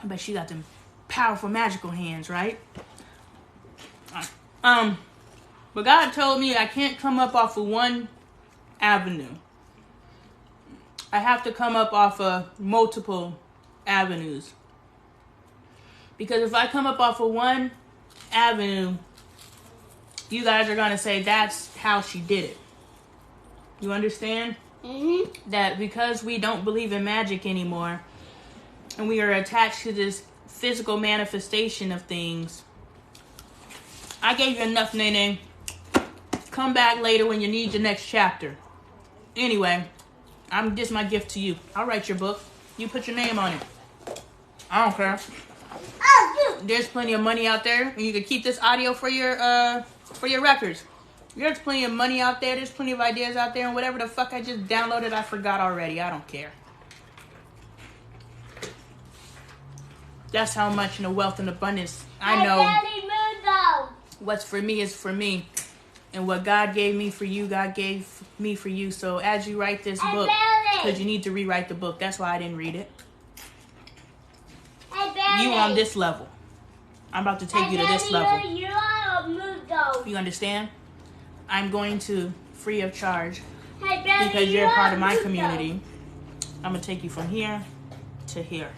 I bet she got them powerful magical hands, right? But God told me I can't come up off of one avenue. I have to come up off of multiple avenues. Because if I come up off of one avenue, you guys are going to say that's how she did it. You understand? Mm-hmm. That because we don't believe in magic anymore, and we are attached to this physical manifestation of things. I gave you enough, Nene. Come back later when you need your next chapter. Anyway, this is my gift to you. I'll write your book. You put your name on it. I don't care. There's plenty of money out there, and you can keep this audio for your records. There's plenty of money out there. There's plenty of ideas out there, and whatever the fuck I just downloaded, I forgot already. I don't care. That's how much in the wealth and abundance I know. What's for me is for me. And what God gave me for you, God gave me for you. So as you write this book, because you need to rewrite the book. That's why I didn't read it. You on this level. I'm about to take you to this level. You understand? I'm going to, free of charge, because you're a part of my community, I'm going to take you from here to here.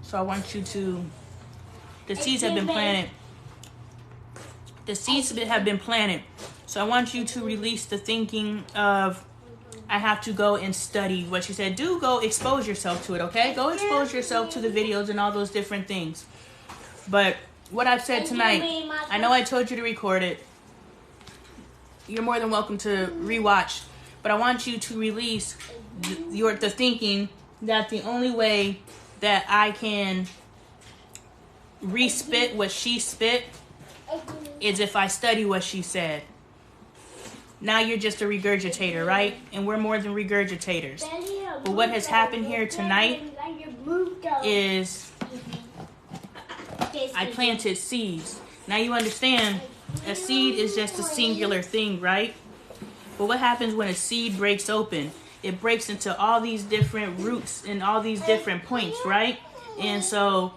So I want you to, the seeds have been planted. The seeds have been planted. So I want you to release the thinking of, I have to go and study what you said. Do go expose yourself to it, okay? Go expose yourself to the videos and all those different things. But what I've said tonight, I know I told you to record it. You're more than welcome to rewatch. But I want you to release the thinking that the only way that I can respit what she spit is if I study what she said. Now you're just a regurgitator, right? And we're more than regurgitators. But what has happened here tonight is I planted seeds. Now you understand, a seed is just a singular thing, right? But what happens when a seed breaks open? It breaks into all these different roots and all these different points, right? And so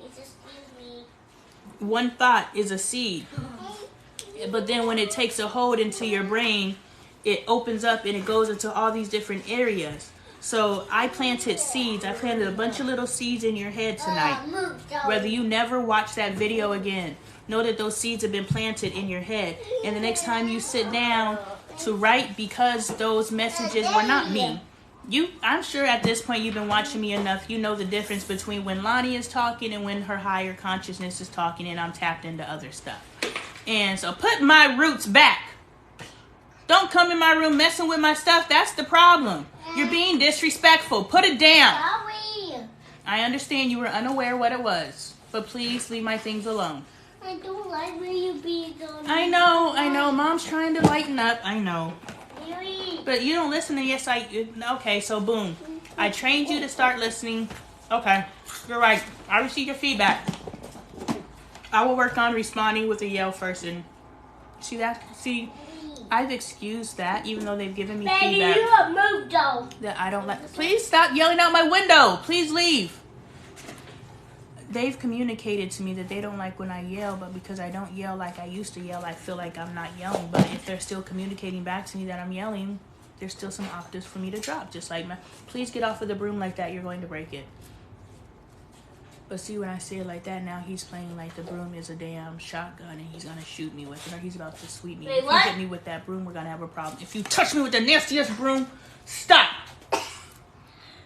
one thought is a seed. But then when it takes a hold into your brain, it opens up and it goes into all these different areas. So I planted seeds. I planted a bunch of little seeds in your head tonight. Whether you never watch that video again, know that those seeds have been planted in your head. And the next time you sit down to write, because those messages were not me. I'm sure at this point you've been watching me enough. You know the difference between when Lonnie is talking and when her higher consciousness is talking and I'm tapped into other stuff. And so put my roots back. Don't come in my room messing with my stuff. That's the problem. You're being disrespectful. Put it down. Sorry. I understand you were unaware what it was. But please leave my things alone. I don't like when you being so I know. Mom's trying to lighten up. I know. Really? But you don't listen to okay, so boom. I trained you to start listening. Okay, you're right. I received your feedback. I will work on responding with a yell first and See that? See, I've excused that, even though they've given me Baby, feedback you have moved though. that I don't like. Please stop yelling out my window. Please leave. They've communicated to me that they don't like when I yell, but because I don't yell like I used to yell, I feel like I'm not yelling. But if they're still communicating back to me that I'm yelling, there's still some octaves for me to drop. Just like, please get off of the broom like that. You're going to break it. But see, when I say it like that, now he's playing like the broom is a damn shotgun and he's going to shoot me with it, or he's about to sweep me. Wait, if what? you hit me with that broom, we're going to have a problem. If you touch me with the nastiest broom, stop.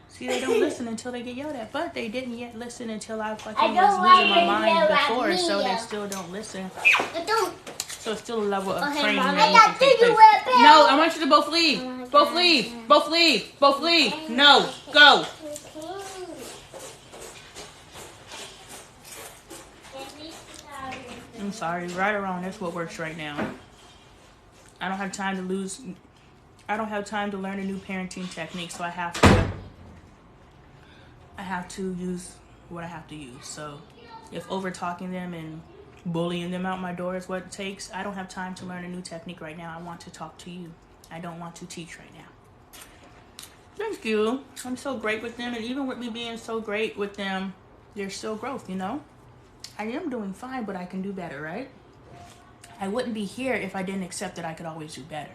See, they don't listen until they get yelled at. But they didn't yet listen until I fucking was losing my mind before, so they still don't listen. So it's still a level of training that needs to take place. No, I want you to both leave. Both leave. Both leave. Both leave. No, go. I'm sorry, right or wrong, that's what works right now. I don't have time to learn a new parenting technique, so I have to use what I have to use. So if over talking them and bullying them out my door is what it takes, I don't have time to learn a new technique right now. I want to talk to you. I don't want to teach right now. Thank you. I'm so great with them, and even with me being so great with them, there's still growth, you know? I am doing fine, but I can do better, right? I wouldn't be here if I didn't accept that I could always do better.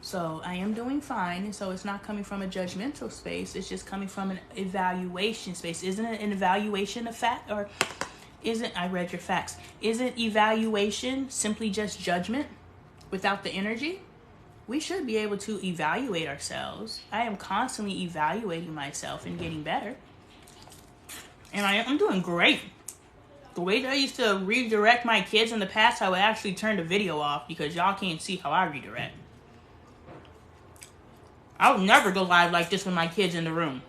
So I am doing fine, and so it's not coming from a judgmental space. It's just coming from an evaluation space. Isn't it an evaluation of fact? Or isn't, I read your facts, isn't evaluation simply just judgment without the energy? We should be able to evaluate ourselves. I am constantly evaluating myself and getting better. And I'm doing great. The way that I used to redirect my kids in the past, I would actually turn the video off because y'all can't see how I redirect. I would never go live like this with my kids in the room.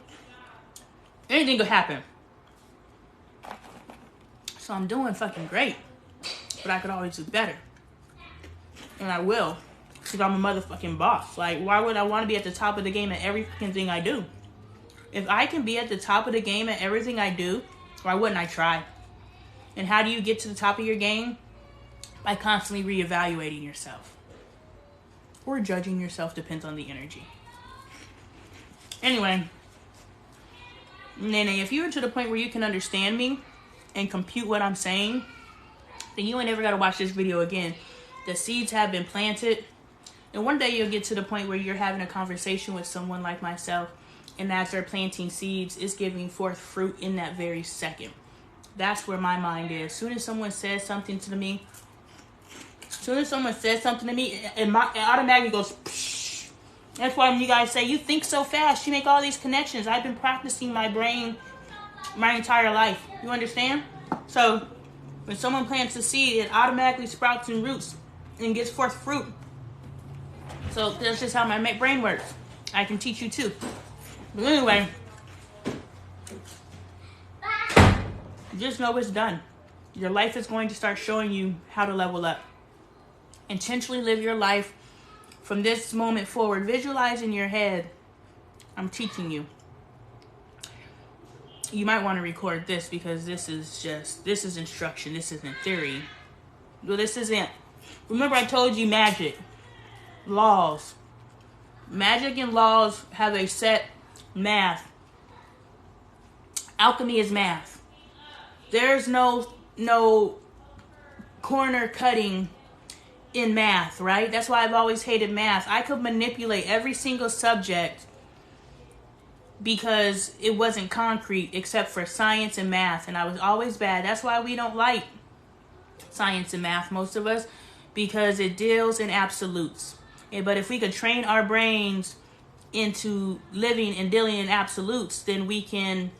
Anything could happen. So I'm doing fucking great. But I could always do better. And I will. Because I'm a motherfucking boss. Like, why would I want to be at the top of the game at every fucking thing I do? If I can be at the top of the game at everything I do, why wouldn't I try? And how do you get to the top of your game? By constantly reevaluating yourself. Or judging yourself, depends on the energy. Anyway, Nene, if you're to the point where you can understand me and compute what I'm saying, then you ain't ever got to watch this video again. The seeds have been planted. And one day you'll get to the point where you're having a conversation with someone like myself, and as they're planting seeds, it's giving forth fruit in that very second. That's where my mind is. As soon as someone says something to me, it automatically goes, psh. That's why when you guys say, you think so fast, you make all these connections. I've been practicing my brain my entire life. You understand? So when someone plants a seed, it automatically sprouts and roots and gets forth fruit. So that's just how my brain works. I can teach you too. But anyway, just know it's done. Your life is going to start showing you how to level up. Intentionally live your life from this moment forward. Visualize in your head. I'm teaching you. You might want to record this because this is instruction. This isn't theory. Well, this isn't. Remember I told you magic. Laws. Magic and laws have a set math. Alchemy is math. There's no corner cutting in math, right? That's why I've always hated math. I could manipulate every single subject because it wasn't concrete except for science and math, and I was always bad. That's why we don't like science and math, most of us, because it deals in absolutes. But if we could train our brains into living and dealing in absolutes, then we can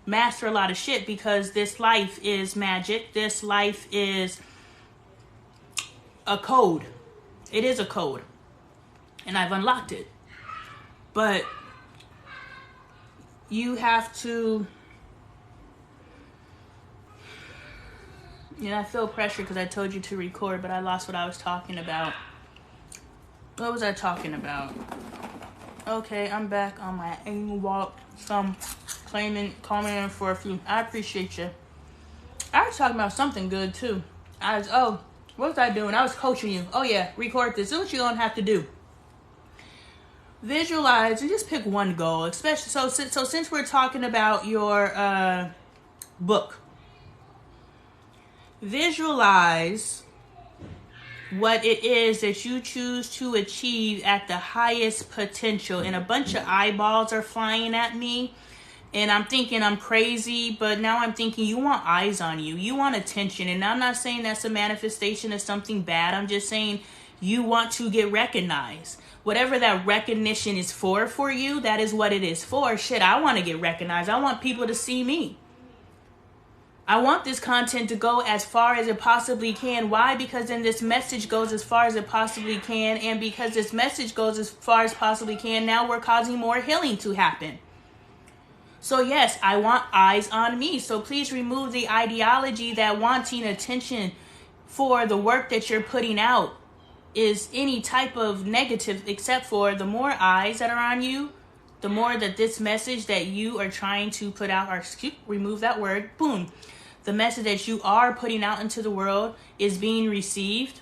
master a lot of shit, because this life is magic. This life is a code. It is a code. And I've unlocked it. But you have to... I feel pressure because I told you to record, but I lost what I was talking about. What was I talking about? Okay, I'm back on my annual walk. Some coming in for a few. I appreciate you. I was talking about something good too. What was I doing? I was coaching you. Oh yeah, record this. This is what you're gonna have to do. Visualize and just pick one goal, especially so since we're talking about your book. Visualize what it is that you choose to achieve at the highest potential. And a bunch of eyeballs are flying at me. And I'm thinking I'm crazy, but now I'm thinking you want eyes on you. You want attention. And I'm not saying that's a manifestation of something bad. I'm just saying you want to get recognized. Whatever that recognition is for you, that is what it is for. Shit, I want to get recognized. I want people to see me. I want this content to go as far as it possibly can. Why? Because then this message goes as far as it possibly can. And because this message goes as far as possibly can, now we're causing more healing to happen. So yes, I want eyes on me. So please remove the ideology that wanting attention for the work that you're putting out is any type of negative, except for the more eyes that are on you, the more that this message that you are trying to put out, or remove that word, boom. The message that you are putting out into the world is being received.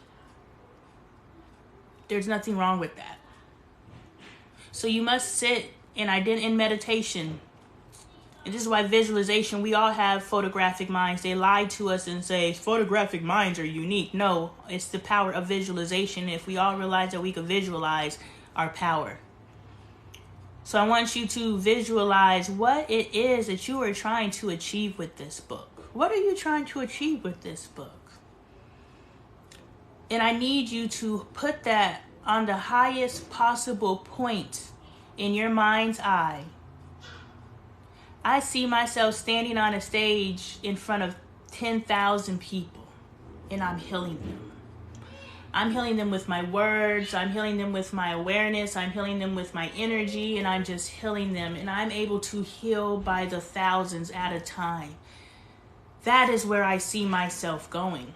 There's nothing wrong with that. So you must sit in meditation. And this is why visualization, we all have photographic minds. They lie to us and say photographic minds are unique. No, it's the power of visualization. If we all realize that we can visualize our power. So I want you to visualize what it is that you are trying to achieve with this book. What are you trying to achieve with this book? And I need you to put that on the highest possible point in your mind's eye. I see myself standing on a stage in front of 10,000 people, and I'm healing them. I'm healing them with my words. I'm healing them with my awareness. I'm healing them with my energy, and I'm just healing them. And I'm able to heal by the thousands at a time. That is where I see myself going.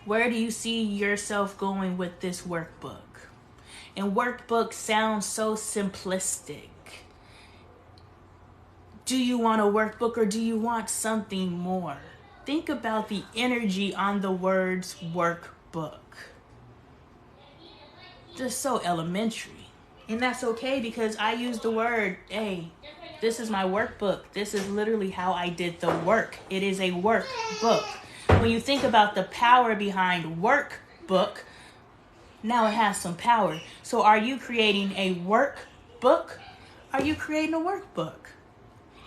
Where do you see yourself going with this workbook? And workbook sounds so simplistic. Do you want a workbook or do you want something more? Think about the energy on the words workbook. Just so elementary. And that's okay because I use the word, hey, this is my workbook. This is literally how I did the work. It is a workbook. When you think about the power behind workbook, now it has some power. So are you creating a workbook? Are you creating a workbook?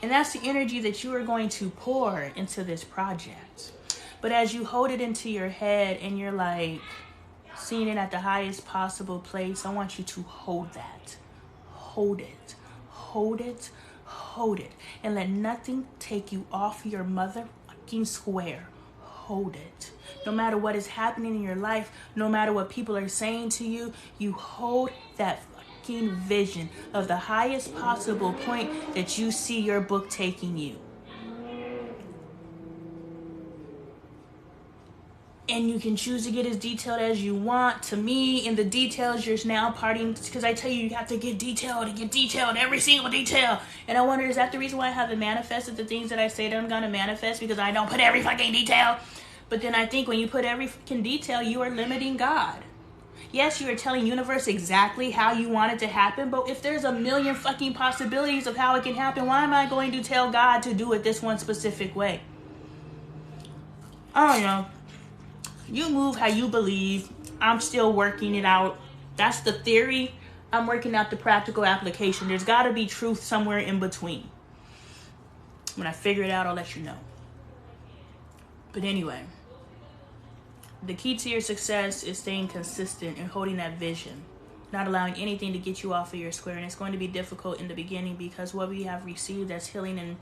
And that's the energy that you are going to pour into this project. But as you hold it into your head and you're like seeing it at the highest possible place, I want you to hold that. Hold it. Hold it. Hold it. And let nothing take you off your motherfucking square. Hold it. No matter what is happening in your life, no matter what people are saying to you, you hold that vision of the highest possible point that you see your book taking you. And you can choose to get as detailed as you want. To me, in the details, you're now parting, because I tell you, you have to get detailed, every single detail. And I wonder, is that the reason why I haven't manifested the things that I say that I'm going to manifest? Because I don't put every fucking detail. But then I think when you put every fucking detail, you are limiting God. Yes, you are telling universe exactly how you want it to happen, but if there's a million fucking possibilities of how it can happen, why am I going to tell God to do it this one specific way? I don't know. You move how you believe. I'm still working it out. That's the theory. I'm working out the practical application. There's got to be truth somewhere in between. When I figure it out, I'll let you know. But anyway, the key to your success is staying consistent and holding that vision, not allowing anything to get you off of your square. And it's going to be difficult in the beginning because what we have received as healing and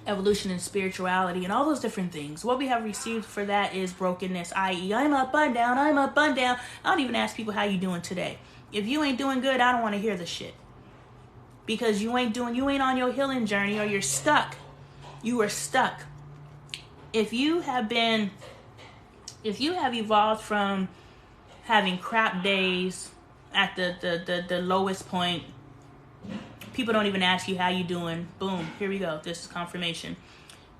evolution and spirituality and all those different things, what we have received for that is brokenness, i.e. I'm up, I'm down, I'm up, I'm down. I don't even ask people how you doing today. If you ain't doing good, I don't want to hear the shit. Because you ain't on your healing journey, or you're stuck. You are stuck. If you have evolved from having crap days at the lowest point, people don't even ask you how you doing. Boom, here we go. This is confirmation.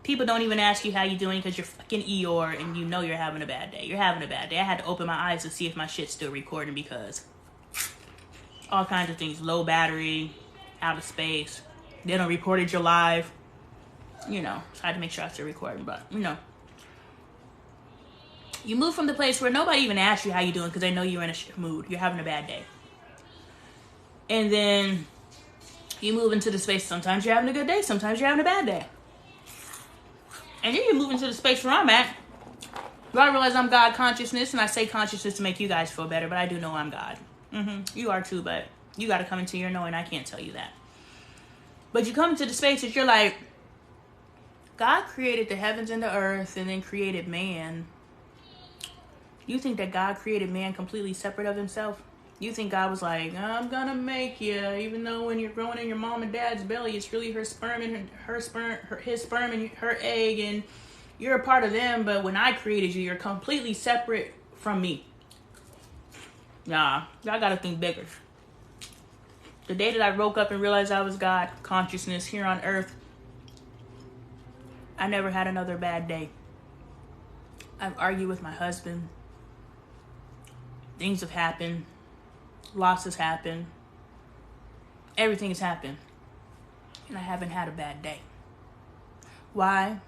People don't even ask you how you doing because you're fucking Eeyore and you know you're having a bad day. You're having a bad day. I had to open my eyes to see if my shit's still recording because all kinds of things. Low battery, out of space. They don't reported your live. You know, so I had to make sure I was still recording. But, you know. You move from the place where nobody even asks you how you doing because they know you're in a shit mood. You're having a bad day. And then you move into the space. Sometimes you're having a good day. Sometimes you're having a bad day. And then you move into the space where I'm at. I realize I'm God consciousness. And I say consciousness to make you guys feel better. But I do know I'm God. You are too. But you got to come into your knowing. I can't tell you that. But you come into the space that you're like, God created the heavens and the earth. And then created man. You think that God created man completely separate of himself? You think God was like, I'm gonna make you, even though when you're growing in your mom and dad's belly, it's really his sperm and her egg, and you're a part of them. But when I created you, you're completely separate from me. Nah, y'all gotta think bigger. The day that I woke up and realized I was God consciousness here on earth, I never had another bad day. I've argued with my husband. Things have happened. Losses happen. Everything has happened. And I haven't had a bad day. Why?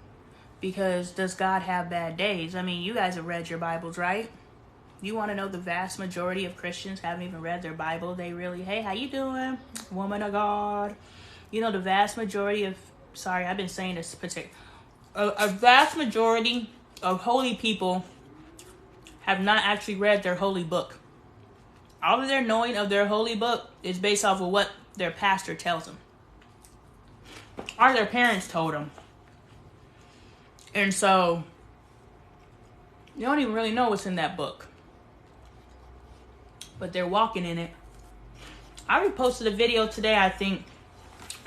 Because does God have bad days? I mean, you guys have read your Bibles, right? You want to know the vast majority of Christians haven't even read their Bible. They really, hey, how you doing? Woman of God. You know, the vast majority of, sorry, I've been saying this particular, a vast majority of holy people have not actually read their holy book. All of their knowing of their holy book is based off of what their pastor tells them. Or their parents told them. And so, you don't even really know what's in that book. But they're walking in it. I reposted a video today, I think,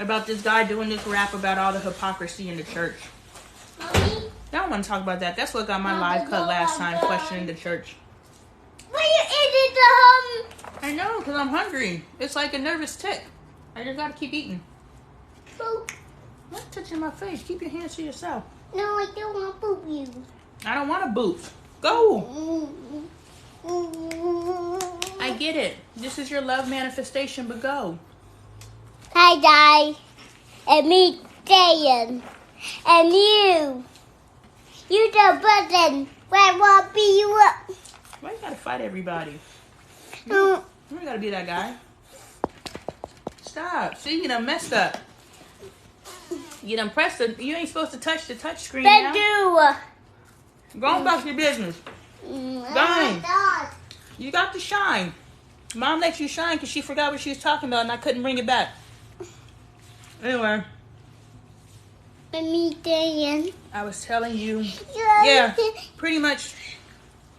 about this guy doing this rap about all the hypocrisy in the church. Mommy? I don't want to talk about that. That's what got my live cut last time, questioning the church. Why you eating the I know, because I'm hungry. It's like a nervous tick. I just got to keep eating. Boop. Not touching my face. Keep your hands to yourself. No, I don't want to boop you. I don't want to boot. Go. I get it. This is your love manifestation, but go. Hi, Di. And me, Dan. And you. You the button. Where will be you up? Why you gotta fight everybody? You ain't gotta be that guy. Stop. See, you done messed up. You done pressed it. You ain't supposed to touch the touch screen now. Go on about your business. Go. You got to shine. Mom let you shine because she forgot what she was talking about and I couldn't bring it back. Anyway. Me, Dan. I was telling you. Yeah, pretty much.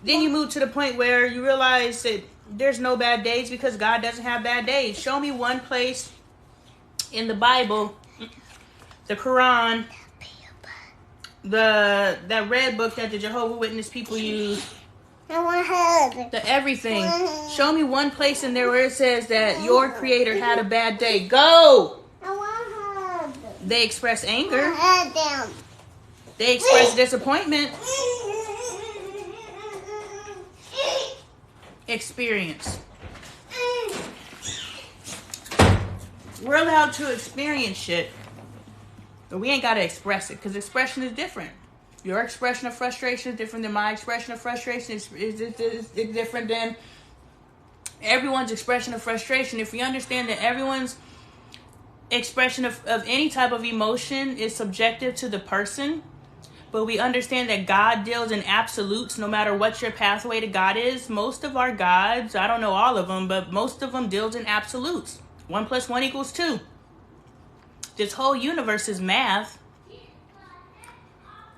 Then you move to the point where you realize that there's no bad days because God doesn't have bad days. Show me one place in the Bible, the Quran, that red book that the Jehovah's Witness people use, I want to hug. the everything. Show me one place in there where it says that your creator had a bad day. Go! I want to hug. They express anger. Hug them. They express disappointment. Experience. We're allowed to experience shit, but we ain't got to express it because expression is different. Your expression of frustration is different than my expression of frustration. Is different than everyone's expression of frustration. If we understand that everyone's expression of any type of emotion is subjective to the person, but we understand that God deals in absolutes no matter what your pathway to God is. Most of our gods, I don't know all of them, but most of them deals in absolutes. 1 + 1 = 2. This whole universe is math.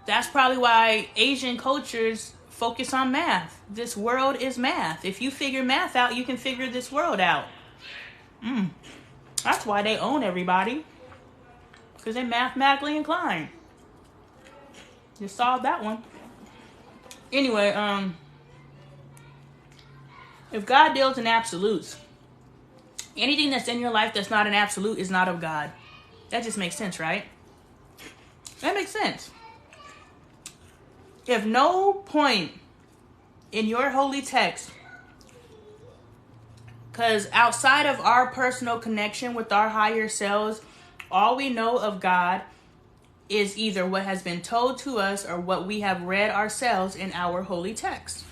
That's probably why Asian cultures focus on math. This world is math. If you figure math out, you can figure this world out. That's why they own everybody. Because they're mathematically inclined. Just solved that one. Anyway, if God deals in absolutes, anything that's in your life that's not an absolute is not of God. That just makes sense, right? That makes sense. If no point in your holy text, because outside of our personal connection with our higher selves, all we know of God is either what has been told to us or what we have read ourselves in our holy text.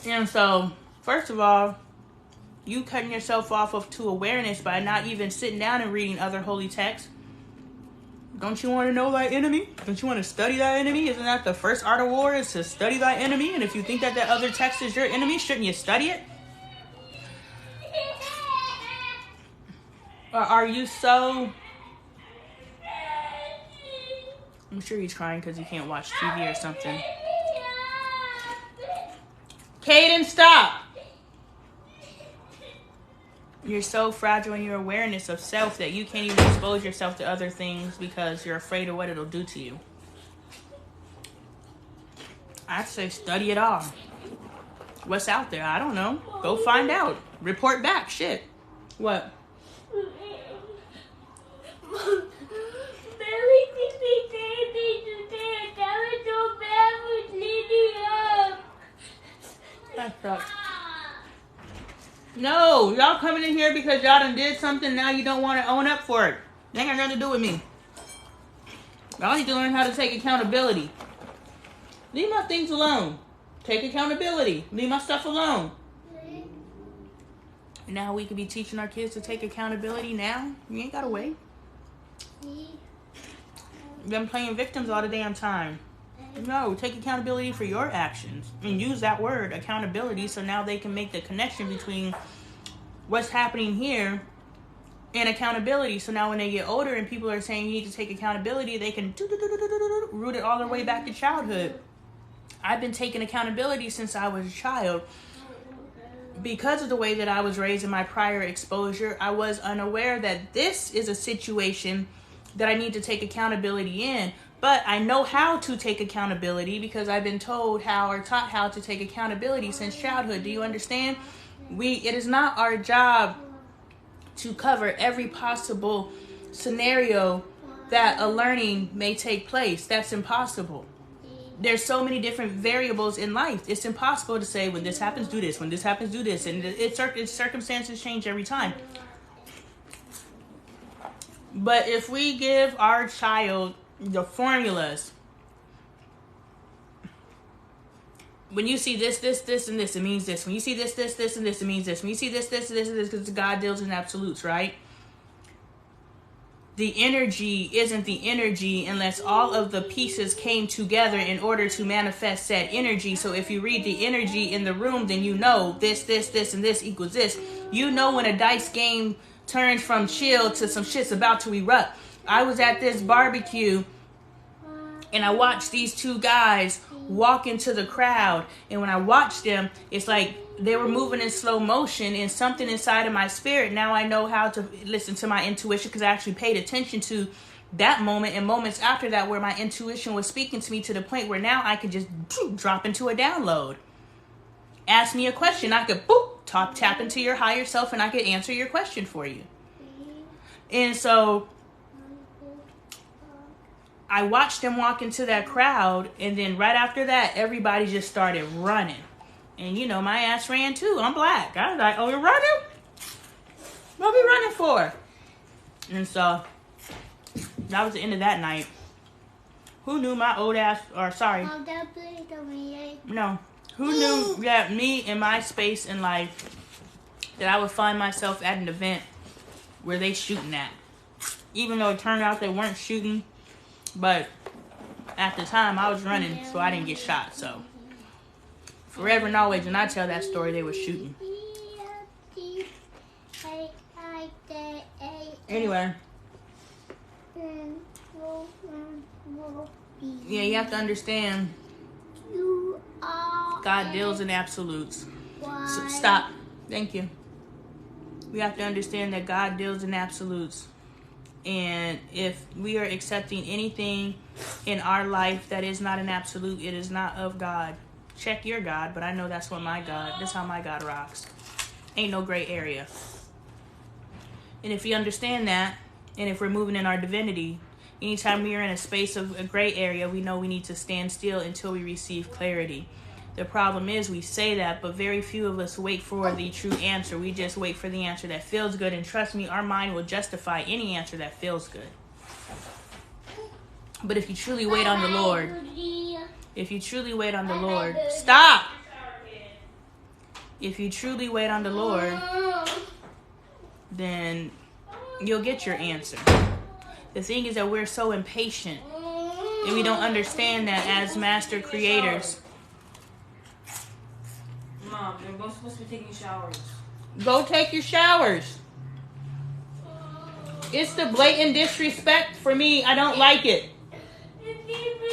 And so, first of all, you cutting yourself off of to awareness by not even sitting down and reading other holy texts. Don't you want to know thy enemy? Don't you want to study thy enemy? Isn't that the first art of war, is to study thy enemy? And if you think that that other text is your enemy, shouldn't you study it? Or are you so... I'm sure he's crying because he can't watch TV or something. Caden, stop! You're so fragile in your awareness of self that you can't even expose yourself to other things because you're afraid of what it'll do to you. I'd say study it all. What's out there? I don't know. Go find out. Report back. Shit. What? That sucks. No, y'all coming in here because y'all done did something, now you don't want to own up for it. They ain't got nothing to do with me. Y'all need to learn how to take accountability. Leave my things alone. Take accountability. Leave my stuff alone. Now we could be teaching our kids to take accountability now. You ain't gotta wait. Them playing victims all the damn time. No, take accountability for your actions and use that word, accountability, so now they can make the connection between what's happening here and accountability. So now when they get older and people are saying you need to take accountability, they can root it all the way back to childhood. I've been taking accountability since I was a child. Because of the way that I was raised in my prior exposure, I was unaware that this is a situation that I need to take accountability in. But I know how to take accountability because I've been told how or taught how to take accountability since childhood. Do you understand? It is not our job to cover every possible scenario that a learning may take place. That's impossible. There's so many different variables in life. It's impossible to say when this happens, do this. When this happens, do this. And its circumstances change every time. But if we give our child the formulas, when you see this, and this, it means this. When you see this, and this, it means this. When you see this, and this, because God deals in absolutes, right? The energy isn't the energy unless all of the pieces came together in order to manifest said energy. So if you read the energy in the room, then you know this, and this equals this. You know when a dice game turns from chill to some shit's about to erupt. I was at this barbecue and I watched these two guys walk into the crowd. And when I watched them, it's like they were moving in slow motion, and something inside of my spirit, now I know how to listen to my intuition because I actually paid attention to that moment and moments after that where my intuition was speaking to me to the point where now I could just drop into a download. Ask me a question, I could tap into your higher self and I could answer your question for you. And so I watched them walk into that crowd, and then right after that, everybody just started running. And you know, my ass ran too. I'm black. I was like, oh, you're running? What are we running for? And so that was the end of that night. Who knew my old ass, or sorry. No. Who knew that me in my space in life, that I would find myself at an event where they shooting at. Even though it turned out they weren't shooting. But at the time, I was running, so I didn't get shot. So forever and always, when I tell that story, they were shooting. Anyway. Yeah, you have to understand. God deals in absolutes. So, stop. Thank you. We have to understand that God deals in absolutes. And if we are accepting anything in our life that is not an absolute, it is not of God. Check your God, but I know that's how my God rocks. Ain't no gray area. And if you understand that, and if we're moving in our divinity, Anytime we are in a space of a gray area, we know we need to stand still until we receive clarity. The problem is we say that, but very few of us wait for the true answer. We just wait for the answer that feels good. And trust me, our mind will justify any answer that feels good. But if you truly wait on the Lord, if you truly wait on the Lord, stop! If you truly wait on the Lord, then you'll get your answer. The thing is that we're so impatient, and we don't understand that as master creators. Mom, you're both supposed to be taking showers. Go take your showers. It's the blatant disrespect for me. I don't like it.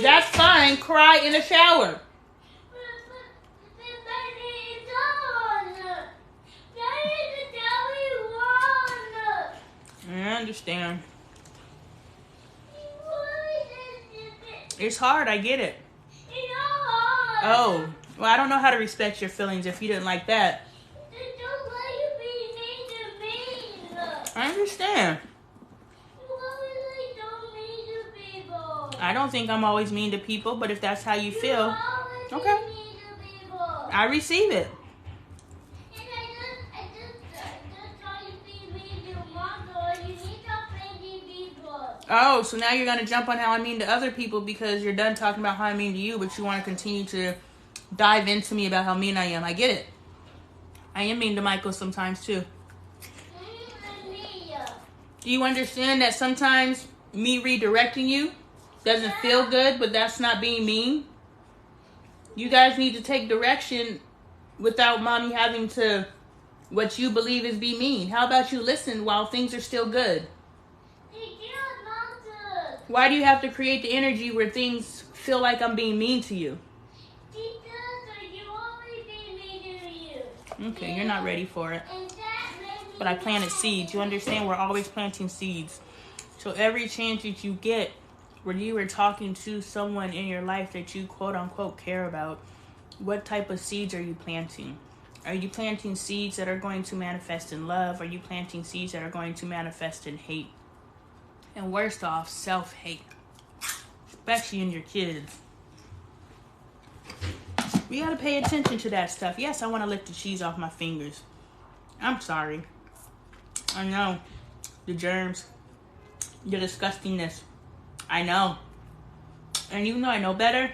That's fine. Cry in the shower. I understand. It's hard. I get it. Oh. Well, I don't know how to respect your feelings if you didn't like that. I understand. I don't think I'm always mean to people, but if that's how you feel, okay. I receive it. Oh, so now you're going to jump on how I'm mean to other people because you're done talking about how I'm mean to you, but you want to continue to dive into me about how mean I am. I get it. I am mean to Michael sometimes too. Do you understand that sometimes me redirecting you doesn't feel good, but that's not being mean? You guys need to take direction without mommy having to, what you believe is be mean. How about you listen while things are still good? Why do you have to create the energy where things feel like I'm being mean to you? Okay, you're not ready for it. But I planted seeds. You understand? We're always planting seeds. So every chance that you get where you are talking to someone in your life that you quote unquote care about, what type of seeds are you planting? Are you planting seeds that are going to manifest in love? Are you planting seeds that are going to manifest in hate? And worst off, self-hate. Especially in your kids. We gotta pay attention to that stuff. Yes, I want to lick the cheese off my fingers. I'm sorry. I know. The germs. The disgustingness. I know. And even though I know better,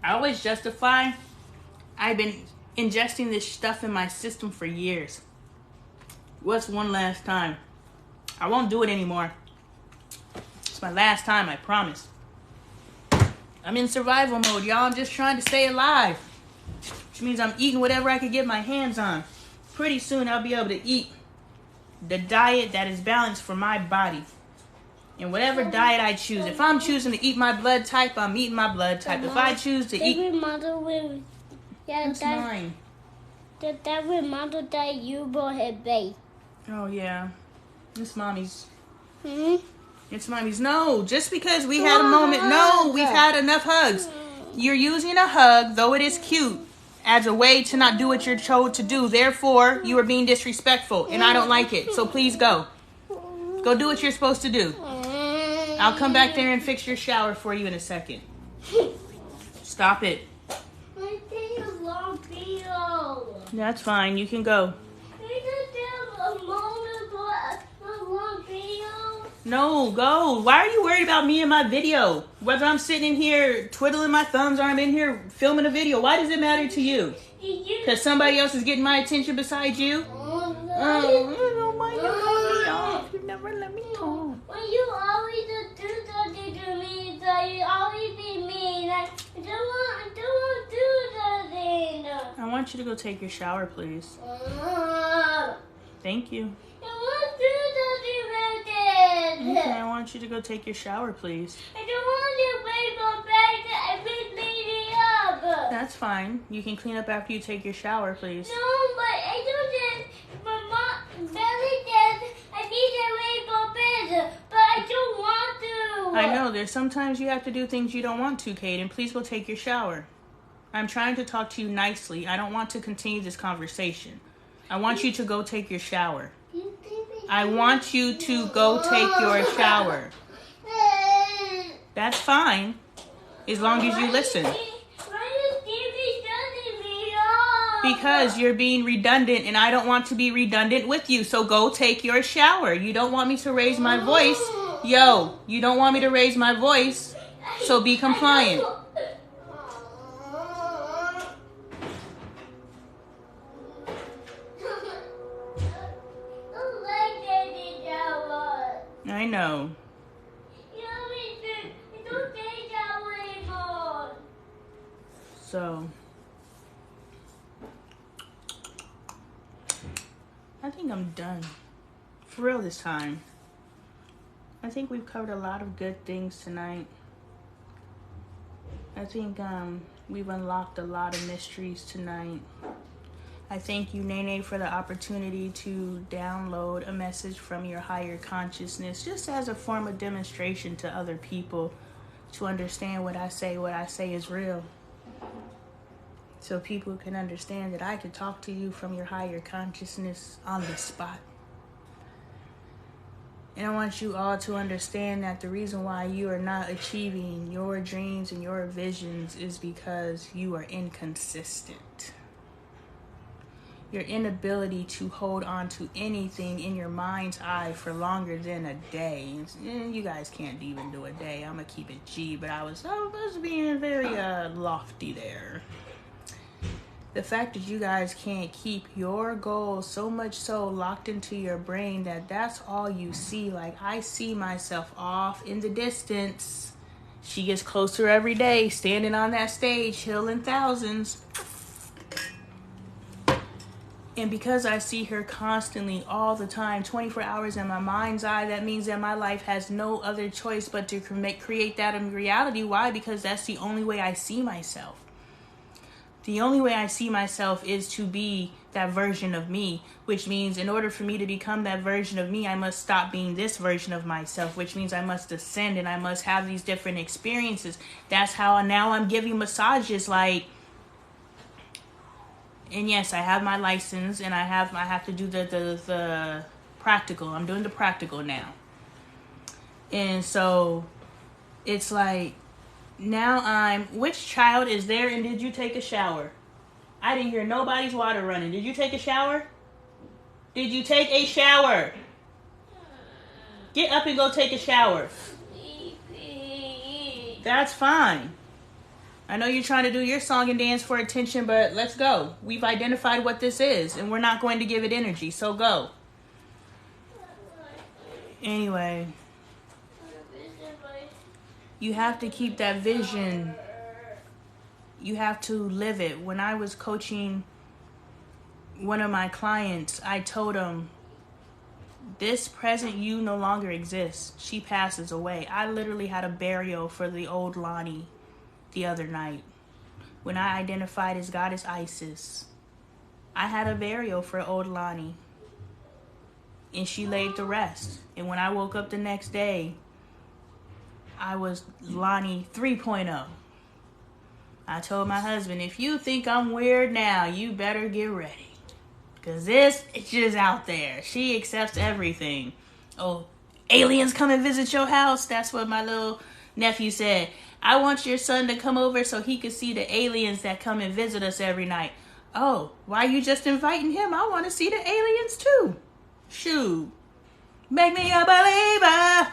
I always justify. I've been ingesting this stuff in my system for years. What's one last time? I won't do it anymore. It's my last time, I promise. I'm in survival mode, y'all. I'm just trying to stay alive. Which means I'm eating whatever I can get my hands on. Pretty soon I'll be able to eat the diet that is balanced for my body. And whatever diet I choose. If I'm choosing to eat my blood type, I'm eating my blood type. If I choose to eat... That's mine. That remember that you bought her bake. Oh, yeah. It's mommy's. Hmm? It's mommy's. No, just because we had a moment. No, we've had enough hugs. You're using a hug, though it is cute, as a way to not do what you're told to do. Therefore, you are being disrespectful, and I don't like it. So please go. Go do what you're supposed to do. I'll come back there and fix your shower for you in a second. Stop it. I think a long video. That's fine. You can go. No, go. Why are you worried about me and my video? Whether I'm sitting in here twiddling my thumbs or I'm in here filming a video, why does it matter to you? Because somebody else is getting my attention besides you? Oh, my God. You never let me talk. When you always do something to me, so you always be mean. I don't want to do something. I want you to go take your shower, please. Thank you. I want to do something about this. Okay, I want you to go take your shower, please. I don't want to wait for bed. I will clean it up. That's fine. You can clean up after you take your shower, please. No, but I don't just. My mom, Belly says I need to wait for bed, but I don't want to. I know. There's sometimes you have to do things you don't want to, Kaden. Please go take your shower. I'm trying to talk to you nicely. I don't want to continue this conversation. I want you to go take your shower. I want you to go take your shower. That's fine, as long as you listen. Because you're being redundant, and I don't want to be redundant with you. So go take your shower. You don't want me to raise my voice. Yo, you don't want me to raise my voice. So be compliant. I know. So I think I'm done. For real this time. I think we've covered a lot of good things tonight. I think we've unlocked a lot of mysteries tonight. I thank you, Nene, for the opportunity to download a message from your higher consciousness, just as a form of demonstration to other people to understand what I say is real. So people can understand that I could talk to you from your higher consciousness on the spot. And I want you all to understand that the reason why you are not achieving your dreams and your visions is because you are inconsistent. Your inability to hold on to anything in your mind's eye for longer than a day. You guys can't even do a day. I'm going to keep it G, but I was being very lofty there. The fact that you guys can't keep your goals so much so locked into your brain that that's all you see. Like, I see myself off in the distance. She gets closer every day, standing on that stage, healing thousands. And because I see her constantly, all the time, 24 hours in my mind's eye, that means that my life has no other choice but to create that in reality. Why? Because that's the only way I see myself. The only way I see myself is to be that version of me, which means in order for me to become that version of me, I must stop being this version of myself, which means I must ascend and I must have these different experiences. That's how now I'm giving massages, like, and yes, I have my license and I have to do the practical. I'm doing the practical now. And so it's like, now which child is there and did you take a shower? I didn't hear nobody's water running. Did you take a shower? Did you take a shower? Get up and go take a shower. That's fine. I know you're trying to do your song and dance for attention, but let's go. We've identified what this is, and we're not going to give it energy, so go. Anyway. You have to keep that vision. You have to live it. When I was coaching one of my clients, I told him, this present you no longer exists. She passes away. I literally had a burial for the old Lonnie the other night. When I identified as Goddess Isis, I had a burial for old Lonnie. And she laid to rest. And when I woke up the next day, I was Lonnie 3.0. I told my husband, if you think I'm weird now, you better get ready. Because this is just out there. She accepts everything. Oh, aliens come and visit your house? That's what my little nephew said. I want your son to come over so he could see the aliens that come and visit us every night. Oh, why you just inviting him? I want to see the aliens too. Shoot. Make me a believer.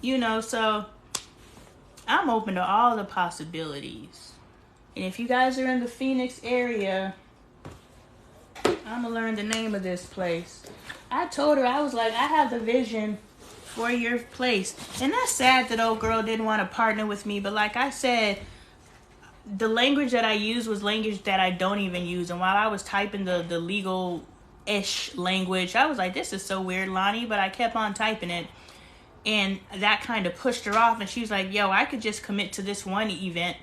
You know, so I'm open to all the possibilities. And if you guys are in the Phoenix area, I'm going to learn the name of this place. I told her, I was like, I have the vision for your place. And that's sad that old girl didn't want to partner with me. But like I said, the language that I used was language that I don't even use. And while I was typing the legal-ish language, I was like, this is so weird, Lonnie. But I kept on typing it. And that kind of pushed her off. And she was like, yo, I could just commit to this one event.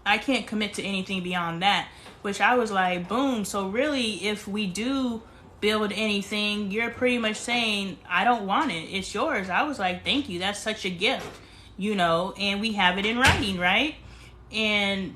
I can't commit to anything beyond that. Which I was like, boom. So really, if we do build anything, you're pretty much saying, I don't want it. It's yours. I was like, thank you. That's such a gift. You know, and we have it in writing, right? And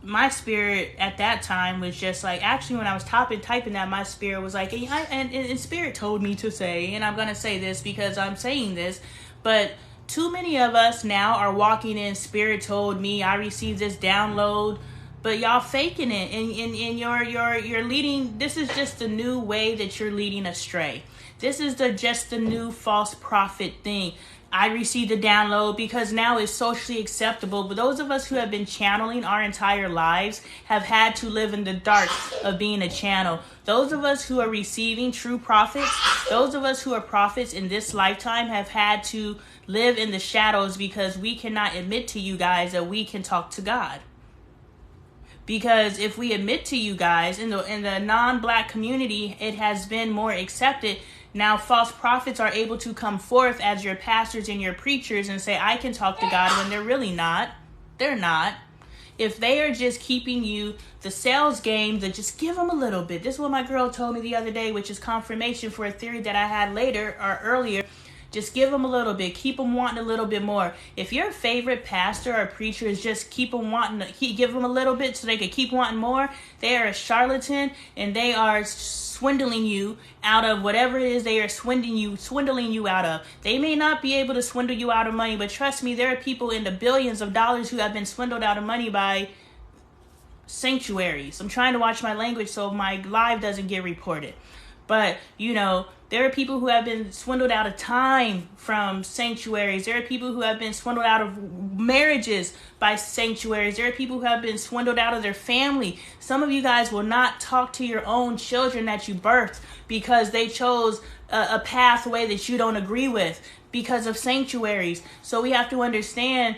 my spirit at that time was just like, actually when I was typing that, my spirit was like, and spirit told me to say, and I'm going to say this because I'm saying this, but too many of us now are walking in Spirit told me, I received this download, but y'all faking it, and you're leading. This is just a new way that you're leading astray. This is just the new false prophet thing. I received a download because now it's socially acceptable. But those of us who have been channeling our entire lives have had to live in the dark of being a channel. Those of us who are receiving true prophets, those of us who are prophets in this lifetime have had to live in the shadows because we cannot admit to you guys that we can talk to God. Because if we admit to you guys in the non-black community, it has been more accepted. Now false prophets are able to come forth as your pastors and your preachers and say, I can talk to God, when they're really not. They're not. If they are just keeping you the sales game, that just give them a little bit. This is what my girl told me the other day, which is confirmation for a theory that I had earlier. Just give them a little bit. Keep them wanting a little bit more. If your favorite pastor or preacher is just give them a little bit so they can keep wanting more, they are a charlatan and they are swindling you out of whatever it is they are swindling you out of. They may not be able to swindle you out of money, but trust me, there are people in the billions of dollars who have been swindled out of money by sanctuaries. I'm trying to watch my language so my live doesn't get reported. But, there are people who have been swindled out of time from sanctuaries. There are people who have been swindled out of marriages by sanctuaries. There are people who have been swindled out of their family. Some of you guys will not talk to your own children that you birthed because they chose a pathway that you don't agree with because of sanctuaries. So we have to understand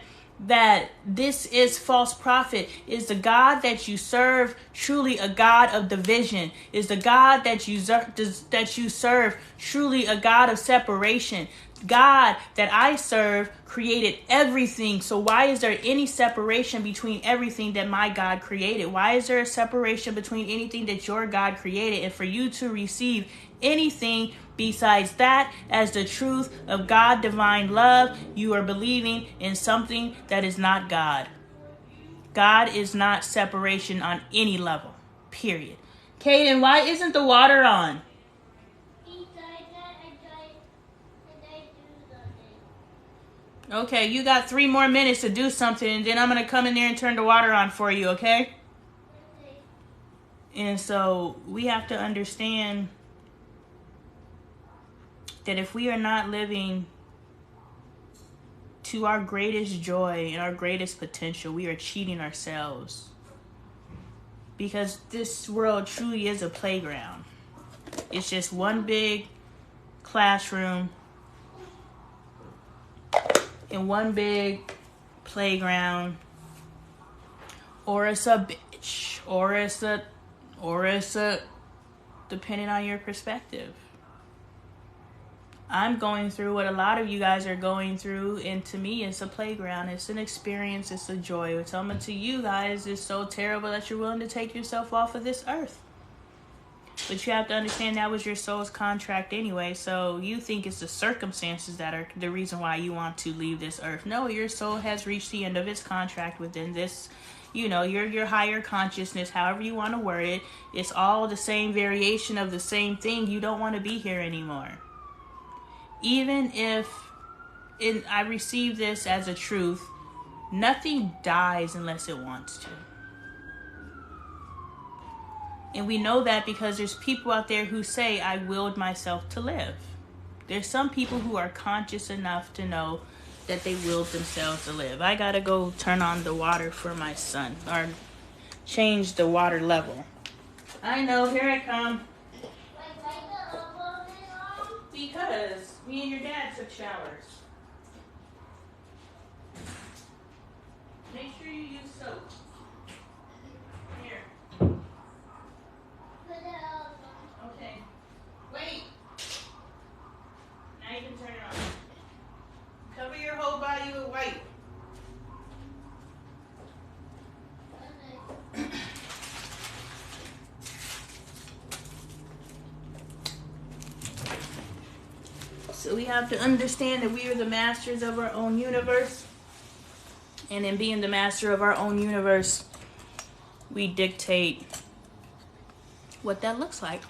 that this is false prophet. Is the God that you serve truly a God of division? Is the God that you serve truly a God of separation? God that I serve created everything. So why is there any separation between everything that my God created? Why is there a separation between anything that your God created? And for you to receive anything besides that as the truth of God, divine love, you are believing in something that is not God. God is not separation on any level, period. Kaden, why isn't the water on? Okay, you got 3 more minutes to do something, and then I'm going to come in there and turn the water on for you, okay? And so we have to understand that if we are not living to our greatest joy and our greatest potential, we are cheating ourselves. Because this world truly is a playground. It's just one big classroom and one big playground. Or it's a bitch. Or it's a depending on your perspective. I'm going through what a lot of you guys are going through, and to me, it's a playground. It's an experience. It's a joy. What's coming to you guys is so terrible that you're willing to take yourself off of this earth. But you have to understand that was your soul's contract anyway, so you think it's the circumstances that are the reason why you want to leave this earth. No, your soul has reached the end of its contract within this, your higher consciousness, however you want to word it. It's all the same variation of the same thing. You don't want to be here anymore. Even if I receive this as a truth, nothing dies unless it wants to. And we know that because there's people out there who say, I willed myself to live. There's some people who are conscious enough to know that they willed themselves to live. I gotta go turn on the water for my son, or change the water level. I know, here I come. Because me and your dad took showers. Make sure you use soap. Here. Okay. Wait. Now you can turn it on. Cover your whole body with white. So we have to understand that we are the masters of our own universe. And in being the master of our own universe, we dictate what that looks like.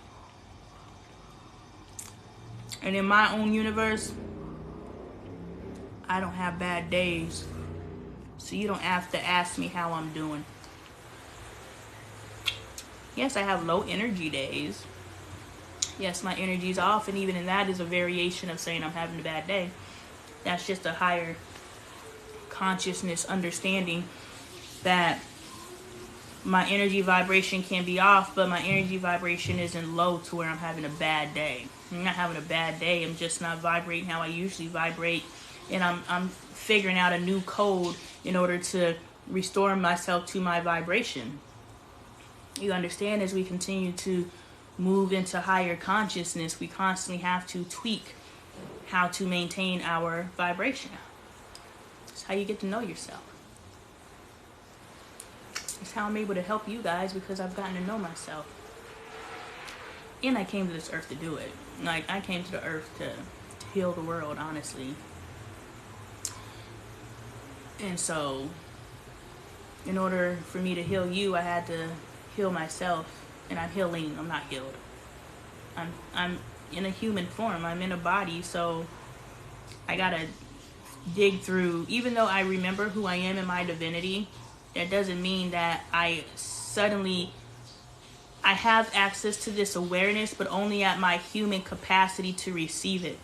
And in my own universe, I don't have bad days. So you don't have to ask me how I'm doing. Yes, I have low energy days. Yes, my energy's off, and even in that is a variation of saying I'm having a bad day. That's just a higher consciousness understanding that my energy vibration can be off, but my energy vibration isn't low to where I'm having a bad day. I'm not having a bad day. I'm just not vibrating how I usually vibrate, and I'm figuring out a new code in order to restore myself to my vibration. You understand, as we continue to move into higher consciousness, we constantly have to tweak how to maintain our vibration. It's how you get to know yourself. It's how I'm able to help you guys, because I've gotten to know myself. And I came to this earth to do it. Like, I came to the earth to heal the world, honestly. And so, in order for me to heal you, I had to heal myself. And I'm healing. I'm not healed. I'm in a human form. I'm in a body, so I gotta dig through. Even though I remember who I am in my divinity, that doesn't mean that I have access to this awareness, but only at my human capacity to receive it.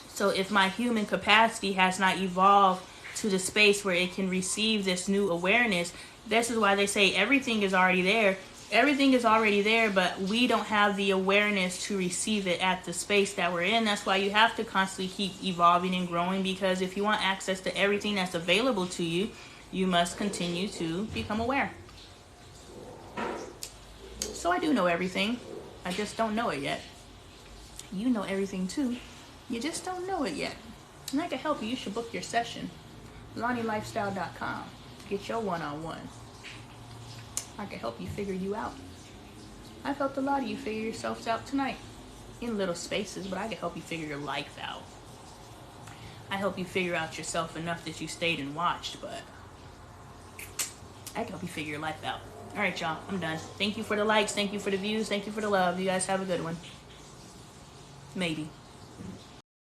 So if my human capacity has not evolved to the space where it can receive this new awareness, this is why they say everything is already there. Everything is already there, but we don't have the awareness to receive it at the space that we're in. That's why you have to constantly keep evolving and growing, because if you want access to everything that's available to you, you must continue to become aware. So I do know everything. I just don't know it yet. You know everything too. You just don't know it yet. And I can help you. You should book your session. LonnieLifestyle.com. Get your one-on-one. I can help you figure you out. I've helped a lot of you figure yourselves out tonight. In little spaces, but I can help you figure your life out. I help you figure out yourself enough that you stayed and watched, but I can help you figure your life out. All right, y'all. I'm done. Thank you for the likes. Thank you for the views. Thank you for the love. You guys have a good one. Maybe.